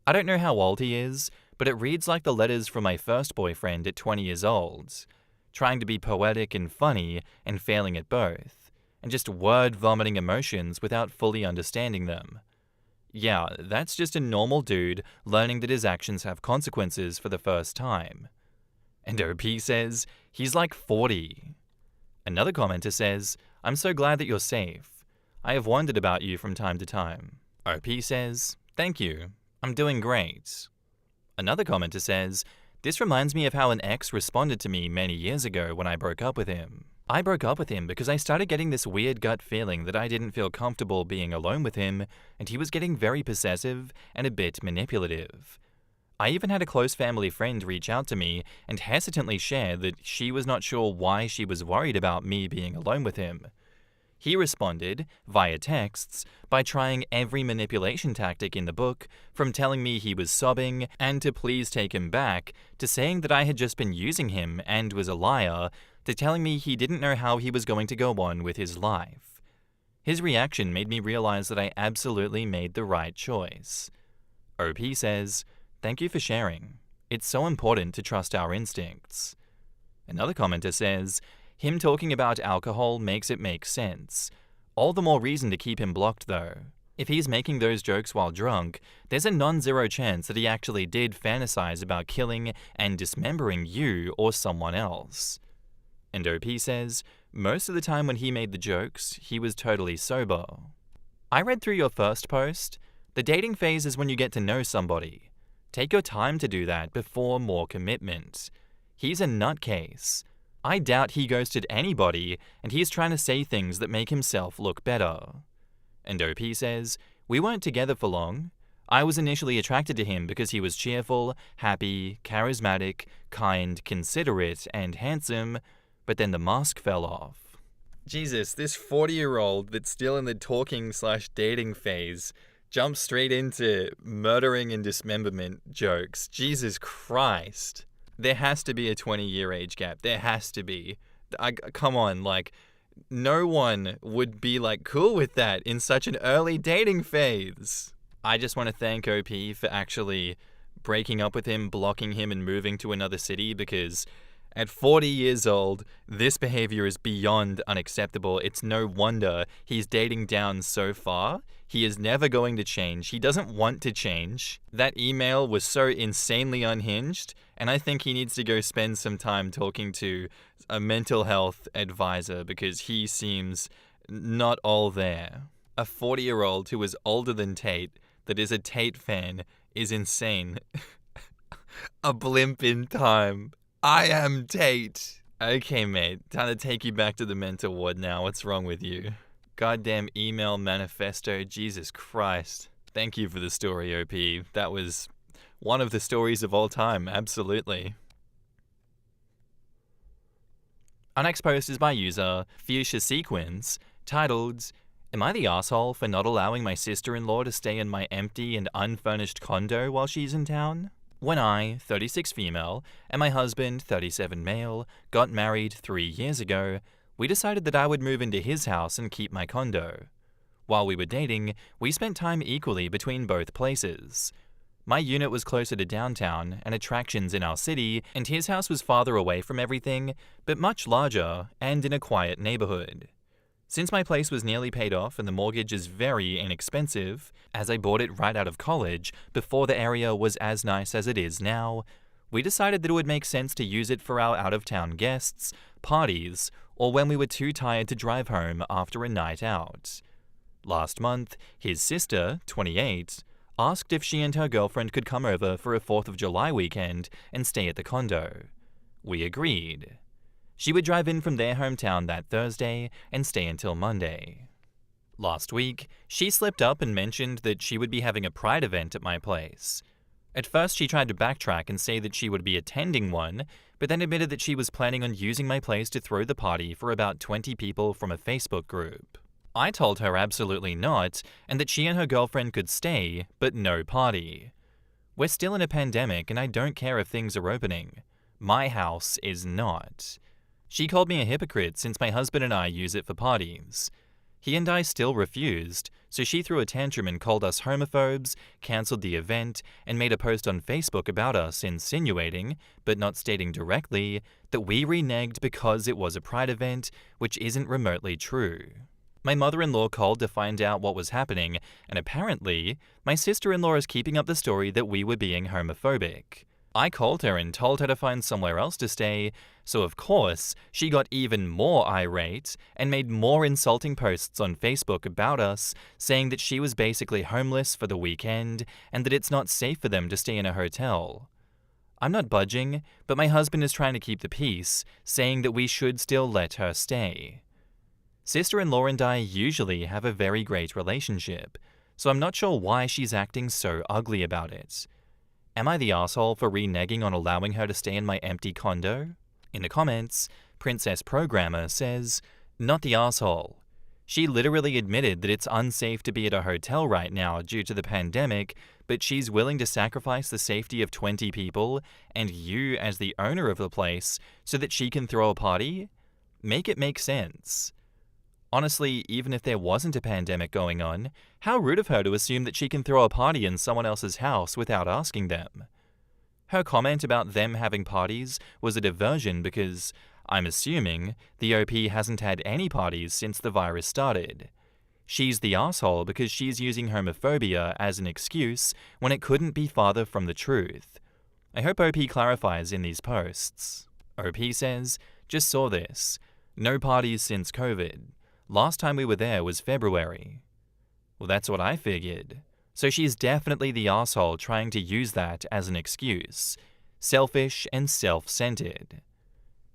I don't know how old he is, but it reads like the letters from my first boyfriend at 20 years old, trying to be poetic and funny and failing at both, and just word-vomiting emotions without fully understanding them. Yeah, that's just a normal dude learning that his actions have consequences for the first time. And OP says, he's like 40. Another commenter says, I'm so glad that you're safe. I have wondered about you from time to time. OP says, thank you. I'm doing great. Another commenter says, this reminds me of how an ex responded to me many years ago when I broke up with him. I broke up with him because I started getting this weird gut feeling that I didn't feel comfortable being alone with him, and he was getting very possessive and a bit manipulative. I even had a close family friend reach out to me and hesitantly share that she was not sure why she was worried about me being alone with him. He responded, via texts, by trying every manipulation tactic in the book, from telling me he was sobbing and to please take him back, to saying that I had just been using him and was a liar, to telling me he didn't know how he was going to go on with his life. His reaction made me realize that I absolutely made the right choice. OP says, thank you for sharing. It's so important to trust our instincts. Another commenter says, him talking about alcohol makes it make sense. All the more reason to keep him blocked though. If he's making those jokes while drunk, there's a non-zero chance that he actually did fantasize about killing and dismembering you or someone else. And OP says, most of the time when he made the jokes, he was totally sober. I read through your first post. The dating phase is when you get to know somebody. Take your time to do that before more commitment. He's a nutcase. I doubt he ghosted anybody, and he's trying to say things that make himself look better. And OP says, we weren't together for long. I was initially attracted to him because he was cheerful, happy, charismatic, kind, considerate, and handsome, but then the mask fell off. Jesus, this 40-year-old that's still in the talking/dating phase jumps straight into murdering and dismemberment jokes. Jesus Christ. There has to be a 20-year age gap. There has to be. Come on, no one would be, cool with that in such an early dating phase. I just want to thank OP for actually breaking up with him, blocking him, and moving to another city, because at 40 years old, this behavior is beyond unacceptable. It's no wonder he's dating down so far. He is never going to change. He doesn't want to change. That email was so insanely unhinged, and I think he needs to go spend some time talking to a mental health advisor because he seems not all there. A 40-year-old who is older than Tate, that is a Tate fan, is insane. A blimp in time. I am Tate. Okay, mate. Time to take you back to the mental ward now. What's wrong with you? Goddamn email manifesto. Jesus Christ. Thank you for the story, OP. That was one of the stories of all time. Absolutely. Our next post is by user Fuchsia Sequence, titled, am I the asshole for not allowing my sister-in-law to stay in my empty and unfurnished condo while she's in town? When I, 36 female, and my husband, 37 male, got married 3 years ago, we decided that I would move into his house and keep my condo. While we were dating, we spent time equally between both places. My unit was closer to downtown and attractions in our city, and his house was farther away from everything, but much larger and in a quiet neighborhood. Since my place was nearly paid off and the mortgage is very inexpensive, as I bought it right out of college before the area was as nice as it is now, we decided that it would make sense to use it for our out-of-town guests, parties, or when we were too tired to drive home after a night out. Last month, his sister, 28, asked if she and her girlfriend could come over for a 4th of July weekend and stay at the condo. We agreed. She would drive in from their hometown that Thursday and stay until Monday. Last week, she slipped up and mentioned that she would be having a pride event at my place. At first, she tried to backtrack and say that she would be attending one, but then admitted that she was planning on using my place to throw the party for about 20 people from a Facebook group. I told her absolutely not, and that she and her girlfriend could stay, but no party. We're still in a pandemic, and I don't care if things are opening. My house is not. She called me a hypocrite since my husband and I use it for parties. He and I still refused, so she threw a tantrum and called us homophobes, cancelled the event, and made a post on Facebook about us insinuating, but not stating directly, that we reneged because it was a pride event, which isn't remotely true. My mother-in-law called to find out what was happening, and apparently, my sister-in-law is keeping up the story that we were being homophobic. I called her and told her to find somewhere else to stay, so of course, she got even more irate and made more insulting posts on Facebook about us, saying that she was basically homeless for the weekend and that it's not safe for them to stay in a hotel. I'm not budging, but my husband is trying to keep the peace, saying that we should still let her stay. Sister-in-law and I usually have a very great relationship, so I'm not sure why she's acting so ugly about it. Am I the asshole for reneging on allowing her to stay in my empty condo? In the comments, Princess Programmer says, "Not the asshole. She literally admitted that it's unsafe to be at a hotel right now due to the pandemic, but she's willing to sacrifice the safety of 20 people and you as the owner of the place so that she can throw a party? Make it make sense." Honestly, even if there wasn't a pandemic going on, how rude of her to assume that she can throw a party in someone else's house without asking them. Her comment about them having parties was a diversion because, I'm assuming, the OP hasn't had any parties since the virus started. She's the asshole because she's using homophobia as an excuse when it couldn't be farther from the truth. I hope OP clarifies in these posts. OP says, "Just saw this. No parties since COVID. Last time we were there was February." Well, that's what I figured. So she's definitely the asshole trying to use that as an excuse. Selfish and self-centered.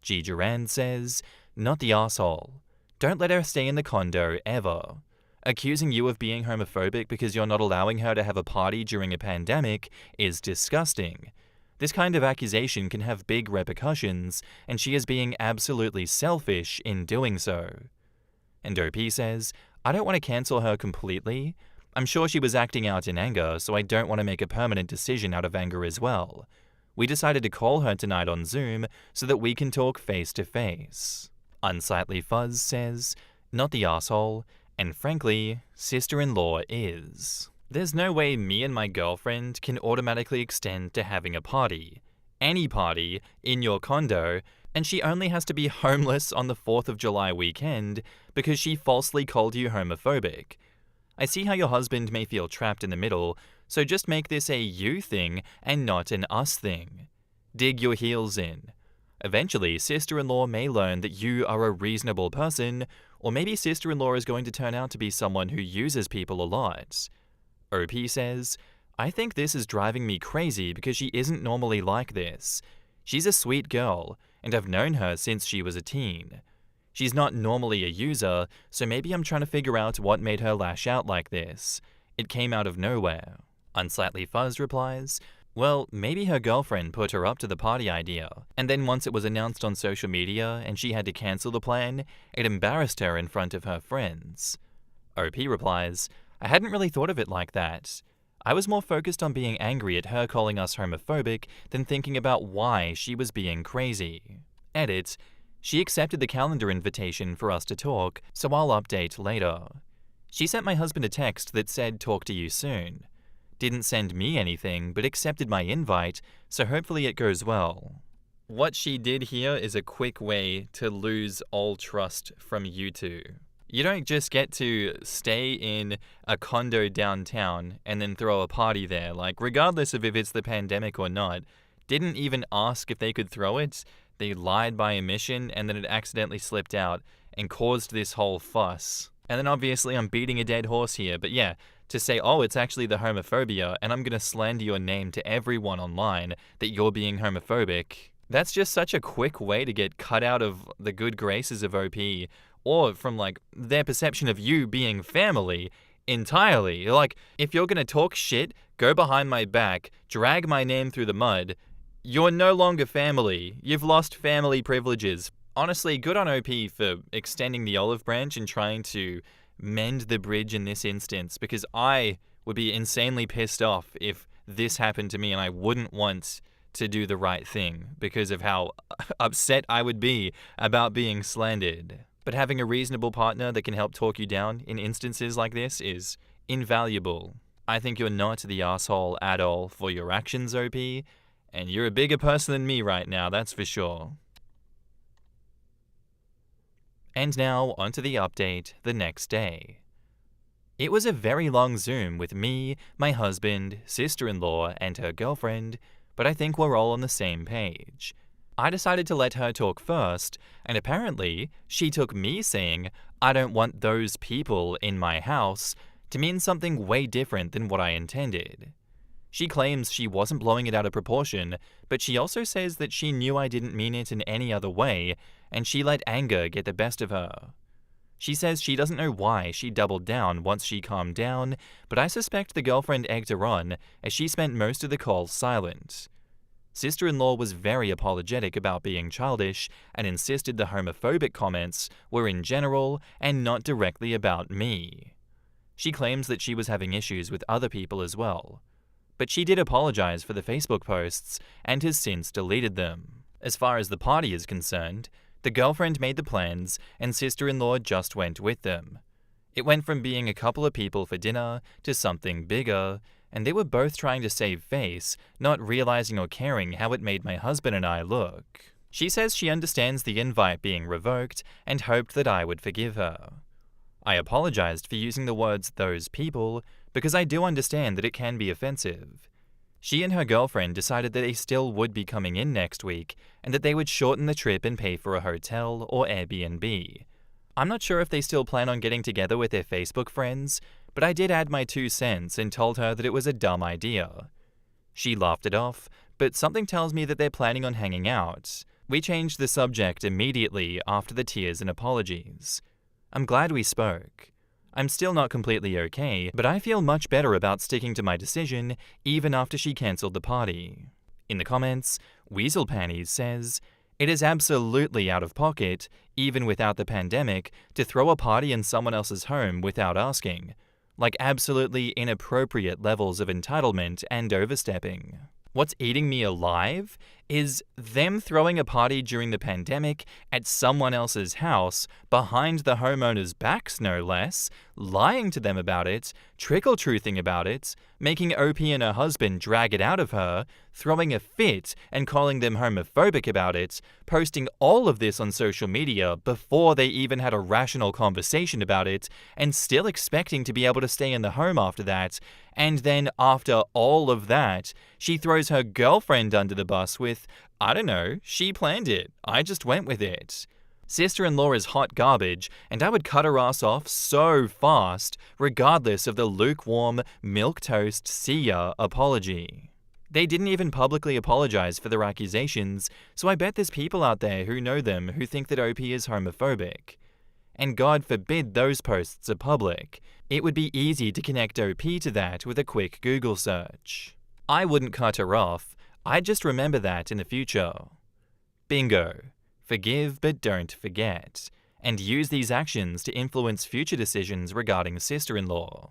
G. Durand says, "Not the asshole. Don't let her stay in the condo, ever. Accusing you of being homophobic because you're not allowing her to have a party during a pandemic is disgusting. This kind of accusation can have big repercussions, and she is being absolutely selfish in doing so." And OP says, "I don't want to cancel her completely. I'm sure she was acting out in anger, so I don't want to make a permanent decision out of anger as well. We decided to call her tonight on Zoom so that we can talk face to face." Unsightly Fuzz says, "Not the asshole, and frankly, sister-in-law is. There's no way me and my girlfriend can automatically extend to having a party, any party, in your condo, and she only has to be homeless on the 4th of July weekend because she falsely called you homophobic. I see how your husband may feel trapped in the middle, so just make this a you thing and not an us thing. Dig your heels in. Eventually, sister-in-law may learn that you are a reasonable person, or maybe sister-in-law is going to turn out to be someone who uses people a lot." OP says, "I think this is driving me crazy because she isn't normally like this. She's a sweet girl, and I've known her since she was a teen. She's not normally a user, so maybe I'm trying to figure out what made her lash out like this. It came out of nowhere." Unsightly Fuzz replies, "Well, maybe her girlfriend put her up to the party idea, and then once it was announced on social media and she had to cancel the plan, it embarrassed her in front of her friends." OP replies, "I hadn't really thought of it like that. I was more focused on being angry at her calling us homophobic than thinking about why she was being crazy." Edit, "She accepted the calendar invitation for us to talk, so I'll update later. She sent my husband a text that said talk to you soon. Didn't send me anything, but accepted my invite, so hopefully it goes well." What she did here is a quick way to lose all trust from you two. You don't just get to stay in a condo downtown and then throw a party there, like regardless of if it's the pandemic or not. Didn't even ask if they could throw it. They lied by omission and then it accidentally slipped out and caused this whole fuss. And then obviously I'm beating a dead horse here, but yeah, to say, oh, it's actually the homophobia and I'm gonna slander your name to everyone online that you're being homophobic. That's just such a quick way to get cut out of the good graces of OP, or from like their perception of you being family entirely. Like, if you're gonna talk shit, go behind my back, drag my name through the mud, you're no longer family. You've lost family privileges. Honestly, good on OP for extending the olive branch and trying to mend the bridge in this instance, because I would be insanely pissed off if this happened to me and I wouldn't want to do the right thing because of how upset I would be about being slandered. But having a reasonable partner that can help talk you down in instances like this is invaluable. I think you're not the asshole at all for your actions, OP, and you're a bigger person than me right now, that's for sure. And now, onto the update the next day. It was a very long Zoom with me, my husband, sister-in-law, and her girlfriend, but I think we're all on the same page. I decided to let her talk first, and apparently, she took me saying, "I don't want those people in my house," to mean something way different than what I intended. She claims she wasn't blowing it out of proportion, but she also says that she knew I didn't mean it in any other way, and she let anger get the best of her. She says she doesn't know why she doubled down once she calmed down, but I suspect the girlfriend egged her on, as she spent most of the call silent. Sister-in-law was very apologetic about being childish and insisted the homophobic comments were in general and not directly about me. She claims that she was having issues with other people as well. But she did apologize for the Facebook posts and has since deleted them. As far as the party is concerned, the girlfriend made the plans and sister-in-law just went with them. It went from being a couple of people for dinner to something bigger, and they were both trying to save face, not realizing or caring how it made my husband and I look. She says she understands the invite being revoked and hoped that I would forgive her. I apologized for using the words "those people" because I do understand that it can be offensive. She and her girlfriend decided that they still would be coming in next week and that they would shorten the trip and pay for a hotel or Airbnb. I'm not sure if they still plan on getting together with their Facebook friends, but I did add my 2 cents and told her that it was a dumb idea. She laughed it off, but something tells me that they're planning on hanging out. We changed the subject immediately after the tears and apologies. I'm glad we spoke. I'm still not completely okay, but I feel much better about sticking to my decision even after she cancelled the party. In the comments, Weasel Panties says, "It is absolutely out of pocket, even without the pandemic, to throw a party in someone else's home without asking. Like absolutely inappropriate levels of entitlement and overstepping." What's eating me alive is them throwing a party during the pandemic at someone else's house, behind the homeowners' backs no less, lying to them about it, trickle-truthing about it, making OP and her husband drag it out of her, throwing a fit and calling them homophobic about it, posting all of this on social media before they even had a rational conversation about it, and still expecting to be able to stay in the home after that, and then after all of that, she throws her girlfriend under the bus with, "I don't know, she planned it, I just went with it." Sister-in-law is hot garbage, and I would cut her ass off so fast, regardless of the lukewarm, milquetoast, see ya apology. They didn't even publicly apologize for their accusations, so I bet there's people out there who know them who think that OP is homophobic. And God forbid those posts are public. It would be easy to connect OP to that with a quick Google search. I wouldn't cut her off, I'd just remember that in the future. Bingo. Forgive but don't forget, and use these actions to influence future decisions regarding sister-in-law.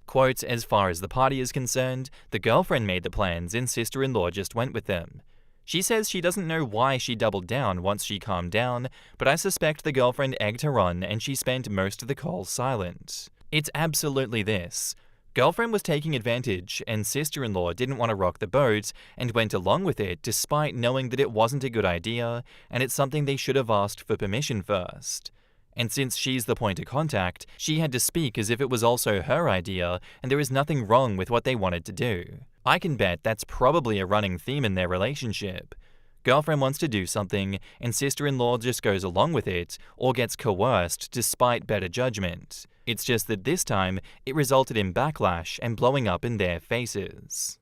Quote, "As far as the party is concerned, the girlfriend made the plans and sister-in-law just went with them. She says she doesn't know why she doubled down once she calmed down, but I suspect the girlfriend egged her on and she spent most of the call silent. It's absolutely this. Girlfriend was taking advantage and sister-in-law didn't want to rock the boat and went along with it despite knowing that it wasn't a good idea and it's something they should have asked for permission first. And since she's the point of contact, she had to speak as if it was also her idea and there is nothing wrong with what they wanted to do. I can bet that's probably a running theme in their relationship. Girlfriend wants to do something and sister-in-law just goes along with it or gets coerced despite better judgment. It's just that this time, it resulted in backlash and blowing up in their faces.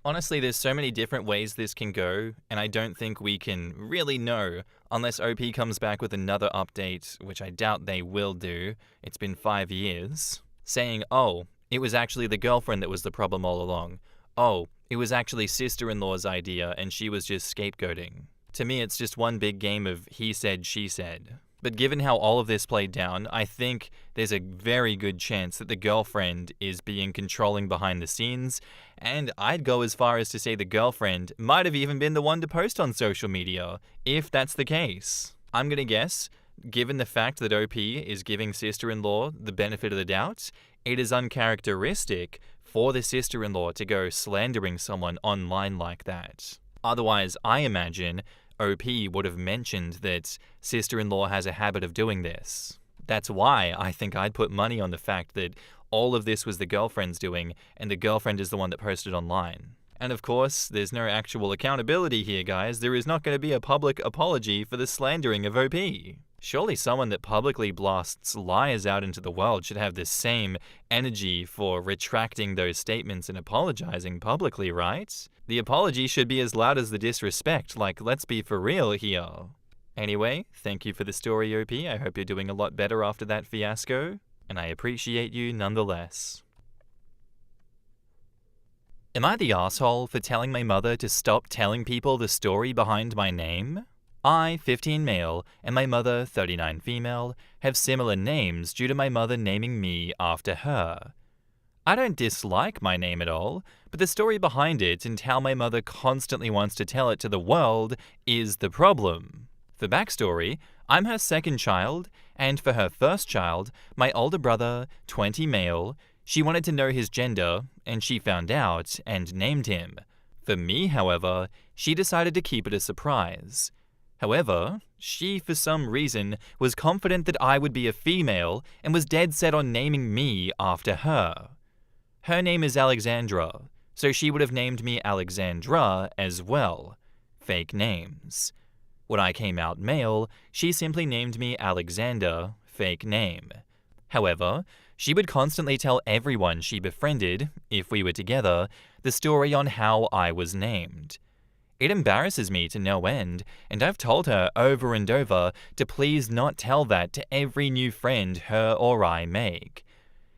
Honestly, there's so many different ways this can go, and I don't think we can really know unless OP comes back with another update, which I doubt they will do. It's been 5 years. Saying, "Oh, it was actually the girlfriend that was the problem all along. Oh, it was actually sister-in-law's idea and she was just scapegoating." To me, it's just one big game of he said, she said. But given how all of this played down, I think there's a very good chance that the girlfriend is being controlling behind the scenes, and I'd go as far as to say the girlfriend might have even been the one to post on social media, if that's the case. I'm gonna guess, given the fact that OP is giving sister-in-law the benefit of the doubt, it is uncharacteristic for the sister-in-law to go slandering someone online like that. Otherwise, I imagine OP would have mentioned that sister-in-law has a habit of doing this. That's why I think I'd put money on the fact that all of this was the girlfriend's doing and the girlfriend is the one that posted online. And of course, there's no actual accountability here, guys. There is not going to be a public apology for the slandering of OP. Surely someone that publicly blasts lies out into the world should have the same energy for retracting those statements and apologizing publicly, right? The apology should be as loud as the disrespect, like, let's be for real here. Anyway, thank you for the story, OP. I hope you're doing a lot better after that fiasco, and I appreciate you nonetheless. Am I the asshole for telling my mother to stop telling people the story behind my name? I, 15 male, and my mother, 39 female, have similar names due to my mother naming me after her. I don't dislike my name at all, but the story behind it and how my mother constantly wants to tell it to the world is the problem. For backstory, I'm her second child, and for her first child, my older brother, 20 male, she wanted to know his gender, and she found out and named him. For me, however, she decided to keep it a surprise. However, she, for some reason, was confident that I would be a female and was dead set on naming me after her. Her name is Alexandra, so she would have named me Alexandra as well. Fake names. When I came out male, she simply named me Alexander, fake name. However, she would constantly tell everyone she befriended, if we were together, the story on how I was named. It embarrasses me to no end, and I've told her over and over to please not tell that to every new friend her or I make.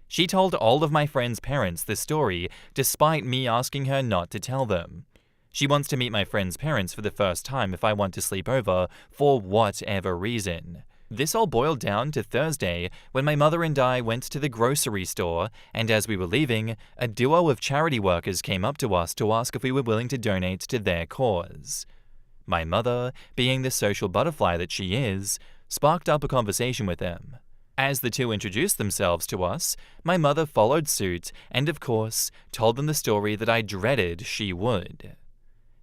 She told all of my friends' parents the story, despite me asking her not to tell them. She wants to meet my friends' parents for the first time if I want to sleep over, for whatever reason. This all boiled down to Thursday, when my mother and I went to the grocery store, and as we were leaving, a duo of charity workers came up to us to ask if we were willing to donate to their cause. My mother, being the social butterfly that she is, sparked up a conversation with them. As the two introduced themselves to us, my mother followed suit and, of course, told them the story that I dreaded she would.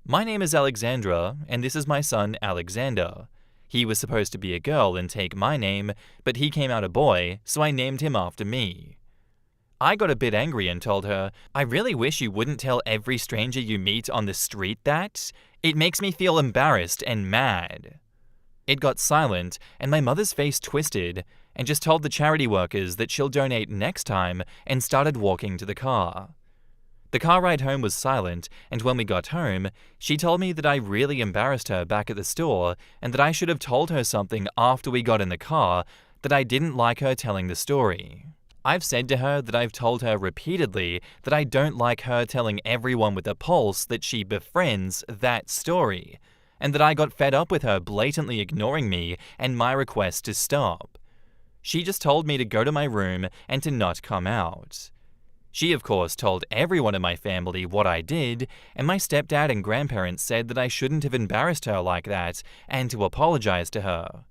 My name is Alexandra, and this is my son Alexander. He was supposed to be a girl and take my name, but he came out a boy, so I named him after me. I got a bit angry and told her, I really wish you wouldn't tell every stranger you meet on the street that. It makes me feel embarrassed and mad. It got silent, and my mother's face twisted, and just told the charity workers that she'll donate next time and started walking to the car. The car ride home was silent, and when we got home, she told me that I really embarrassed her back at the store and that I should have told her something after we got in the car, that I didn't like her telling the story. I've said to her that I've told her repeatedly that I don't like her telling everyone with a pulse that she befriends that story, and that I got fed up with her blatantly ignoring me and my request to stop. She just told me to go to my room and to not come out. She, of course, told everyone in my family what I did, and my stepdad and grandparents said that I shouldn't have embarrassed her like that, and to apologize to her.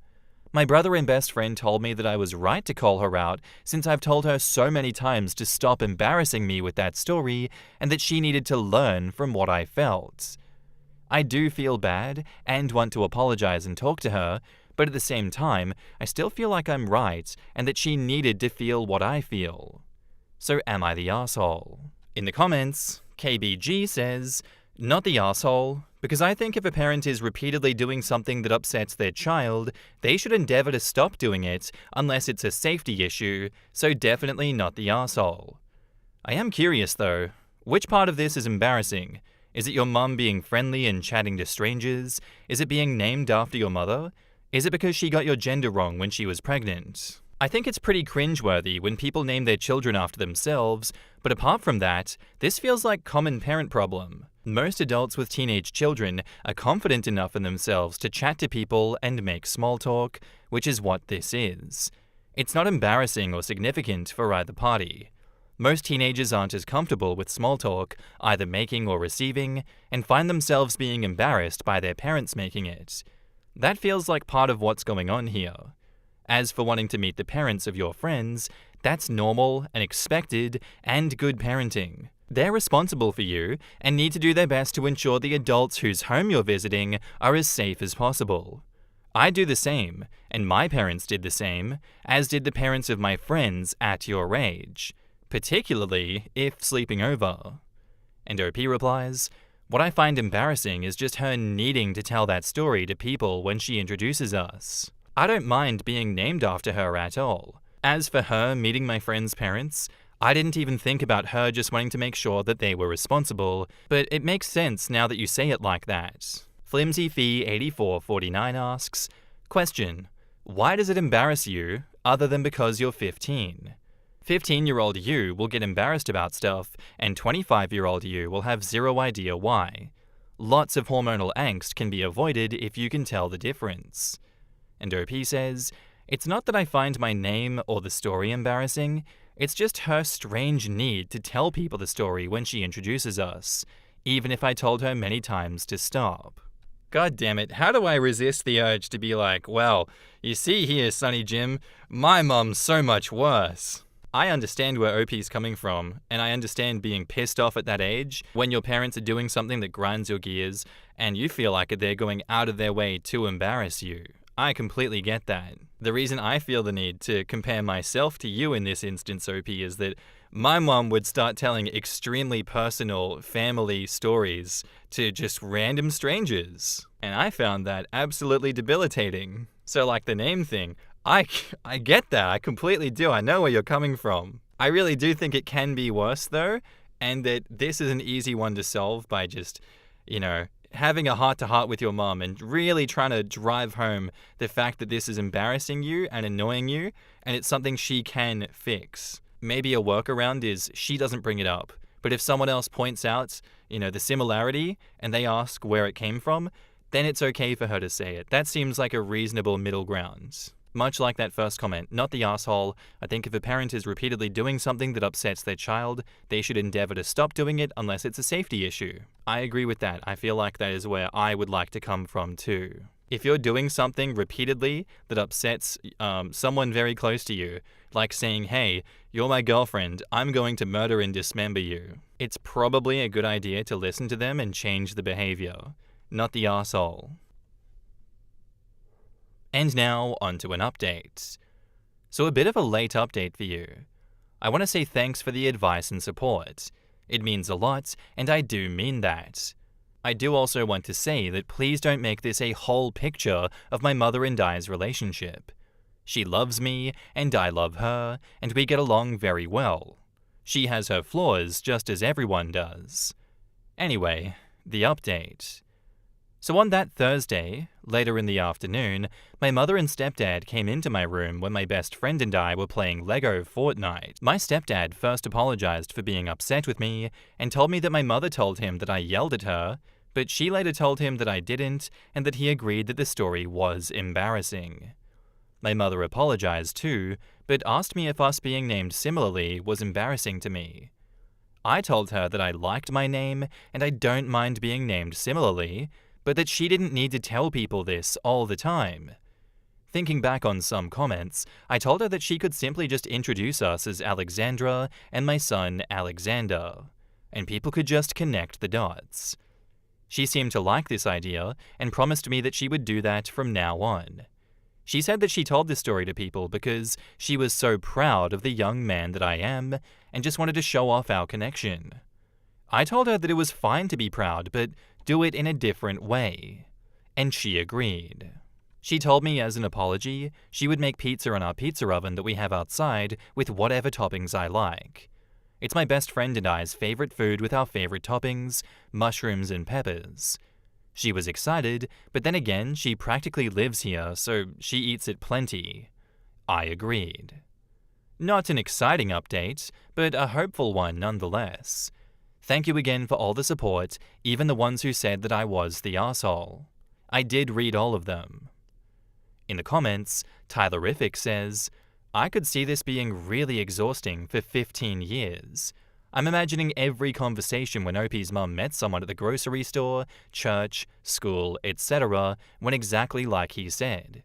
My brother and best friend told me that I was right to call her out, since I've told her so many times to stop embarrassing me with that story, and that she needed to learn from what I felt. I do feel bad, and want to apologize and talk to her, but at the same time, I still feel like I'm right, and that she needed to feel what I feel. So am I the asshole? In the comments, KBG says, not the asshole, because I think if a parent is repeatedly doing something that upsets their child, they should endeavor to stop doing it unless it's a safety issue, so definitely not the asshole. I am curious though, which part of this is embarrassing? Is it your mum being friendly and chatting to strangers? Is it being named after your mother? Is it because she got your gender wrong when she was pregnant? I think it's pretty cringeworthy when people name their children after themselves, but apart from that, this feels like common parent problem. Most adults with teenage children are confident enough in themselves to chat to people and make small talk, which is what this is. It's not embarrassing or significant for either party. Most teenagers aren't as comfortable with small talk, either making or receiving, and find themselves being embarrassed by their parents making it. That feels like part of what's going on here. As for wanting to meet the parents of your friends, that's normal and expected and good parenting. They're responsible for you and need to do their best to ensure the adults whose home you're visiting are as safe as possible. I do the same, and my parents did the same, as did the parents of my friends at your age, particularly if sleeping over. And OP replies, "What I find embarrassing is just her needing to tell that story to people when she introduces us. I don't mind being named after her at all. As for her meeting my friend's parents, I didn't even think about her just wanting to make sure that they were responsible, but it makes sense now that you say it like that." Flimsy Fee 8449 asks, question, why does it embarrass you other than because you're 15? 15-year-old you will get embarrassed about stuff, and 25-year-old you will have zero idea why. Lots of hormonal angst can be avoided if you can tell the difference. And OP says, "It's not that I find my name or the story embarrassing, it's just her strange need to tell people the story when she introduces us, even if I told her many times to stop." God damn it, how do I resist the urge to be like, well, you see here, Sonny Jim, my mum's so much worse. I understand where OP's coming from, and I understand being pissed off at that age when your parents are doing something that grinds your gears and you feel like they're going out of their way to embarrass you. I completely get that. The reason I feel the need to compare myself to you in this instance, OP, is that my mum would start telling extremely personal family stories to just random strangers, and I found that absolutely debilitating. So like the name thing, I get that, I completely do, I know where you're coming from. I really do think it can be worse though, and that this is an easy one to solve by just, having a heart-to-heart with your mom and really trying to drive home the fact that this is embarrassing you and annoying you, and it's something she can fix. Maybe a workaround is she doesn't bring it up, but if someone else points out, the similarity and they ask where it came from, then it's okay for her to say it. That seems like a reasonable middle ground. Much like that first comment, not the asshole, I think if a parent is repeatedly doing something that upsets their child, they should endeavor to stop doing it unless it's a safety issue. I agree with that. I feel like that is where I would like to come from too. If you're doing something repeatedly that upsets someone very close to you, like saying, hey, you're my girlfriend, I'm going to murder and dismember you, it's probably a good idea to listen to them and change the behavior, not the asshole. And now, onto an update. So a bit of a late update for you. I want to say thanks for the advice and support. It means a lot, and I do mean that. I do also want to say that please don't make this a whole picture of my mother and I's relationship. She loves me, and I love her, and we get along very well. She has her flaws, just as everyone does. Anyway, the update. So on that Thursday, later in the afternoon, my mother and stepdad came into my room when my best friend and I were playing Lego Fortnite. My stepdad first apologized for being upset with me and told me that my mother told him that I yelled at her, but she later told him that I didn't and that he agreed that the story was embarrassing. My mother apologized too, but asked me if us being named similarly was embarrassing to me. I told her that I liked my name and I don't mind being named similarly, but that she didn't need to tell people this all the time. Thinking back on some comments, I told her that she could simply just introduce us as Alexandra and my son Alexander, and people could just connect the dots. She seemed to like this idea and promised me that she would do that from now on. She said that she told this story to people because she was so proud of the young man that I am and just wanted to show off our connection. I told her that it was fine to be proud, but do it in a different way. And she agreed. She told me as an apology, she would make pizza in our pizza oven that we have outside with whatever toppings I like. It's my best friend and I's favorite food with our favorite toppings, mushrooms and peppers. She was excited, but then again, she practically lives here, so she eats it plenty. I agreed. Not an exciting update, but a hopeful one nonetheless. Thank you again for all the support, even the ones who said that I was the arsehole. I did read all of them. In the comments, Tylerific says, I could see this being really exhausting for 15 years. I'm imagining every conversation when OP's mum met someone at the grocery store, church, school, etc. went exactly like he said.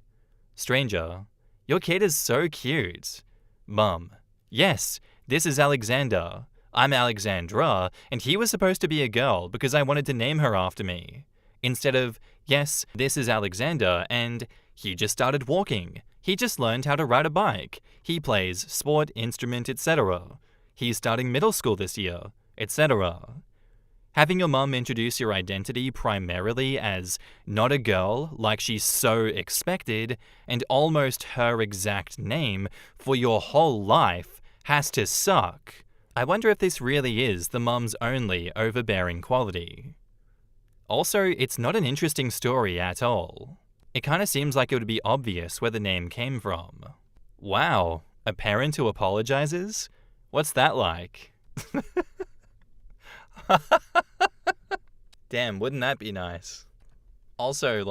Stranger, your kid is so cute. Mum, yes, this is Alexander. I'm Alexandra, and he was supposed to be a girl because I wanted to name her after me. Instead of, yes, this is Alexander, and he just started walking. He just learned how to ride a bike. He plays sport, instrument, etc. He's starting middle school this year, etc. Having your mum introduce your identity primarily as not a girl, like she's so expected, and almost her exact name for your whole life has to suck. I wonder if this really is the mum's only overbearing quality. Also, it's not an interesting story at all. It kind of seems like it would be obvious where the name came from. Wow, a parent who apologizes? What's that like? Damn, wouldn't that be nice? Also,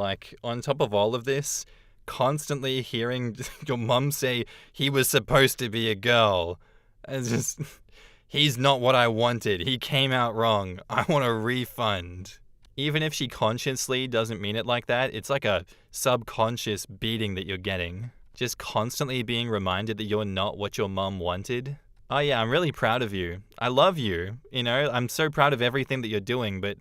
on top of all of this, constantly hearing your mum say he was supposed to be a girl. It's just, he's not what I wanted. He came out wrong. I want a refund. Even if she consciously doesn't mean it like that, it's like a subconscious beating that you're getting. Just constantly being reminded that you're not what your mum wanted. Oh yeah, I'm really proud of you. I love you. I'm so proud of everything that you're doing, but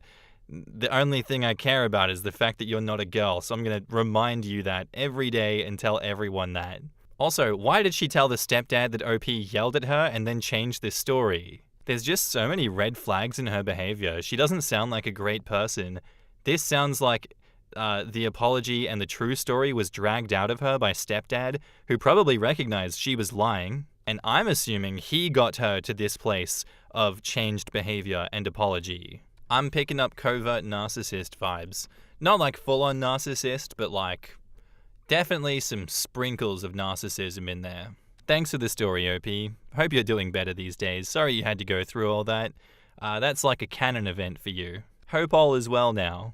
the only thing I care about is the fact that you're not a girl, so I'm going to remind you that every day and tell everyone that. Also, why did she tell the stepdad that OP yelled at her and then changed this story? There's just so many red flags in her behavior. She doesn't sound like a great person. This sounds like the apology and the true story was dragged out of her by stepdad, who probably recognized she was lying. And I'm assuming he got her to this place of changed behavior and apology. I'm picking up covert narcissist vibes. Not like full-on narcissist, but definitely some sprinkles of narcissism in there. Thanks for the story, OP. Hope you're doing better these days. Sorry you had to go through all that. That's like a canon event for you. Hope all is well now.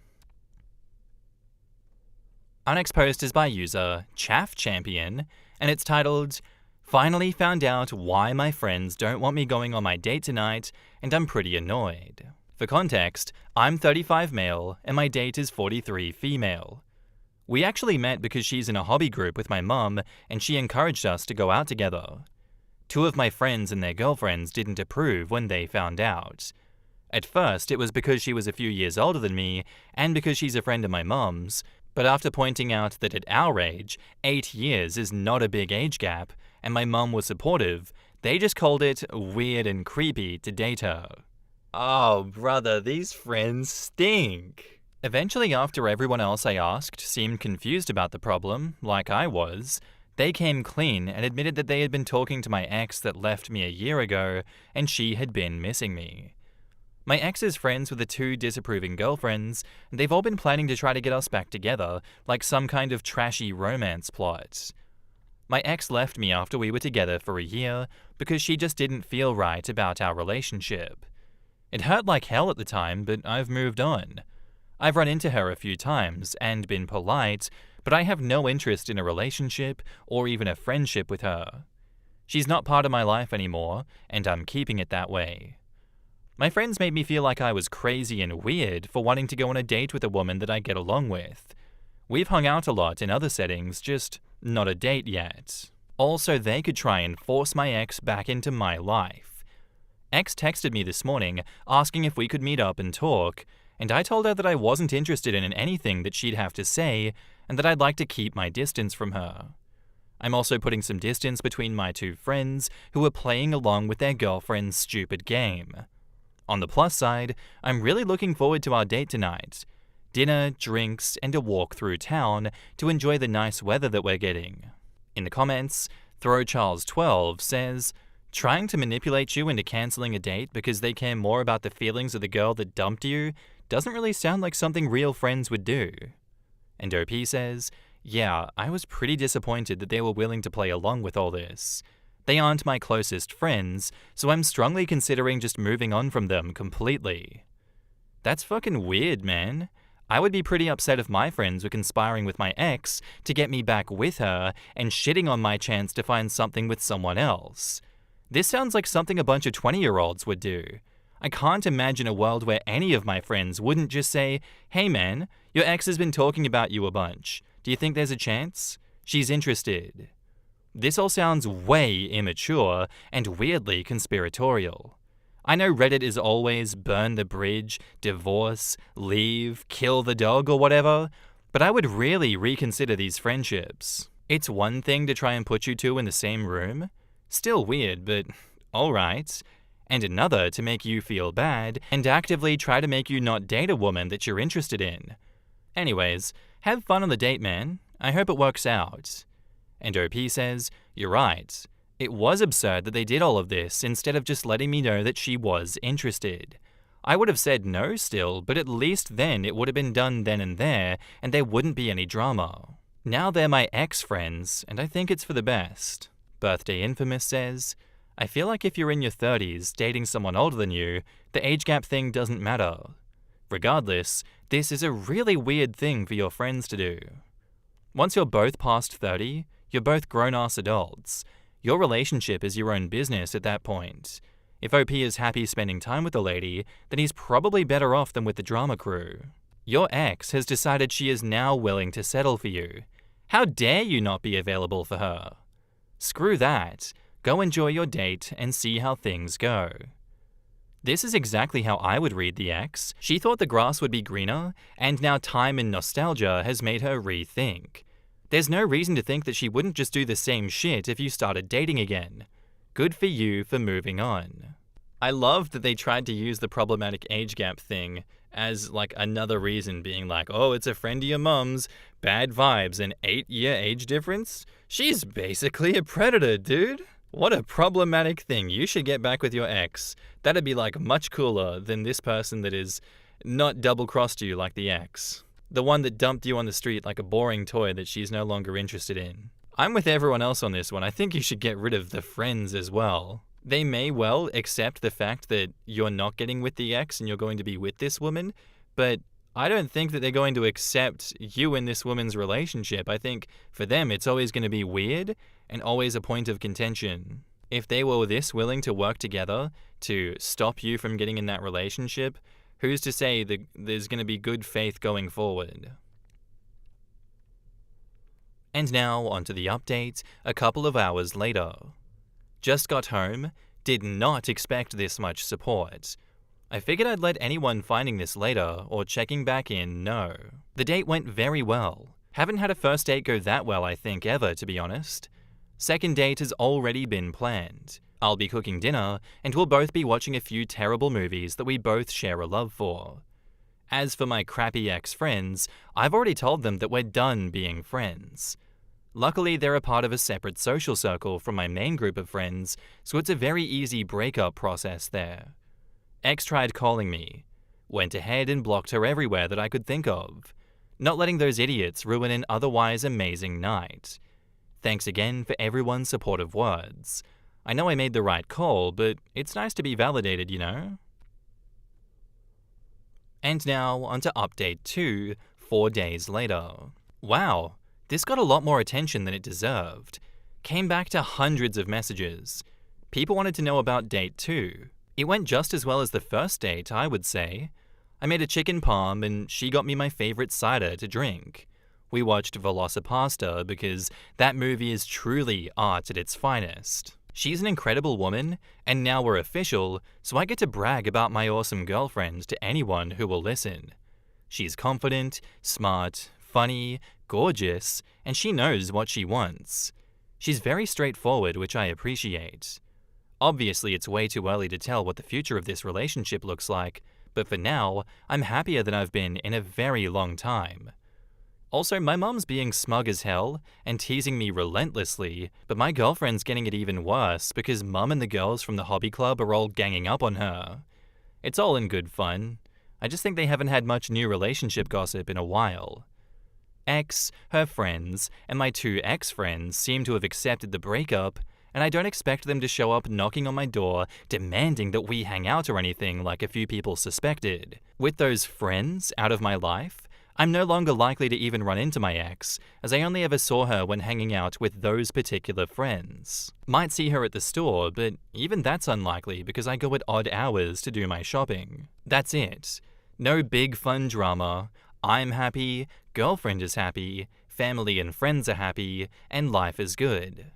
Our next post is by user Chaff Champion, and it's titled, "Finally found out why my friends don't want me going on my date tonight, and I'm pretty annoyed." For context, I'm 35 male, and my date is 43 female. We actually met because she's in a hobby group with my mum, and she encouraged us to go out together. Two of my friends and their girlfriends didn't approve when they found out. At first, it was because she was a few years older than me, and because she's a friend of my mum's, but after pointing out that at our age, 8 years is not a big age gap, and my mum was supportive, they just called it weird and creepy to date her. Oh, brother, these friends stink. Eventually, after everyone else I asked seemed confused about the problem, like I was, they came clean and admitted that they had been talking to my ex that left me a year ago, and she had been missing me. My ex is friends with the two disapproving girlfriends, and they've all been planning to try to get us back together, like some kind of trashy romance plot. My ex left me after we were together for a year because she just didn't feel right about our relationship. It hurt like hell at the time, but I've moved on. I've run into her a few times and been polite, but I have no interest in a relationship or even a friendship with her. She's not part of my life anymore, and I'm keeping it that way. My friends made me feel like I was crazy and weird for wanting to go on a date with a woman that I get along with. We've hung out a lot in other settings, just not a date yet. Also, they could try and force my ex back into my life. Ex texted me this morning asking if we could meet up and talk, and I told her that I wasn't interested in anything that she'd have to say and that I'd like to keep my distance from her. I'm also putting some distance between my two friends who are playing along with their girlfriend's stupid game. On the plus side, I'm really looking forward to our date tonight. Dinner, drinks, and a walk through town to enjoy the nice weather that we're getting. In the comments, ThrowCharles12 says, "Trying to manipulate you into cancelling a date because they care more about the feelings of the girl that dumped you doesn't really sound like something real friends would do." And OP says, "Yeah, I was pretty disappointed that they were willing to play along with all this. They aren't my closest friends, so I'm strongly considering just moving on from them completely." That's fucking weird, man. I would be pretty upset if my friends were conspiring with my ex to get me back with her and shitting on my chance to find something with someone else. This sounds like something a bunch of 20-year-olds would do. I can't imagine a world where any of my friends wouldn't just say, "Hey man, your ex has been talking about you a bunch. Do you think there's a chance? She's interested." This all sounds way immature and weirdly conspiratorial. I know Reddit is always burn the bridge, divorce, leave, kill the dog or whatever, but I would really reconsider these friendships. It's one thing to try and put you two in the same room. Still weird, but alright. and another to make you feel bad and actively try to make you not date a woman that you're interested in. Anyways, have fun on the date, man. I hope it works out. And OP says, you're right. It was absurd that they did all of this instead of just letting me know that she was interested. I would have said no still, but at least then it would have been done then and there, and there wouldn't be any drama. Now they're my ex-friends, and I think it's for the best. Birthday Infamous says, I feel like if you're in your 30s dating someone older than you, the age gap thing doesn't matter. Regardless, this is a really weird thing for your friends to do. Once you're both past 30, you're both grown-ass adults. Your relationship is your own business at that point. If OP is happy spending time with the lady, then he's probably better off than with the drama crew. Your ex has decided she is now willing to settle for you. How dare you not be available for her? Screw that. Go enjoy your date and see how things go. This is exactly how I would read the ex. She thought the grass would be greener, and now time and nostalgia has made her rethink. There's no reason to think that she wouldn't just do the same shit if you started dating again. Good for you for moving on. I loved that they tried to use the problematic age gap thing as like another reason, being like, oh, it's a friend of your mum's, bad vibes, an 8-year age difference? She's basically a predator, dude. What a problematic thing. You should get back with your ex. That'd be like much cooler than this person that is not double-crossed you like the ex. The one that dumped you on the street like a boring toy that she's no longer interested in. I'm with everyone else on this one. I think you should get rid of the friends as well. They may well accept the fact that you're not getting with the ex and you're going to be with this woman, but I don't think that they're going to accept you in this woman's relationship. I think for them it's always going to be weird and always a point of contention. If they were this willing to work together to stop you from getting in that relationship, who's to say that there's going to be good faith going forward? And now onto the update a couple of hours later. Just got home, did not expect this much support. I figured I'd let anyone finding this later or checking back in know. The date went very well. Haven't had a first date go that well, I think, ever, to be honest. Second date has already been planned. I'll be cooking dinner, and we'll both be watching a few terrible movies that we both share a love for. As for my crappy ex-friends, I've already told them that we're done being friends. Luckily, they're a part of a separate social circle from my main group of friends, so it's a very easy breakup process there. Ex tried calling me. Went ahead and blocked her everywhere that I could think of. Not letting those idiots ruin an otherwise amazing night. Thanks again for everyone's supportive words. I know I made the right call, but it's nice to be validated, you know? And now onto update 2, 4 days later. Wow, this got a lot more attention than it deserved. Came back to hundreds of messages. People wanted to know about date 2. It went just as well as the first date, I would say. I made a chicken palm and she got me my favorite cider to drink. We watched Velocipasta because that movie is truly art at its finest. She's an incredible woman, and now we're official, so I get to brag about my awesome girlfriend to anyone who will listen. She's confident, smart, funny, gorgeous, and she knows what she wants. She's very straightforward, which I appreciate. Obviously, it's way too early to tell what the future of this relationship looks like, but for now, I'm happier than I've been in a very long time. Also, my mum's being smug as hell and teasing me relentlessly, but my girlfriend's getting it even worse because mum and the girls from the hobby club are all ganging up on her. It's all in good fun. I just think they haven't had much new relationship gossip in a while. Ex, her friends, and my 2 ex-friends seem to have accepted the breakup, and I don't expect them to show up knocking on my door demanding that we hang out or anything like a few people suspected. With those friends out of my life, I'm no longer likely to even run into my ex, as I only ever saw her when hanging out with those particular friends. Might see her at the store, but even that's unlikely because I go at odd hours to do my shopping. That's it. No big fun drama. I'm happy, girlfriend is happy, family and friends are happy, and life is good.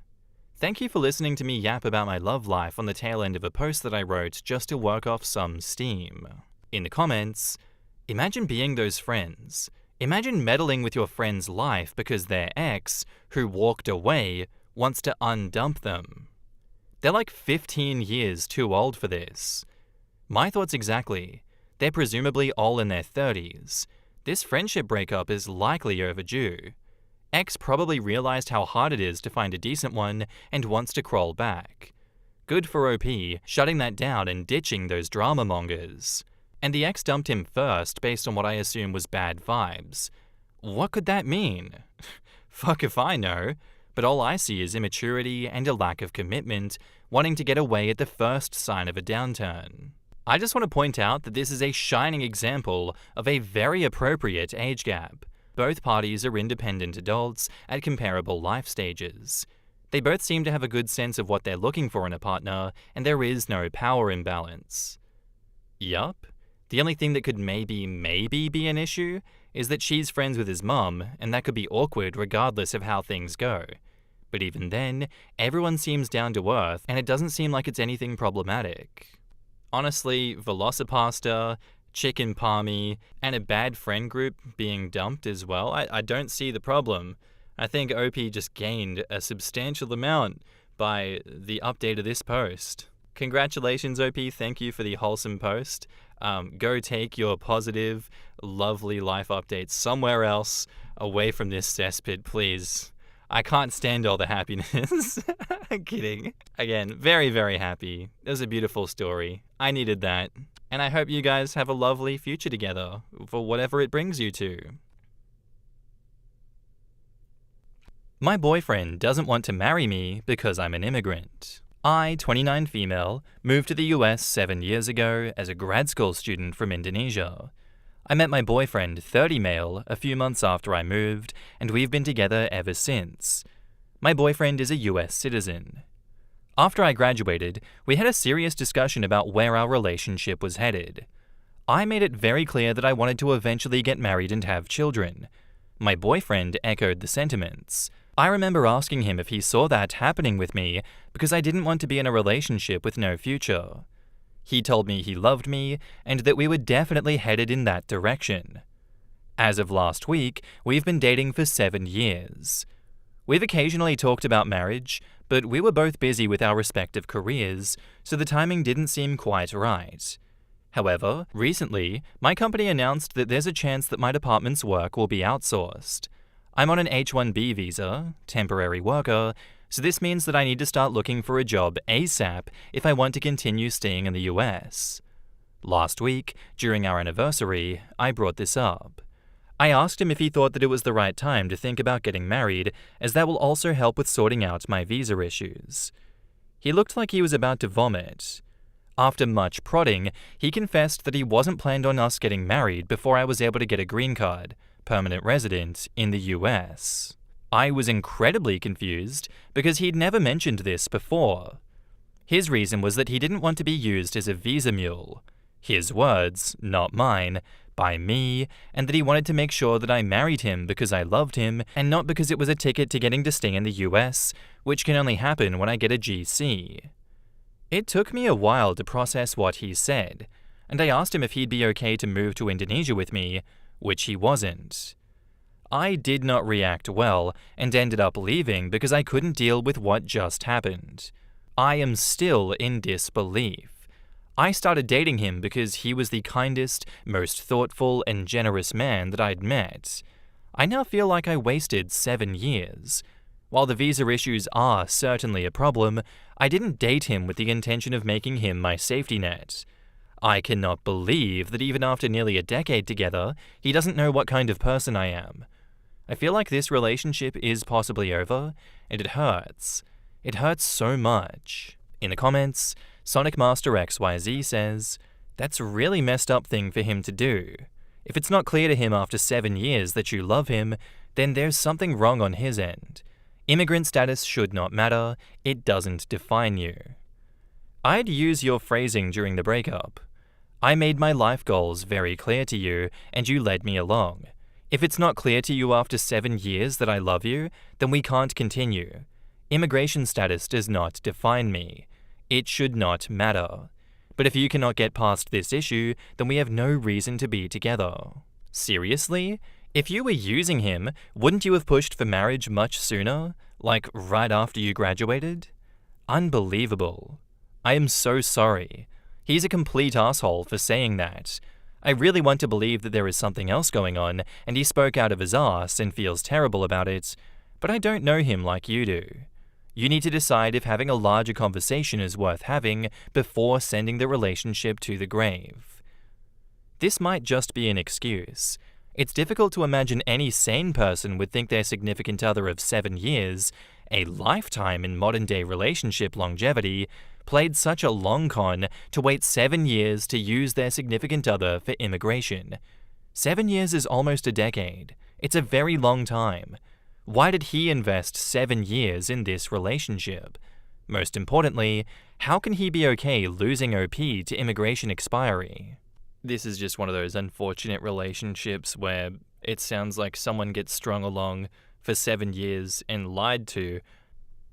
Thank you for listening to me yap about my love life on the tail end of a post that I wrote just to work off some steam. In the comments, imagine being those friends. Imagine meddling with your friend's life because their ex, who walked away, wants to undump them. They're like 15 years too old for this. My thoughts exactly. They're presumably all in their 30s. This friendship breakup is likely overdue. X probably realized how hard it is to find a decent one and wants to crawl back. Good for OP, shutting that down and ditching those drama mongers. And the ex dumped him first based on what I assume was bad vibes. What could that mean? Fuck if I know, but all I see is immaturity and a lack of commitment, wanting to get away at the first sign of a downturn. I just want to point out that this is a shining example of a very appropriate age gap. Both parties are independent adults at comparable life stages. They both seem to have a good sense of what they're looking for in a partner, and there is no power imbalance. Yup. The only thing that could maybe be an issue is that she's friends with his mum, and that could be awkward regardless of how things go. But even then, everyone seems down to earth, and it doesn't seem like it's anything problematic. Honestly, Velocipasta, Chicken Palmy, and a bad friend group being dumped as well, I don't see the problem. I think OP just gained a substantial amount by the update of this post. Congratulations, OP. Thank you for the wholesome post. Go take your positive, lovely life updates somewhere else, away from this cesspit, please. I can't stand all the happiness. I'm kidding. Again, very, very happy. It was a beautiful story. I needed that. And I hope you guys have a lovely future together, for whatever it brings you to. My boyfriend doesn't want to marry me because I'm an immigrant. I, 29 female, moved to the US 7 years ago as a grad school student from Indonesia. I met my boyfriend, 30 male, a few months after I moved, and we've been together ever since. My boyfriend is a US citizen. After I graduated, we had a serious discussion about where our relationship was headed. I made it very clear that I wanted to eventually get married and have children. My boyfriend echoed the sentiments. I remember asking him if he saw that happening with me because I didn't want to be in a relationship with no future. He told me he loved me and that we were definitely headed in that direction. As of last week, we've been dating for 7 years. We've occasionally talked about marriage, but we were both busy with our respective careers, so the timing didn't seem quite right. However, recently, my company announced that there's a chance that my department's work will be outsourced. I'm on an H-1B visa, temporary worker, so this means that I need to start looking for a job ASAP if I want to continue staying in the US. Last week, during our anniversary, I brought this up. I asked him if he thought that it was the right time to think about getting married, as that will also help with sorting out my visa issues. He looked like he was about to vomit. After much prodding, he confessed that he wasn't planned on us getting married before I was able to get a green card, permanent resident, in the US. I was incredibly confused because he'd never mentioned this before. His reason was that he didn't want to be used as a visa mule. His words, not mine, by me, and that he wanted to make sure that I married him because I loved him and not because it was a ticket to getting to stay in the US, which can only happen when I get a GC. It took me a while to process what he said, and I asked him if he'd be okay to move to Indonesia with me, which he wasn't. I did not react well and ended up leaving because I couldn't deal with what just happened. I am still in disbelief. I started dating him because he was the kindest, most thoughtful, and generous man that I'd met. I now feel like I wasted 7 years. While the visa issues are certainly a problem, I didn't date him with the intention of making him my safety net. I cannot believe that even after nearly a decade together, he doesn't know what kind of person I am. I feel like this relationship is possibly over, and it hurts. It hurts so much. In the comments, Sonic Master XYZ says, "That's a really messed up thing for him to do. If it's not clear to him after 7 years that you love him, then there's something wrong on his end. Immigrant status should not matter, it doesn't define you." I'd use your phrasing during the breakup. I made my life goals very clear to you, and you led me along. If it's not clear to you after 7 years that I love you, then we can't continue. Immigration status does not define me. It should not matter. But if you cannot get past this issue, then we have no reason to be together. Seriously? If you were using him, wouldn't you have pushed for marriage much sooner? Like right after you graduated? Unbelievable. I am so sorry. He's a complete asshole for saying that. I really want to believe that there is something else going on and he spoke out of his ass and feels terrible about it, but I don't know him like you do. You need to decide if having a larger conversation is worth having before sending the relationship to the grave. This might just be an excuse. It's difficult to imagine any sane person would think their significant other of 7 years, a lifetime in modern-day relationship longevity, played such a long con to wait 7 years to use their significant other for immigration. 7 years is almost a decade. It's a very long time. Why did he invest 7 years in this relationship? Most importantly, how can he be okay losing OP to immigration expiry? This is just one of those unfortunate relationships where it sounds like someone gets strung along for 7 years and lied to.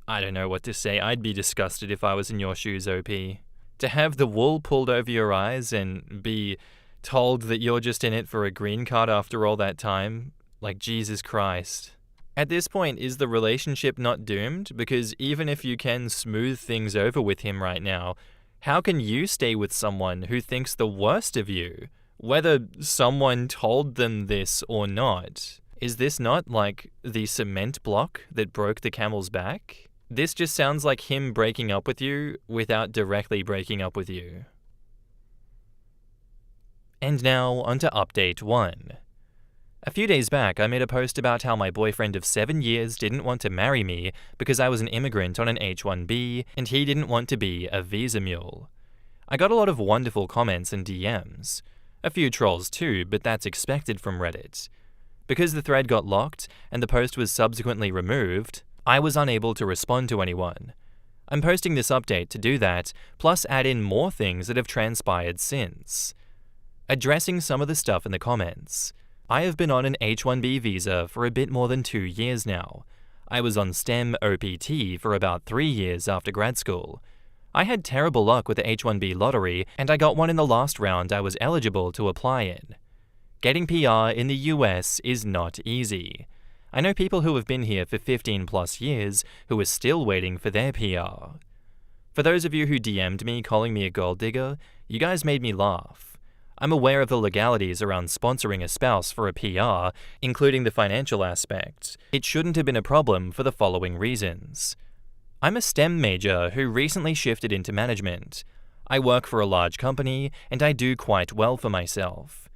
I don't know what to say. I'd be disgusted if I was in your shoes, OP. To have the wool pulled over your eyes and be told that you're just in it for a green card after all that time, like Jesus Christ. At this point, is the relationship not doomed? Because even if you can smooth things over with him right now, how can you stay with someone who thinks the worst of you? Whether someone told them this or not, is this not like the cement block that broke the camel's back? This just sounds like him breaking up with you without directly breaking up with you. And now onto update 1. A few days back, I made a post about how my boyfriend of 7 years didn't want to marry me because I was an immigrant on an H-1B and he didn't want to be a visa mule. I got a lot of wonderful comments and DMs. A few trolls too, but that's expected from Reddit. Because the thread got locked and the post was subsequently removed, I was unable to respond to anyone. I'm posting this update to do that, plus add in more things that have transpired since. Addressing some of the stuff in the comments. I have been on an H-1B visa for a bit more than 2 years now. I was on STEM OPT for about 3 years after grad school. I had terrible luck with the H-1B lottery, and I got one in the last round I was eligible to apply in. Getting PR in the US is not easy. I know people who have been here for 15 plus years who are still waiting for their PR. For those of you who DM'd me calling me a gold digger, you guys made me laugh. I'm aware of the legalities around sponsoring a spouse for a PR, including the financial aspect. It shouldn't have been a problem for the following reasons. I'm a STEM major who recently shifted into management. I work for a large company, and I do quite well for myself.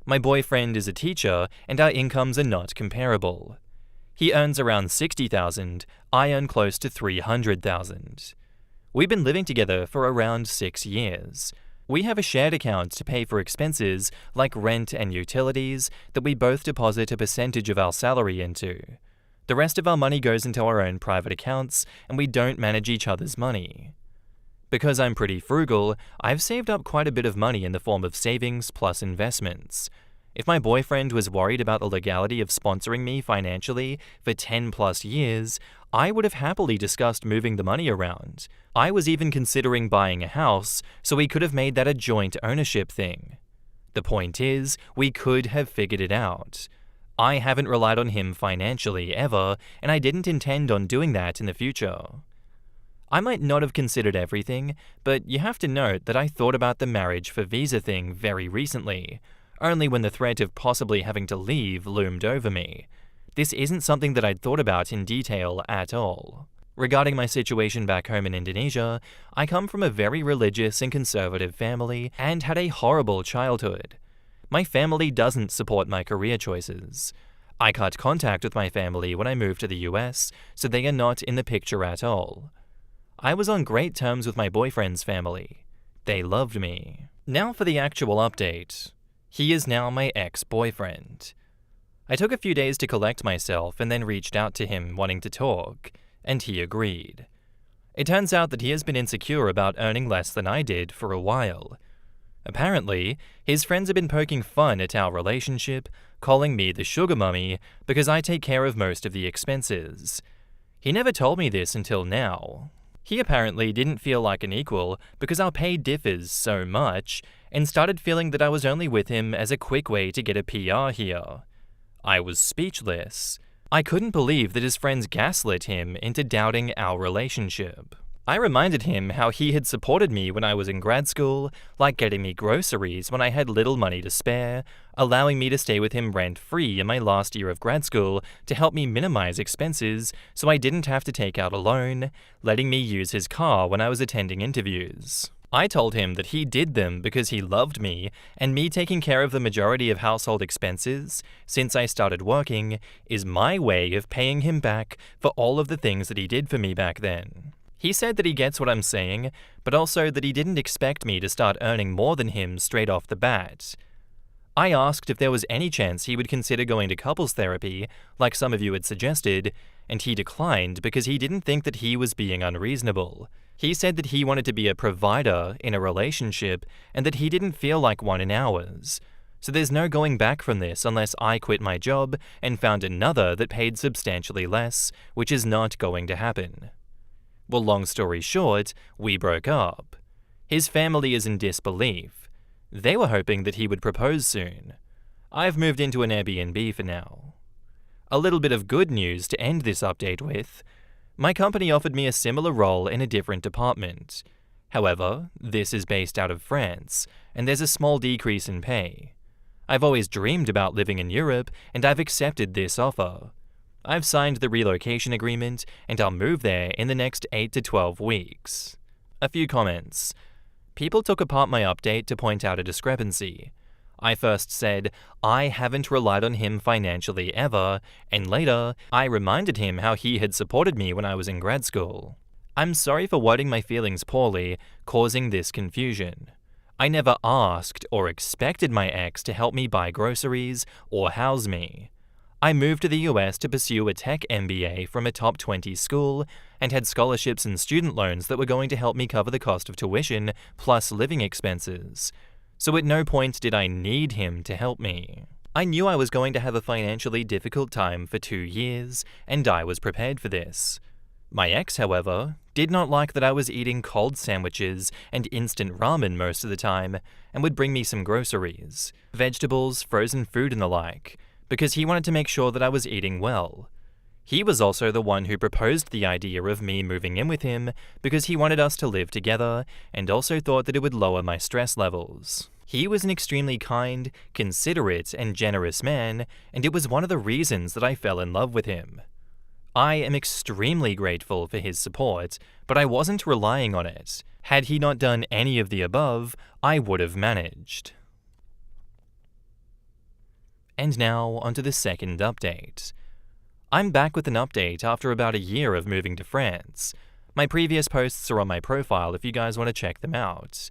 My boyfriend is a teacher, and our incomes are not comparable. He earns around $60,000, I earn close to $300,000. We've been living together for around 6 years. We have a shared account to pay for expenses like rent and utilities that we both deposit a percentage of our salary into. The rest of our money goes into our own private accounts, and we don't manage each other's money. Because I'm pretty frugal, I've saved up quite a bit of money in the form of savings plus investments. If my boyfriend was worried about the legality of sponsoring me financially for 10 plus years, I would have happily discussed moving the money around. I was even considering buying a house, so we could have made that a joint ownership thing. The point is, we could have figured it out. I haven't relied on him financially ever, and I didn't intend on doing that in the future. I might not have considered everything, but you have to note that I thought about the marriage for visa thing very recently, only when the threat of possibly having to leave loomed over me. This isn't something that I'd thought about in detail at all. Regarding my situation back home in Indonesia, I come from a very religious and conservative family and had a horrible childhood. My family doesn't support my career choices. I cut contact with my family when I moved to the US, so they are not in the picture at all. I was on great terms with my boyfriend's family. They loved me. Now for the actual update. He is now my ex-boyfriend. I took a few days to collect myself and then reached out to him wanting to talk, and he agreed. It turns out that he has been insecure about earning less than I did for a while. Apparently, his friends have been poking fun at our relationship, calling me the sugar mummy because I take care of most of the expenses. He never told me this until now. He apparently didn't feel like an equal because our pay differs so much, and started feeling that I was only with him as a quick way to get a PR here. I was speechless. I couldn't believe that his friends gaslit him into doubting our relationship. I reminded him how he had supported me when I was in grad school, like getting me groceries when I had little money to spare, allowing me to stay with him rent-free in my last year of grad school to help me minimize expenses so I didn't have to take out a loan, letting me use his car when I was attending interviews. I told him that he did them because he loved me, and me taking care of the majority of household expenses, since I started working, is my way of paying him back for all of the things that he did for me back then. He said that he gets what I'm saying, but also that he didn't expect me to start earning more than him straight off the bat. I asked if there was any chance he would consider going to couples therapy, like some of you had suggested, and he declined because he didn't think that he was being unreasonable. He said that he wanted to be a provider in a relationship and that he didn't feel like one in ours. So there's no going back from this unless I quit my job and found another that paid substantially less, which is not going to happen. Well, long story short, we broke up. His family is in disbelief. They were hoping that he would propose soon. I've moved into an Airbnb for now. A little bit of good news to end this update with. My company offered me a similar role in a different department. However, this is based out of France, and there's a small decrease in pay. I've always dreamed about living in Europe, and I've accepted this offer. I've signed the relocation agreement, and I'll move there in the next 8 to 12 weeks. A few comments. People took apart my update to point out a discrepancy. I first said, I haven't relied on him financially ever, and later, I reminded him how he had supported me when I was in grad school. I'm sorry for wording my feelings poorly, causing this confusion. I never asked or expected my ex to help me buy groceries or house me. I moved to the US to pursue a tech MBA from a top 20 school and had scholarships and student loans that were going to help me cover the cost of tuition plus living expenses. So at no point did I need him to help me. I knew I was going to have a financially difficult time for 2 years, and I was prepared for this. My ex, however, did not like that I was eating cold sandwiches and instant ramen most of the time and would bring me some groceries, vegetables, frozen food and the like, because he wanted to make sure that I was eating well. He was also the one who proposed the idea of me moving in with him because he wanted us to live together and also thought that it would lower my stress levels. He was an extremely kind, considerate, and generous man, and it was one of the reasons that I fell in love with him. I am extremely grateful for his support, but I wasn't relying on it. Had he not done any of the above, I would have managed. And now, onto the second update. I'm back with an update after about a year of moving to France. My previous posts are on my profile if you guys want to check them out.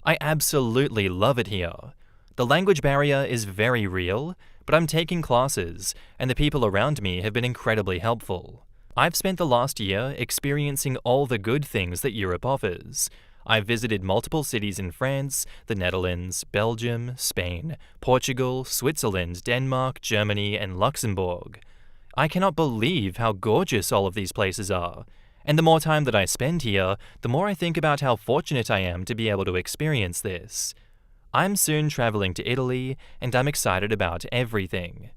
I absolutely love it here. The language barrier is very real, but I'm taking classes, and the people around me have been incredibly helpful. I've spent the last year experiencing all the good things that Europe offers. I've visited multiple cities in France, the Netherlands, Belgium, Spain, Portugal, Switzerland, Denmark, Germany, and Luxembourg. I cannot believe how gorgeous all of these places are, and the more time that I spend here, the more I think about how fortunate I am to be able to experience this. I'm soon traveling to Italy, and I'm excited about everything.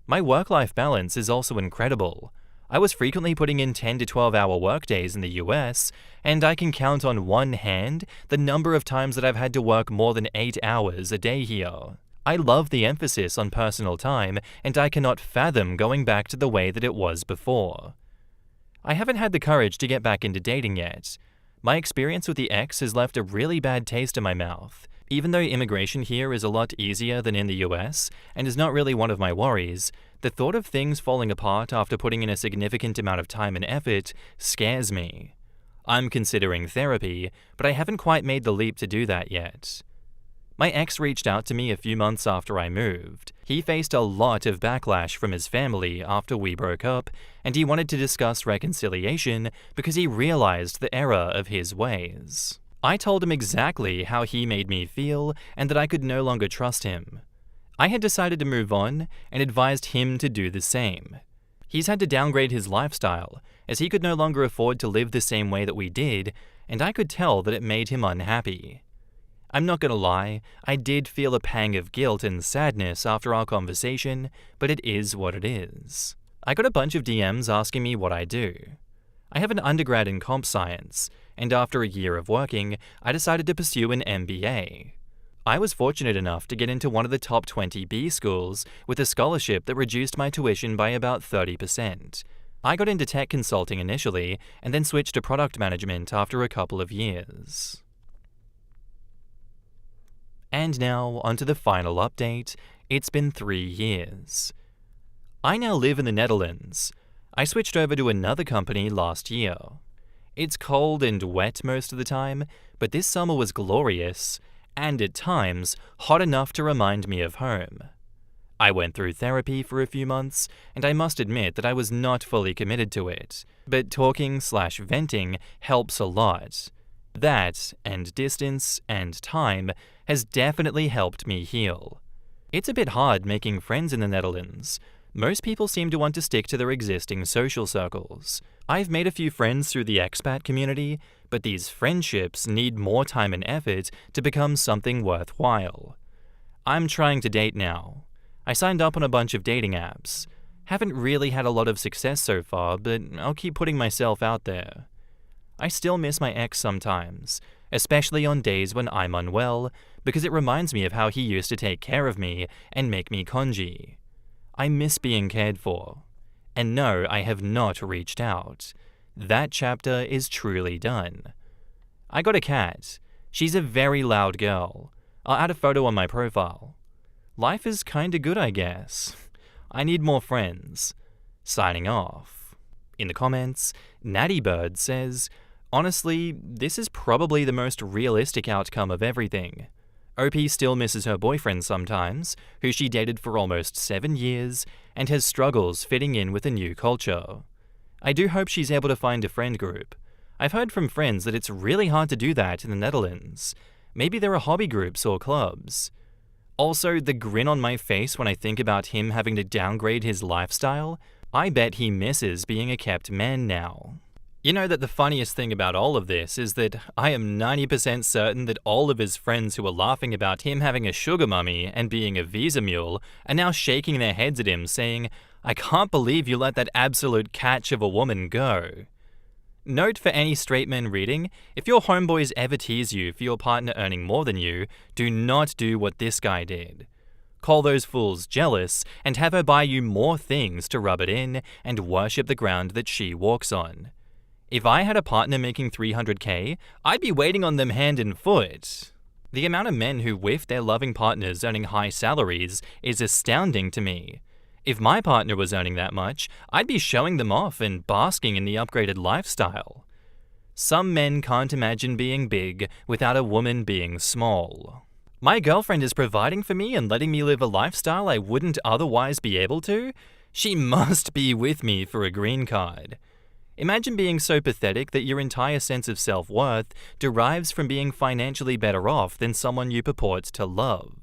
My work-life balance is also incredible. I was frequently putting in 10 to 12-hour workdays in the US, and I can count on one hand the number of times that I've had to work more than 8 hours a day here. I love the emphasis on personal time, and I cannot fathom going back to the way that it was before. I haven't had the courage to get back into dating yet. My experience with the ex has left a really bad taste in my mouth. Even though immigration here is a lot easier than in the US, and is not really one of my worries, the thought of things falling apart after putting in a significant amount of time and effort scares me. I'm considering therapy, but I haven't quite made the leap to do that yet. My ex reached out to me a few months after I moved. He faced a lot of backlash from his family after we broke up, and he wanted to discuss reconciliation because he realized the error of his ways. I told him exactly how he made me feel and that I could no longer trust him. I had decided to move on and advised him to do the same. He's had to downgrade his lifestyle, as he could no longer afford to live the same way that we did, and I could tell that it made him unhappy. I'm not gonna lie, I did feel a pang of guilt and sadness after our conversation, but it is what it is. I got a bunch of DMs asking me what I do. I have an undergrad in comp science, and after a year of working, I decided to pursue an MBA. I was fortunate enough to get into one of the top 20 B schools with a scholarship that reduced my tuition by about 30%. I got into tech consulting initially and then switched to product management after a couple of years. And now, onto the final update. It's been 3 years. I now live in the Netherlands. I switched over to another company last year. It's cold and wet most of the time, but this summer was glorious, and at times, hot enough to remind me of home. I went through therapy for a few months, and I must admit that I was not fully committed to it, but talking/venting helps a lot. That, and distance, and time, has definitely helped me heal. It's a bit hard making friends in the Netherlands. Most people seem to want to stick to their existing social circles. I've made a few friends through the expat community, but these friendships need more time and effort to become something worthwhile. I'm trying to date now. I signed up on a bunch of dating apps. Haven't really had a lot of success so far, but I'll keep putting myself out there. I still miss my ex sometimes, especially on days when I'm unwell, because it reminds me of how he used to take care of me and make me congee. I miss being cared for. And no, I have not reached out. That chapter is truly done. I got a cat. She's a very loud girl. I'll add a photo on my profile. Life is kinda good, I guess. I need more friends. Signing off. In the comments, Natty Bird says, honestly, this is probably the most realistic outcome of everything. OP still misses her boyfriend sometimes, who she dated for almost 7 years, and has struggles fitting in with a new culture. I do hope she's able to find a friend group. I've heard from friends that it's really hard to do that in the Netherlands. Maybe there are hobby groups or clubs. Also, the grin on my face when I think about him having to downgrade his lifestyle, I bet he misses being a kept man now. You know that the funniest thing about all of this is that I am 90% certain that all of his friends who were laughing about him having a sugar mummy and being a visa mule are now shaking their heads at him saying, I can't believe you let that absolute catch of a woman go. Note for any straight men reading, if your homeboys ever tease you for your partner earning more than you, do not do what this guy did. Call those fools jealous and have her buy you more things to rub it in and worship the ground that she walks on. If I had a partner making $300K, I'd be waiting on them hand and foot. The amount of men who whiff their loving partners earning high salaries is astounding to me. If my partner was earning that much, I'd be showing them off and basking in the upgraded lifestyle. Some men can't imagine being big without a woman being small. My girlfriend is providing for me and letting me live a lifestyle I wouldn't otherwise be able to? She must be with me for a green card. Imagine being so pathetic that your entire sense of self-worth derives from being financially better off than someone you purport to love.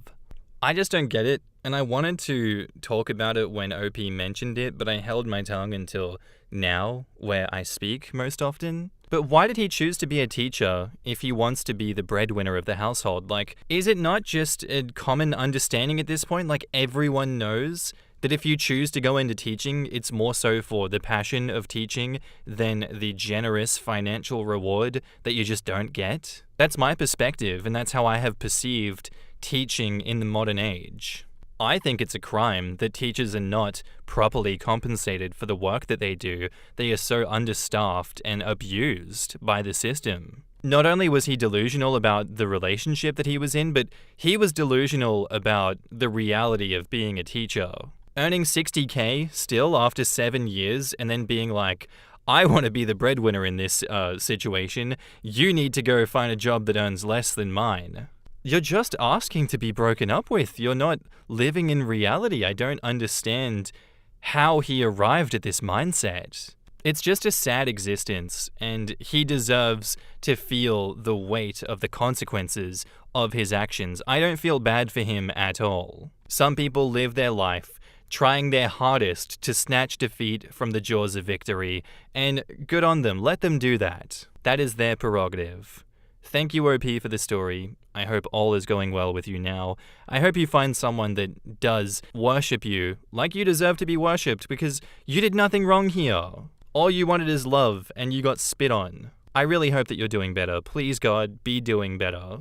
I just don't get it, and I wanted to talk about it when OP mentioned it, but I held my tongue until now, where I speak most often. But why did he choose to be a teacher if he wants to be the breadwinner of the household? Like, is it not just a common understanding at this point? Like, everyone knows that if you choose to go into teaching, it's more so for the passion of teaching than the generous financial reward that you just don't get? That's my perspective, and that's how I have perceived teaching in the modern age. I think it's a crime that teachers are not properly compensated for the work that they do. They are so understaffed and abused by the system. Not only was he delusional about the relationship that he was in, but he was delusional about the reality of being a teacher. Earning $60K still after 7 years and then being like, I want to be the breadwinner in this situation. You need to go find a job that earns less than mine. You're just asking to be broken up with. You're not living in reality. I don't understand how he arrived at this mindset. It's just a sad existence, and he deserves to feel the weight of the consequences of his actions. I don't feel bad for him at all. Some people live their life trying their hardest to snatch defeat from the jaws of victory, and good on them. Let them do that. That is their prerogative. Thank you, OP, for the story. I hope all is going well with you now. I hope you find someone that does worship you like you deserve to be worshipped, because you did nothing wrong here. All you wanted is love, and you got spit on. I really hope that you're doing better. Please, God, be doing better.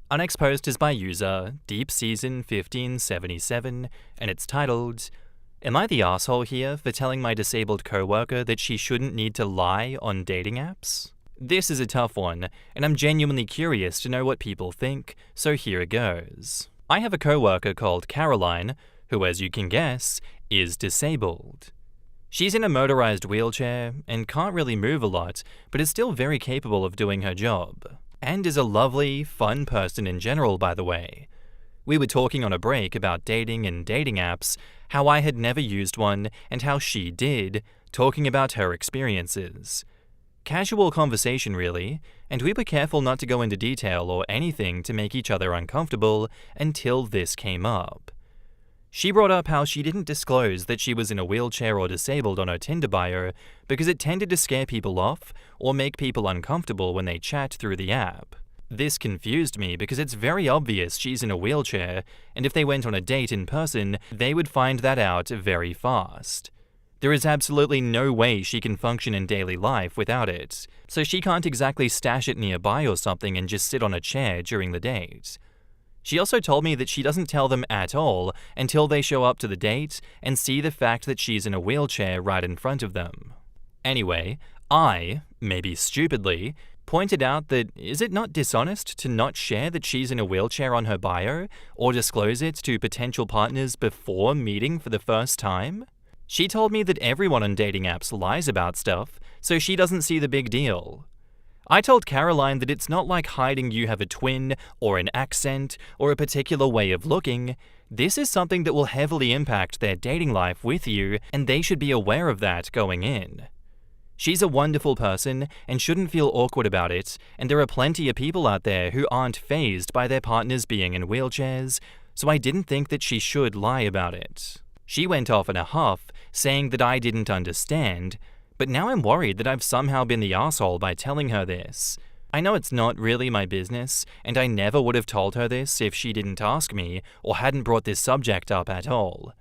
Our next post is by user DeepSeason1577, and it's titled, "Am I the asshole here for telling my disabled coworker that she shouldn't need to lie on dating apps?" This is a tough one, and I'm genuinely curious to know what people think, so here it goes. I have a coworker called Caroline, who, as you can guess, is disabled. She's in a motorized wheelchair and can't really move a lot, but is still very capable of doing her job. And is a lovely, fun person in general, by the way. We were talking on a break about dating and dating apps, how I had never used one, and how she did, talking about her experiences. Casual conversation, really, and we were careful not to go into detail or anything to make each other uncomfortable until this came up. She brought up how she didn't disclose that she was in a wheelchair or disabled on her Tinder bio because it tended to scare people off or make people uncomfortable when they chat through the app. This confused me because it's very obvious she's in a wheelchair, and if they went on a date in person, they would find that out very fast. There is absolutely no way she can function in daily life without it, so she can't exactly stash it nearby or something and just sit on a chair during the date. She also told me that she doesn't tell them at all until they show up to the date and see the fact that she's in a wheelchair right in front of them. Anyway, I, maybe stupidly, pointed out that is it not dishonest to not share that she's in a wheelchair on her bio or disclose it to potential partners before meeting for the first time? She told me that everyone on dating apps lies about stuff, so she doesn't see the big deal. I told Caroline that it's not like hiding you have a twin, or an accent, or a particular way of looking. This is something that will heavily impact their dating life with you, and they should be aware of that going in. She's a wonderful person and shouldn't feel awkward about it, and there are plenty of people out there who aren't fazed by their partners being in wheelchairs, so I didn't think that she should lie about it. She went off in a huff, saying that I didn't understand, but now I'm worried that I've somehow been the asshole by telling her this. I know it's not really my business, and I never would have told her this if she didn't ask me or hadn't brought this subject up at all.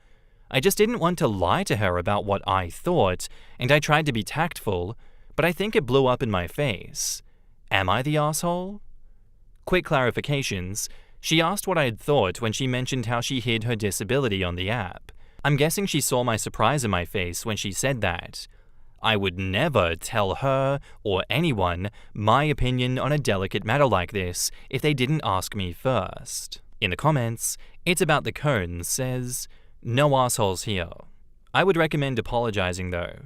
I just didn't want to lie to her about what I thought, and I tried to be tactful, but I think it blew up in my face. Am I the asshole? Quick clarifications. She asked what I had thought when she mentioned how she hid her disability on the app. I'm guessing she saw my surprise in my face when she said that. I would never tell her or anyone my opinion on a delicate matter like this if they didn't ask me first. In the comments, It's About the Cones says, "No assholes here." I would recommend apologizing though.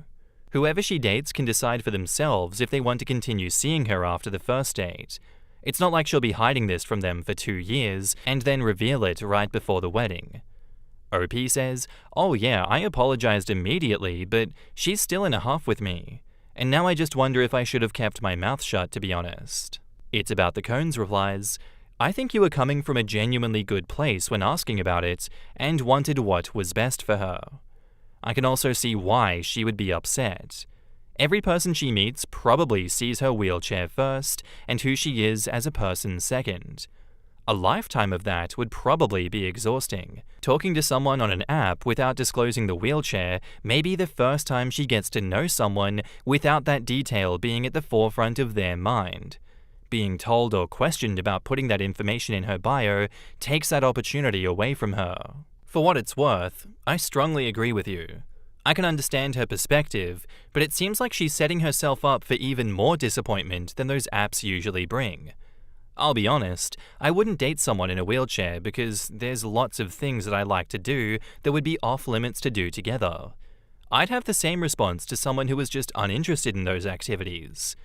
Whoever she dates can decide for themselves if they want to continue seeing her after the first date. It's not like she'll be hiding this from them for 2 years and then reveal it right before the wedding. OP says, "Oh yeah, I apologized immediately, but she's still in a huff with me. And now I just wonder if I should have kept my mouth shut, to be honest." It's About the Cones replies, "I think you were coming from a genuinely good place when asking about it and wanted what was best for her. I can also see why she would be upset. Every person she meets probably sees her wheelchair first and who she is as a person second. A lifetime of that would probably be exhausting. Talking to someone on an app without disclosing the wheelchair may be the first time she gets to know someone without that detail being at the forefront of their mind. Being told or questioned about putting that information in her bio takes that opportunity away from her." For what it's worth, I strongly agree with you. I can understand her perspective, but it seems like she's setting herself up for even more disappointment than those apps usually bring. I'll be honest, I wouldn't date someone in a wheelchair because there's lots of things that I like to do that would be off limits to do together. I'd have the same response to someone who was just uninterested in those activities.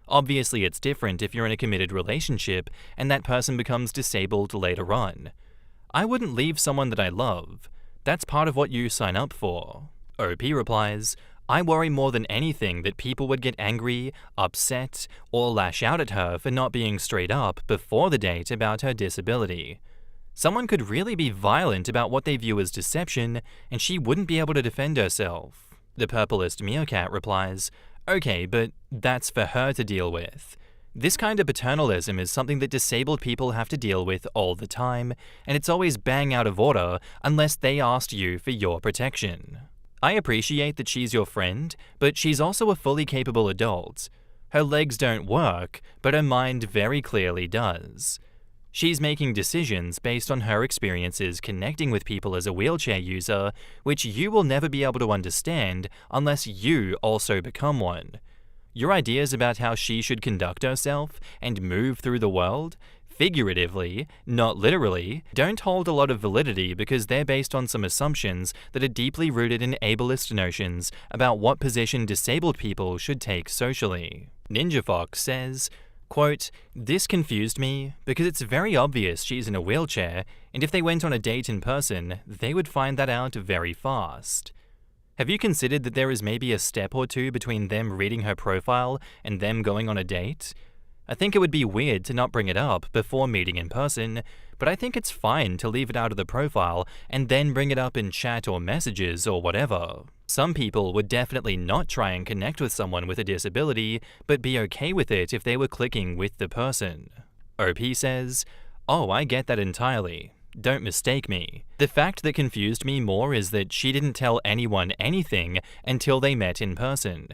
Obviously, it's different if you're in a committed relationship and that person becomes disabled later on. I wouldn't leave someone that I love. That's part of what you sign up for. OP replies, "I worry more than anything that people would get angry, upset, or lash out at her for not being straight up before the date about her disability. Someone could really be violent about what they view as deception, and she wouldn't be able to defend herself." The Purplest Meerkat replies, "Okay, but that's for her to deal with. This kind of paternalism is something that disabled people have to deal with all the time, and it's always bang out of order unless they asked you for your protection." I appreciate that she's your friend, but she's also a fully capable adult. Her legs don't work, but her mind very clearly does. She's making decisions based on her experiences connecting with people as a wheelchair user, which you will never be able to understand unless you also become one. Your ideas about how she should conduct herself and move through the world, figuratively, not literally, don't hold a lot of validity because they're based on some assumptions that are deeply rooted in ableist notions about what position disabled people should take socially. Ninja Fox says, quote, "This confused me because it's very obvious she's in a wheelchair, and if they went on a date in person, they would find that out very fast. Have you considered that there is maybe a step or two between them reading her profile and them going on a date? I think it would be weird to not bring it up before meeting in person, but I think it's fine to leave it out of the profile and then bring it up in chat or messages or whatever. Some people would definitely not try and connect with someone with a disability, but be okay with it if they were clicking with the person." OP says, "Oh, I get that entirely. Don't mistake me. The fact that confused me more is that she didn't tell anyone anything until they met in person.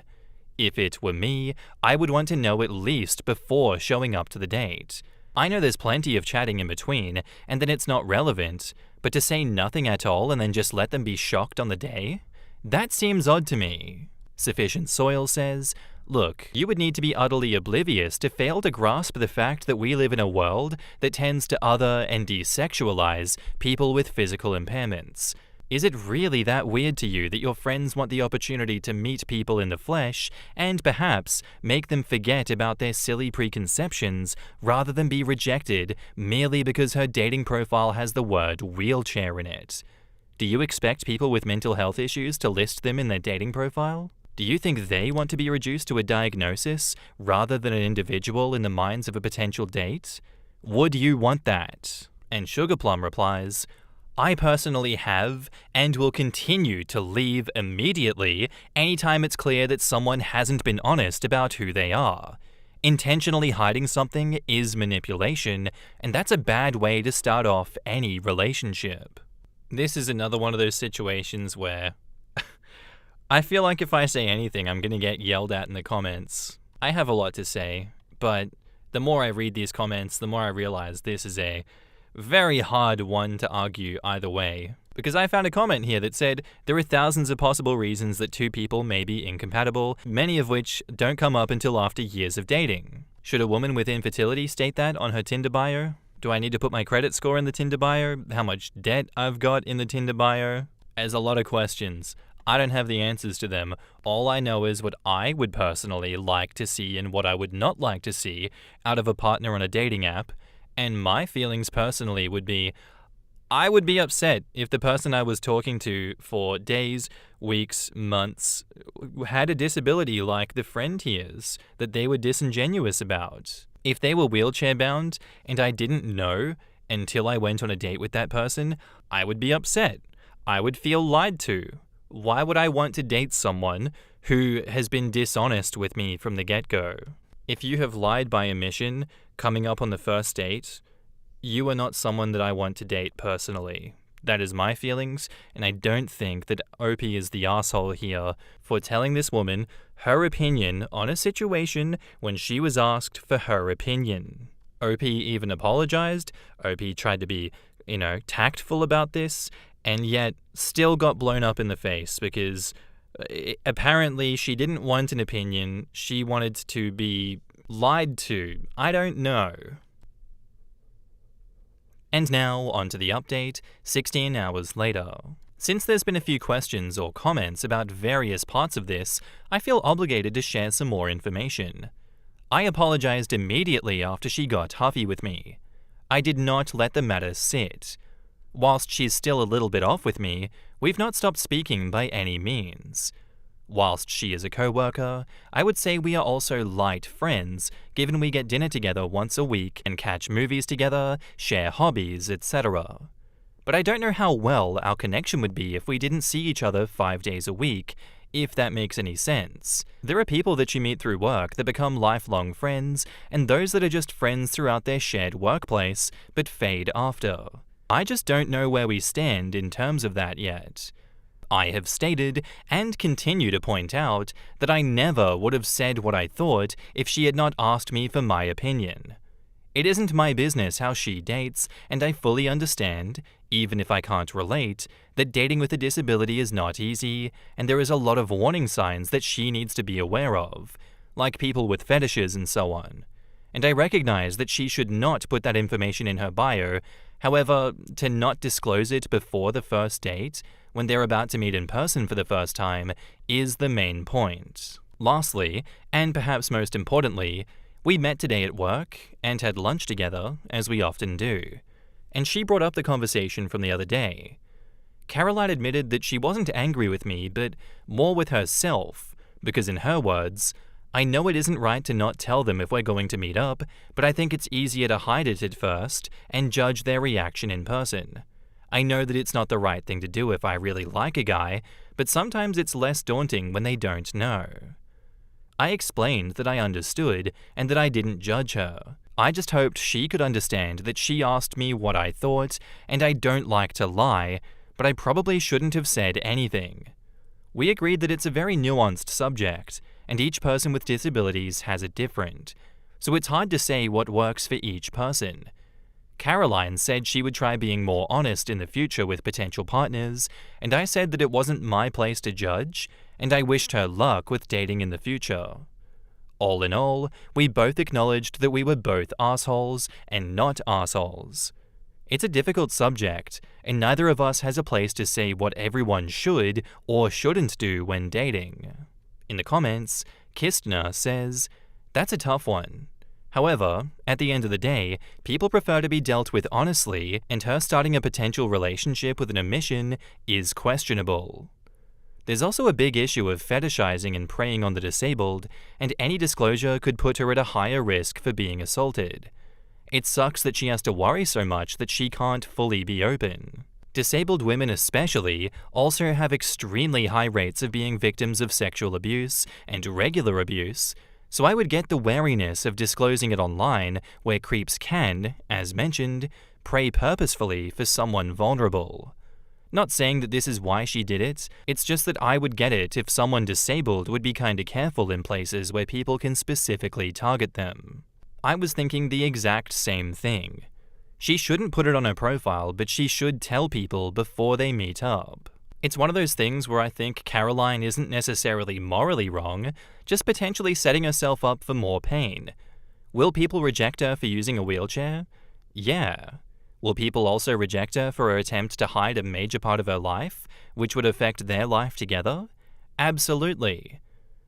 If it were me, I would want to know at least before showing up to the date. I know there's plenty of chatting in between, and then it's not relevant, but to say nothing at all and then just let them be shocked on the day? That seems odd to me." Sufficient Soil says, "Look, you would need to be utterly oblivious to fail to grasp the fact that we live in a world that tends to other and desexualize people with physical impairments. Is it really that weird to you that your friends want the opportunity to meet people in the flesh and perhaps make them forget about their silly preconceptions rather than be rejected merely because her dating profile has the word wheelchair in it? Do you expect people with mental health issues to list them in their dating profile? Do you think they want to be reduced to a diagnosis rather than an individual in the minds of a potential date? Would you want that?" And Sugarplum replies, "I personally have and will continue to leave immediately anytime it's clear that someone hasn't been honest about who they are. Intentionally hiding something is manipulation, and that's a bad way to start off any relationship." This is another one of those situations where I feel like if I say anything, I'm going to get yelled at in the comments. I have a lot to say, but the more I read these comments, the more I realize this is a very hard one to argue either way. Because I found a comment here that said, there are thousands of possible reasons that two people may be incompatible, many of which don't come up until after years of dating. Should a woman with infertility state that on her Tinder bio? Do I need to put my credit score in the Tinder bio? How much debt I've got in the Tinder bio? There's a lot of questions. I don't have the answers to them. All I know is what I would personally like to see and what I would not like to see out of a partner on a dating app. And my feelings personally would be, I would be upset if the person I was talking to for days, weeks, months had a disability like the friend he is, that they were disingenuous about. If they were wheelchair bound and I didn't know until I went on a date with that person, I would be upset. I would feel lied to. Why would I want to date someone who has been dishonest with me from the get-go? If you have lied by omission coming up on the first date, you are not someone that I want to date personally. That is my feelings, and I don't think that Opie is the asshole here for telling this woman her opinion on a situation when she was asked for her opinion. Opie even apologized. Opie tried to be, tactful about this, and yet still got blown up in the face because apparently she didn't want an opinion. She wanted to be lied to. I don't know. And now, onto the update, 16 hours later. Since there's been a few questions or comments about various parts of this, I feel obligated to share some more information. I apologized immediately after she got huffy with me. I did not let the matter sit. Whilst she's still a little bit off with me, we've not stopped speaking by any means. Whilst she is a co-worker, I would say we are also light friends, given we get dinner together once a week and catch movies together, share hobbies, etc. But I don't know how well our connection would be if we didn't see each other 5 days a week, if that makes any sense. There are people that you meet through work that become lifelong friends, and those that are just friends throughout their shared workplace, but fade after. I just don't know where we stand in terms of that yet. I have stated, and continue to point out, that I never would have said what I thought if she had not asked me for my opinion. It isn't my business how she dates, and I fully understand, even if I can't relate, that dating with a disability is not easy, and there is a lot of warning signs that she needs to be aware of, like people with fetishes and so on. And I recognize that she should not put that information in her bio. However, to not disclose it before the first date, when they're about to meet in person for the first time, is the main point. Lastly, and perhaps most importantly, we met today at work and had lunch together, as we often do. And she brought up the conversation from the other day. Caroline admitted that she wasn't angry with me, but more with herself, because in her words, "I know it isn't right to not tell them if we're going to meet up, but I think it's easier to hide it at first and judge their reaction in person. I know that it's not the right thing to do if I really like a guy, but sometimes it's less daunting when they don't know." I explained that I understood and that I didn't judge her. I just hoped she could understand that she asked me what I thought, and I don't like to lie, but I probably shouldn't have said anything. We agreed that it's a very nuanced subject, and each person with disabilities has it different, so it's hard to say what works for each person. Caroline said she would try being more honest in the future with potential partners, and I said that it wasn't my place to judge, and I wished her luck with dating in the future. All in all, we both acknowledged that we were both assholes and not assholes. It's a difficult subject, and neither of us has a place to say what everyone should or shouldn't do when dating. In the comments, Kistner says, "That's a tough one. However, at the end of the day, people prefer to be dealt with honestly, and her starting a potential relationship with an omission is questionable. There's also a big issue of fetishizing and preying on the disabled, and any disclosure could put her at a higher risk for being assaulted. It sucks that she has to worry so much that she can't fully be open. Disabled women especially also have extremely high rates of being victims of sexual abuse and regular abuse, so I would get the wariness of disclosing it online where creeps can, as mentioned, prey purposefully for someone vulnerable. Not saying that this is why she did it, it's just that I would get it if someone disabled would be kinda careful in places where people can specifically target them. I was thinking the exact same thing. She shouldn't put it on her profile, but she should tell people before they meet up. It's one of those things where I think Caroline isn't necessarily morally wrong, just potentially setting herself up for more pain. Will people reject her for using a wheelchair? Yeah. Will people also reject her for her attempt to hide a major part of her life, which would affect their life together? Absolutely.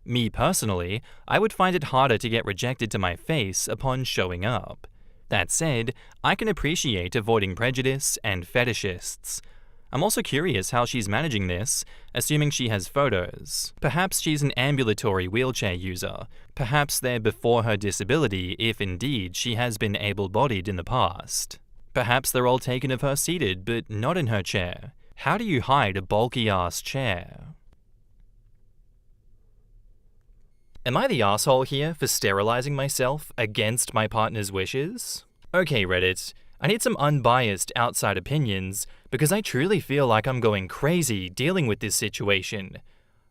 Me personally, I would find it harder to get rejected to my face upon showing up. That said, I can appreciate avoiding prejudice and fetishists. I'm also curious how she's managing this, assuming she has photos. Perhaps she's an ambulatory wheelchair user. Perhaps they're before her disability if indeed she has been able-bodied in the past. Perhaps they're all taken of her seated, but not in her chair. How do you hide a bulky-ass chair? Am I the asshole here for sterilizing myself against my partner's wishes? Okay, Reddit, I need some unbiased outside opinions because I truly feel like I'm going crazy dealing with this situation.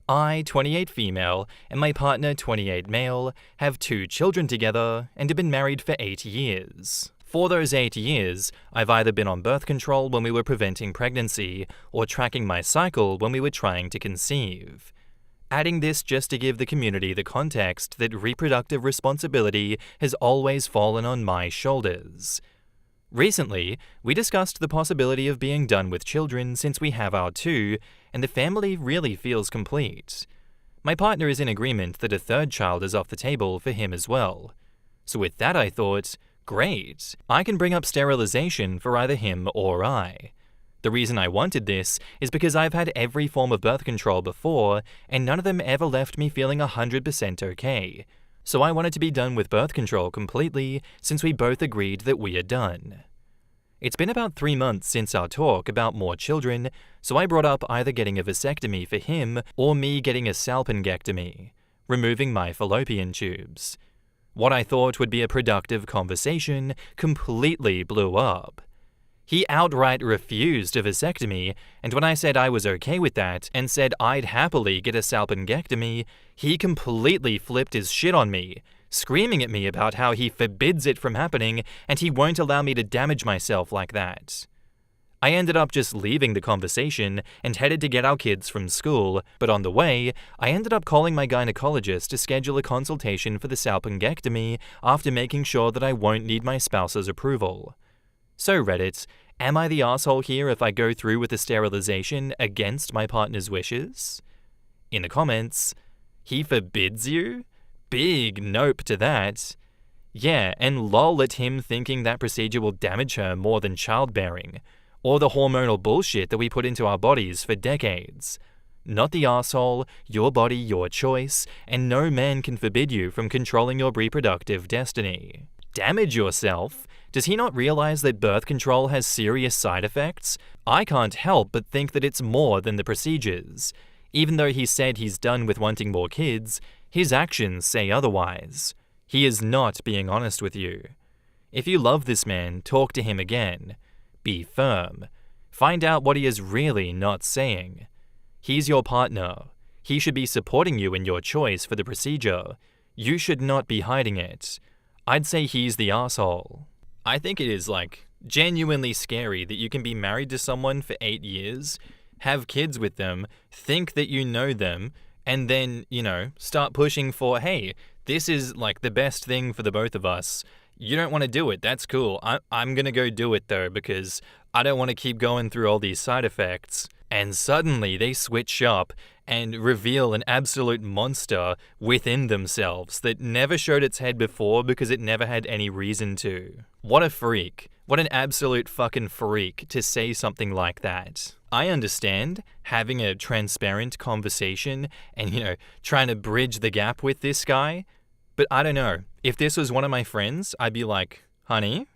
I, 28 female, and my partner, 28 male, have 2 children together and have been married for 8 years. For those 8 years, I've either been on birth control when we were preventing pregnancy or tracking my cycle when we were trying to conceive. Adding this just to give the community the context that reproductive responsibility has always fallen on my shoulders. Recently, we discussed the possibility of being done with children since we have our 2, and the family really feels complete. My partner is in agreement that a 3rd child is off the table for him as well. So with that I thought, great, I can bring up sterilization for either him or I. The reason I wanted this is because I've had every form of birth control before, and none of them ever left me feeling 100% okay. So I wanted to be done with birth control completely since we both agreed that we are done. It's been about 3 months since our talk about more children, so I brought up either getting a vasectomy for him or me getting a salpingectomy, removing my fallopian tubes. What I thought would be a productive conversation completely blew up. He outright refused a vasectomy, and when I said I was okay with that and said I'd happily get a salpingectomy, he completely flipped his shit on me, screaming at me about how he forbids it from happening and he won't allow me to damage myself like that. I ended up just leaving the conversation and headed to get our kids from school, but on the way, I ended up calling my gynecologist to schedule a consultation for the salpingectomy after making sure that I won't need my spouse's approval. So Reddit, am I the asshole here if I go through with the sterilization against my partner's wishes? In the comments, he forbids you? Big nope to that. Yeah, and lol at him thinking that procedure will damage her more than childbearing, or the hormonal bullshit that we put into our bodies for decades. Not the asshole, your body, your choice, and no man can forbid you from controlling your reproductive destiny. Damage yourself? Does he not realize that birth control has serious side effects? I can't help but think that it's more than the procedures. Even though he said he's done with wanting more kids, his actions say otherwise. He is not being honest with you. If you love this man, talk to him again. Be firm. Find out what he is really not saying. He's your partner. He should be supporting you in your choice for the procedure. You should not be hiding it. I'd say he's the asshole. I think it is, genuinely scary that you can be married to someone for 8 years, have kids with them, think that you know them, and then, start pushing for, hey, this is, the best thing for the both of us. You don't want to do it. That's cool. I'm going to go do it, though, because I don't want to keep going through all these side effects. And suddenly they switch up and reveal an absolute monster within themselves that never showed its head before because it never had any reason to. What a freak. What an absolute fucking freak to say something like that. I understand having a transparent conversation and, trying to bridge the gap with this guy, but I don't know. If this was one of my friends, I'd be like, honey,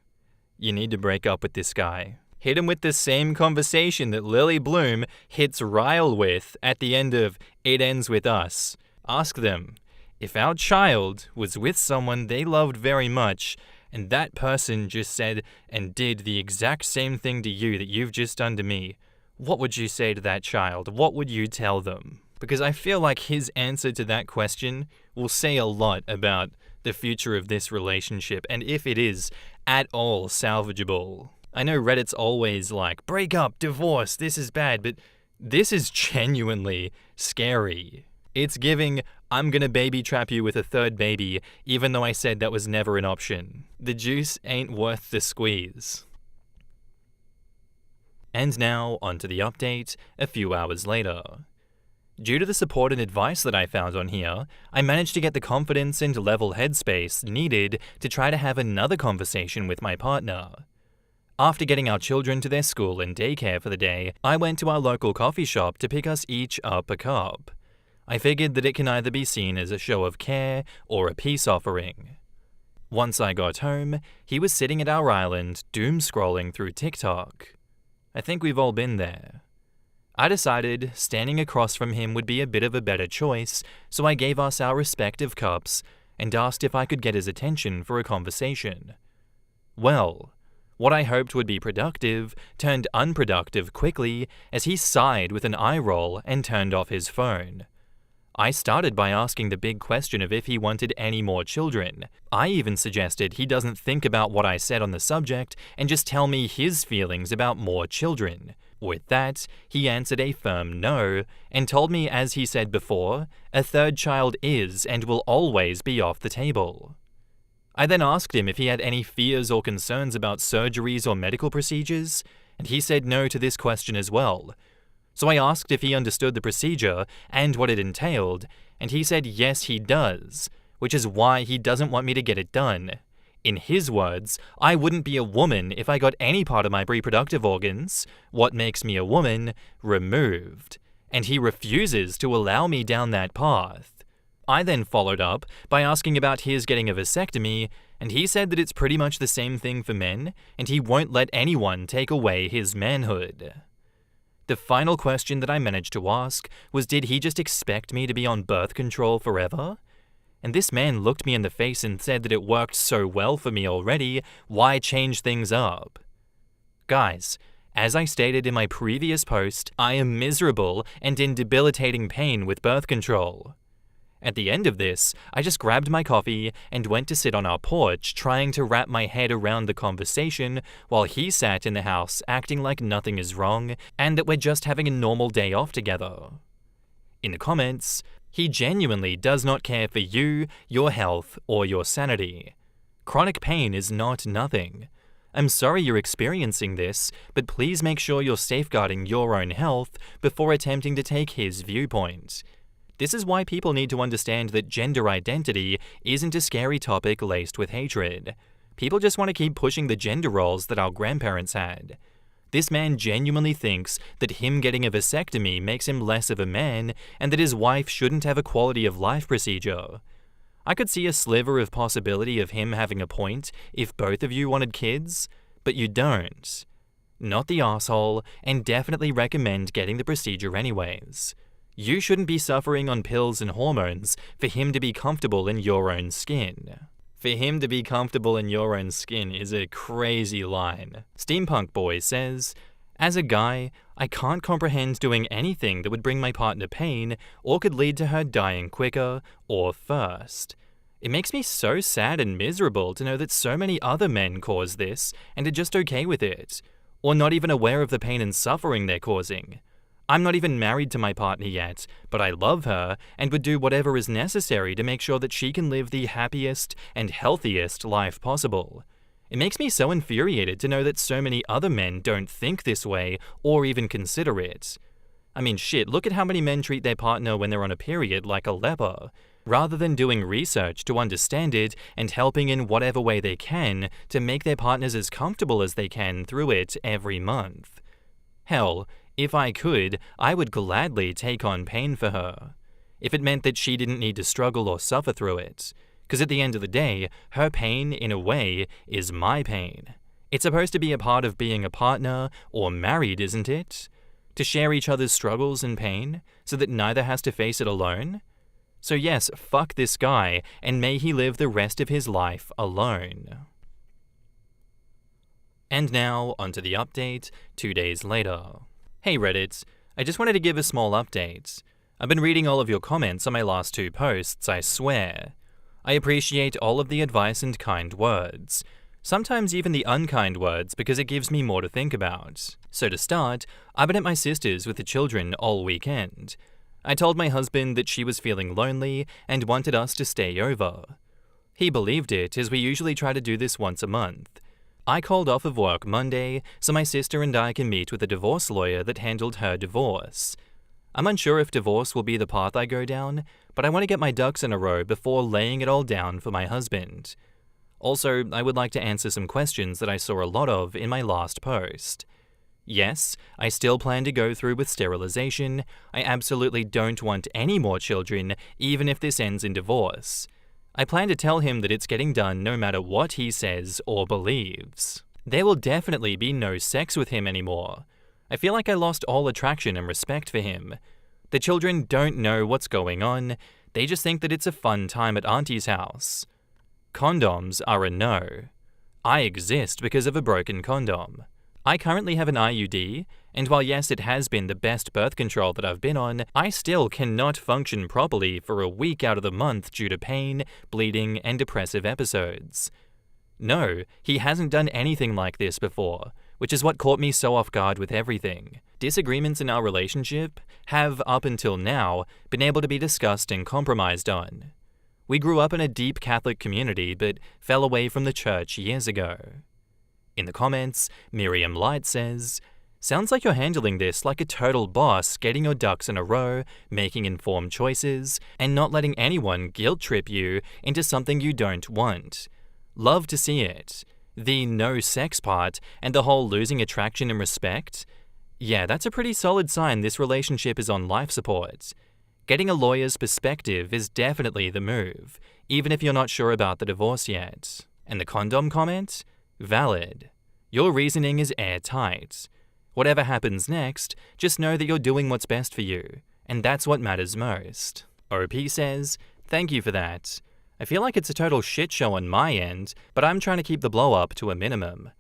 you need to break up with this guy. Hit him with the same conversation that Lily Bloom hits Ryle with at the end of It Ends With Us. Ask them, if our child was with someone they loved very much, and that person just said and did the exact same thing to you that you've just done to me, what would you say to that child? What would you tell them? Because I feel like his answer to that question will say a lot about the future of this relationship and if it is at all salvageable. I know Reddit's always like, break up, divorce, this is bad, but this is genuinely scary. It's giving, I'm gonna baby trap you with a third baby, even though I said that was never an option. The juice ain't worth the squeeze. And now, onto the update, a few hours later. Due to the support and advice that I found on here, I managed to get the confidence and level headspace needed to try to have another conversation with my partner. After getting our children to their school and daycare for the day, I went to our local coffee shop to pick us each up a cup. I figured that it can either be seen as a show of care or a peace offering. Once I got home, he was sitting at our island, doom-scrolling through TikTok. I think we've all been there. I decided standing across from him would be a bit of a better choice, so I gave us our respective cups and asked if I could get his attention for a conversation. Well, what I hoped would be productive turned unproductive quickly as he sighed with an eye roll and turned off his phone. I started by asking the big question of if he wanted any more children. I even suggested he doesn't think about what I said on the subject and just tell me his feelings about more children. With that, he answered a firm no and told me, as he said before, a third child is and will always be off the table. I then asked him if he had any fears or concerns about surgeries or medical procedures, and he said no to this question as well. So I asked if he understood the procedure and what it entailed, and he said yes he does, which is why he doesn't want me to get it done. In his words, I wouldn't be a woman if I got any part of my reproductive organs, what makes me a woman, removed, and he refuses to allow me down that path. I then followed up by asking about his getting a vasectomy, and he said that it's pretty much the same thing for men, and he won't let anyone take away his manhood. The final question that I managed to ask was, did he just expect me to be on birth control forever? And this man looked me in the face and said that it worked so well for me already, why change things up? Guys, as I stated in my previous post, I am miserable and in debilitating pain with birth control. At the end of this, I just grabbed my coffee and went to sit on our porch trying to wrap my head around the conversation while he sat in the house acting like nothing is wrong and that we're just having a normal day off together. In the comments, he genuinely does not care for you, your health, or your sanity. Chronic pain is not nothing. I'm sorry you're experiencing this, but please make sure you're safeguarding your own health before attempting to take his viewpoint. This is why people need to understand that gender identity isn't a scary topic laced with hatred. People just want to keep pushing the gender roles that our grandparents had. This man genuinely thinks that him getting a vasectomy makes him less of a man and that his wife shouldn't have a quality of life procedure. I could see a sliver of possibility of him having a point if both of you wanted kids, but you don't. Not the asshole, and definitely recommend getting the procedure anyways. You shouldn't be suffering on pills and hormones for him to be comfortable in your own skin. For him to be comfortable in your own skin is a crazy line. Steampunk Boy says, as a guy, I can't comprehend doing anything that would bring my partner pain or could lead to her dying quicker or first. It makes me so sad and miserable to know that so many other men cause this and are just okay with it, or not even aware of the pain and suffering they're causing. I'm not even married to my partner yet, but I love her and would do whatever is necessary to make sure that she can live the happiest and healthiest life possible. It makes me so infuriated to know that so many other men don't think this way or even consider it. I mean, shit, look at how many men treat their partner when they're on a period like a leper, rather than doing research to understand it and helping in whatever way they can to make their partners as comfortable as they can through it every month. Hell, if I could, I would gladly take on pain for her, if it meant that she didn't need to struggle or suffer through it. Because at the end of the day, her pain, in a way, is my pain. It's supposed to be a part of being a partner or married, isn't it? To share each other's struggles and pain, so that neither has to face it alone? So yes, fuck this guy, and may he live the rest of his life alone. And now, onto the update, 2 days later. Hey Reddit, I just wanted to give a small update. I've been reading all of your comments on my last 2 posts, I swear. I appreciate all of the advice and kind words. Sometimes even the unkind words because it gives me more to think about. So to start, I've been at my sister's with the children all weekend. I told my husband that she was feeling lonely and wanted us to stay over. He believed it, as we usually try to do this once a month. I called off of work Monday so my sister and I can meet with a divorce lawyer that handled her divorce. I'm unsure if divorce will be the path I go down, but I want to get my ducks in a row before laying it all down for my husband. Also, I would like to answer some questions that I saw a lot of in my last post. Yes, I still plan to go through with sterilization. I absolutely don't want any more children, even if this ends in divorce. I plan to tell him that it's getting done no matter what he says or believes. There will definitely be no sex with him anymore. I feel like I lost all attraction and respect for him. The children don't know what's going on, they just think that it's a fun time at Auntie's house. Condoms are a no. I exist because of a broken condom. I currently have an IUD, and while yes, it has been the best birth control that I've been on, I still cannot function properly for a week out of the month due to pain, bleeding, and depressive episodes. No, he hasn't done anything like this before, which is what caught me so off guard with everything. Disagreements in our relationship have, up until now, been able to be discussed and compromised on. We grew up in a deep Catholic community but fell away from the church years ago. In the comments, Miriam Light says, sounds like you're handling this like a total boss, getting your ducks in a row, making informed choices, and not letting anyone guilt trip you into something you don't want. Love to see it. The no sex part and the whole losing attraction and respect? Yeah, that's a pretty solid sign this relationship is on life support. Getting a lawyer's perspective is definitely the move, even if you're not sure about the divorce yet. And the condom comment? Valid. Your reasoning is airtight. Whatever happens next, just know that you're doing what's best for you, and that's what matters most. OP says, thank you for that. I feel like it's a total shit show on my end, but I'm trying to keep the blow up to a minimum.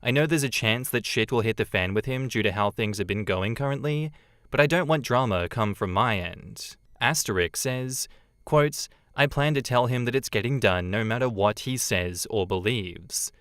I know there's a chance that shit will hit the fan with him due to how things have been going currently, but I don't want drama come from my end. Asterisk says, quotes, I plan to tell him that it's getting done no matter what he says or believes.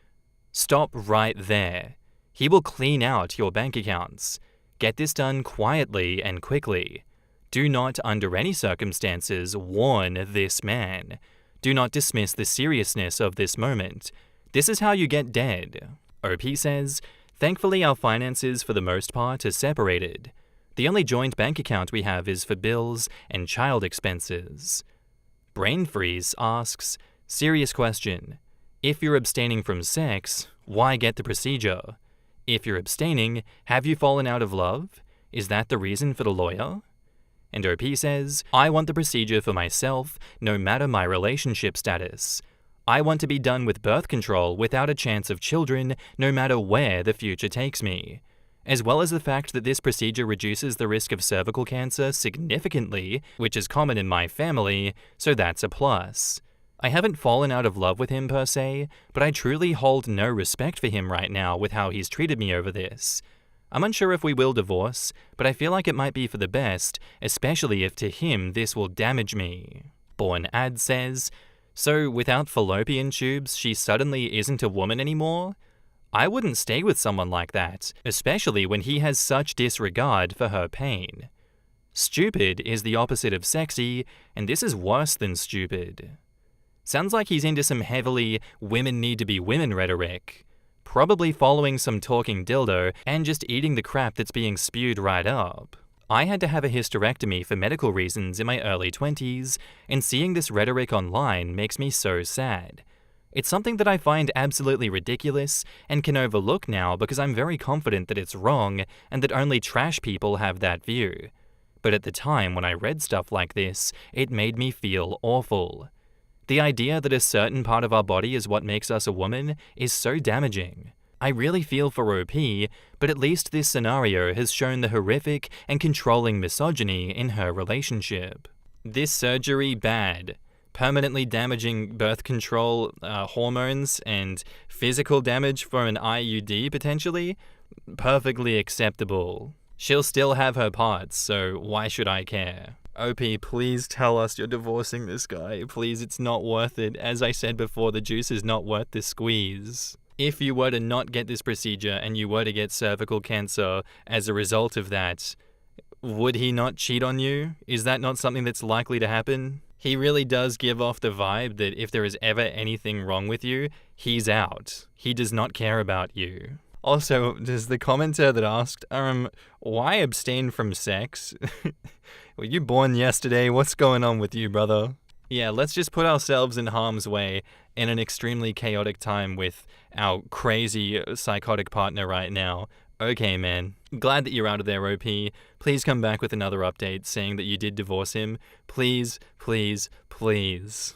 Stop right there. He will clean out your bank accounts. Get this done quietly and quickly. Do not, under any circumstances, warn this man. Do not dismiss the seriousness of this moment. This is how you get dead. OP says, thankfully our finances for the most part are separated. The only joint bank account we have is for bills and child expenses. Brain Freeze asks, serious question. If you're abstaining from sex, why get the procedure? If you're abstaining, have you fallen out of love? Is that the reason for the lawyer? And OP says, I want the procedure for myself, no matter my relationship status. I want to be done with birth control without a chance of children, no matter where the future takes me. As well as the fact that this procedure reduces the risk of cervical cancer significantly, which is common in my family, so that's a plus. I haven't fallen out of love with him per se, but I truly hold no respect for him right now with how he's treated me over this. I'm unsure if we will divorce, but I feel like it might be for the best, especially if to him this will damage me. Born Ad says, so without fallopian tubes, she suddenly isn't a woman anymore? I wouldn't stay with someone like that, especially when he has such disregard for her pain. Stupid is the opposite of sexy, and this is worse than stupid. Sounds like he's into some heavily women need to be women rhetoric. Probably following some talking dildo and just eating the crap that's being spewed right up. I had to have a hysterectomy for medical reasons in my early 20s, and seeing this rhetoric online makes me so sad. It's something that I find absolutely ridiculous and can overlook now because I'm very confident that it's wrong and that only trash people have that view. But at the time when I read stuff like this, it made me feel awful. The idea that a certain part of our body is what makes us a woman is so damaging. I really feel for OP, but at least this scenario has shown the horrific and controlling misogyny in her relationship. This surgery bad. Permanently damaging birth control hormones and physical damage for an IUD potentially? Perfectly acceptable. She'll still have her parts, so why should I care? OP, please tell us you're divorcing this guy. Please, it's not worth it. As I said before, the juice is not worth the squeeze. If you were to not get this procedure and you were to get cervical cancer as a result of that, would he not cheat on you? Is that not something that's likely to happen? He really does give off the vibe that if there is ever anything wrong with you, he's out. He does not care about you. Also, there's the commenter that asked, why abstain from sex? Were you born yesterday? What's going on with you, brother? Yeah, let's just put ourselves in harm's way in an extremely chaotic time with our crazy psychotic partner right now. Okay, man. Glad that you're out of there, OP. Please come back with another update saying that you did divorce him. Please, please, please.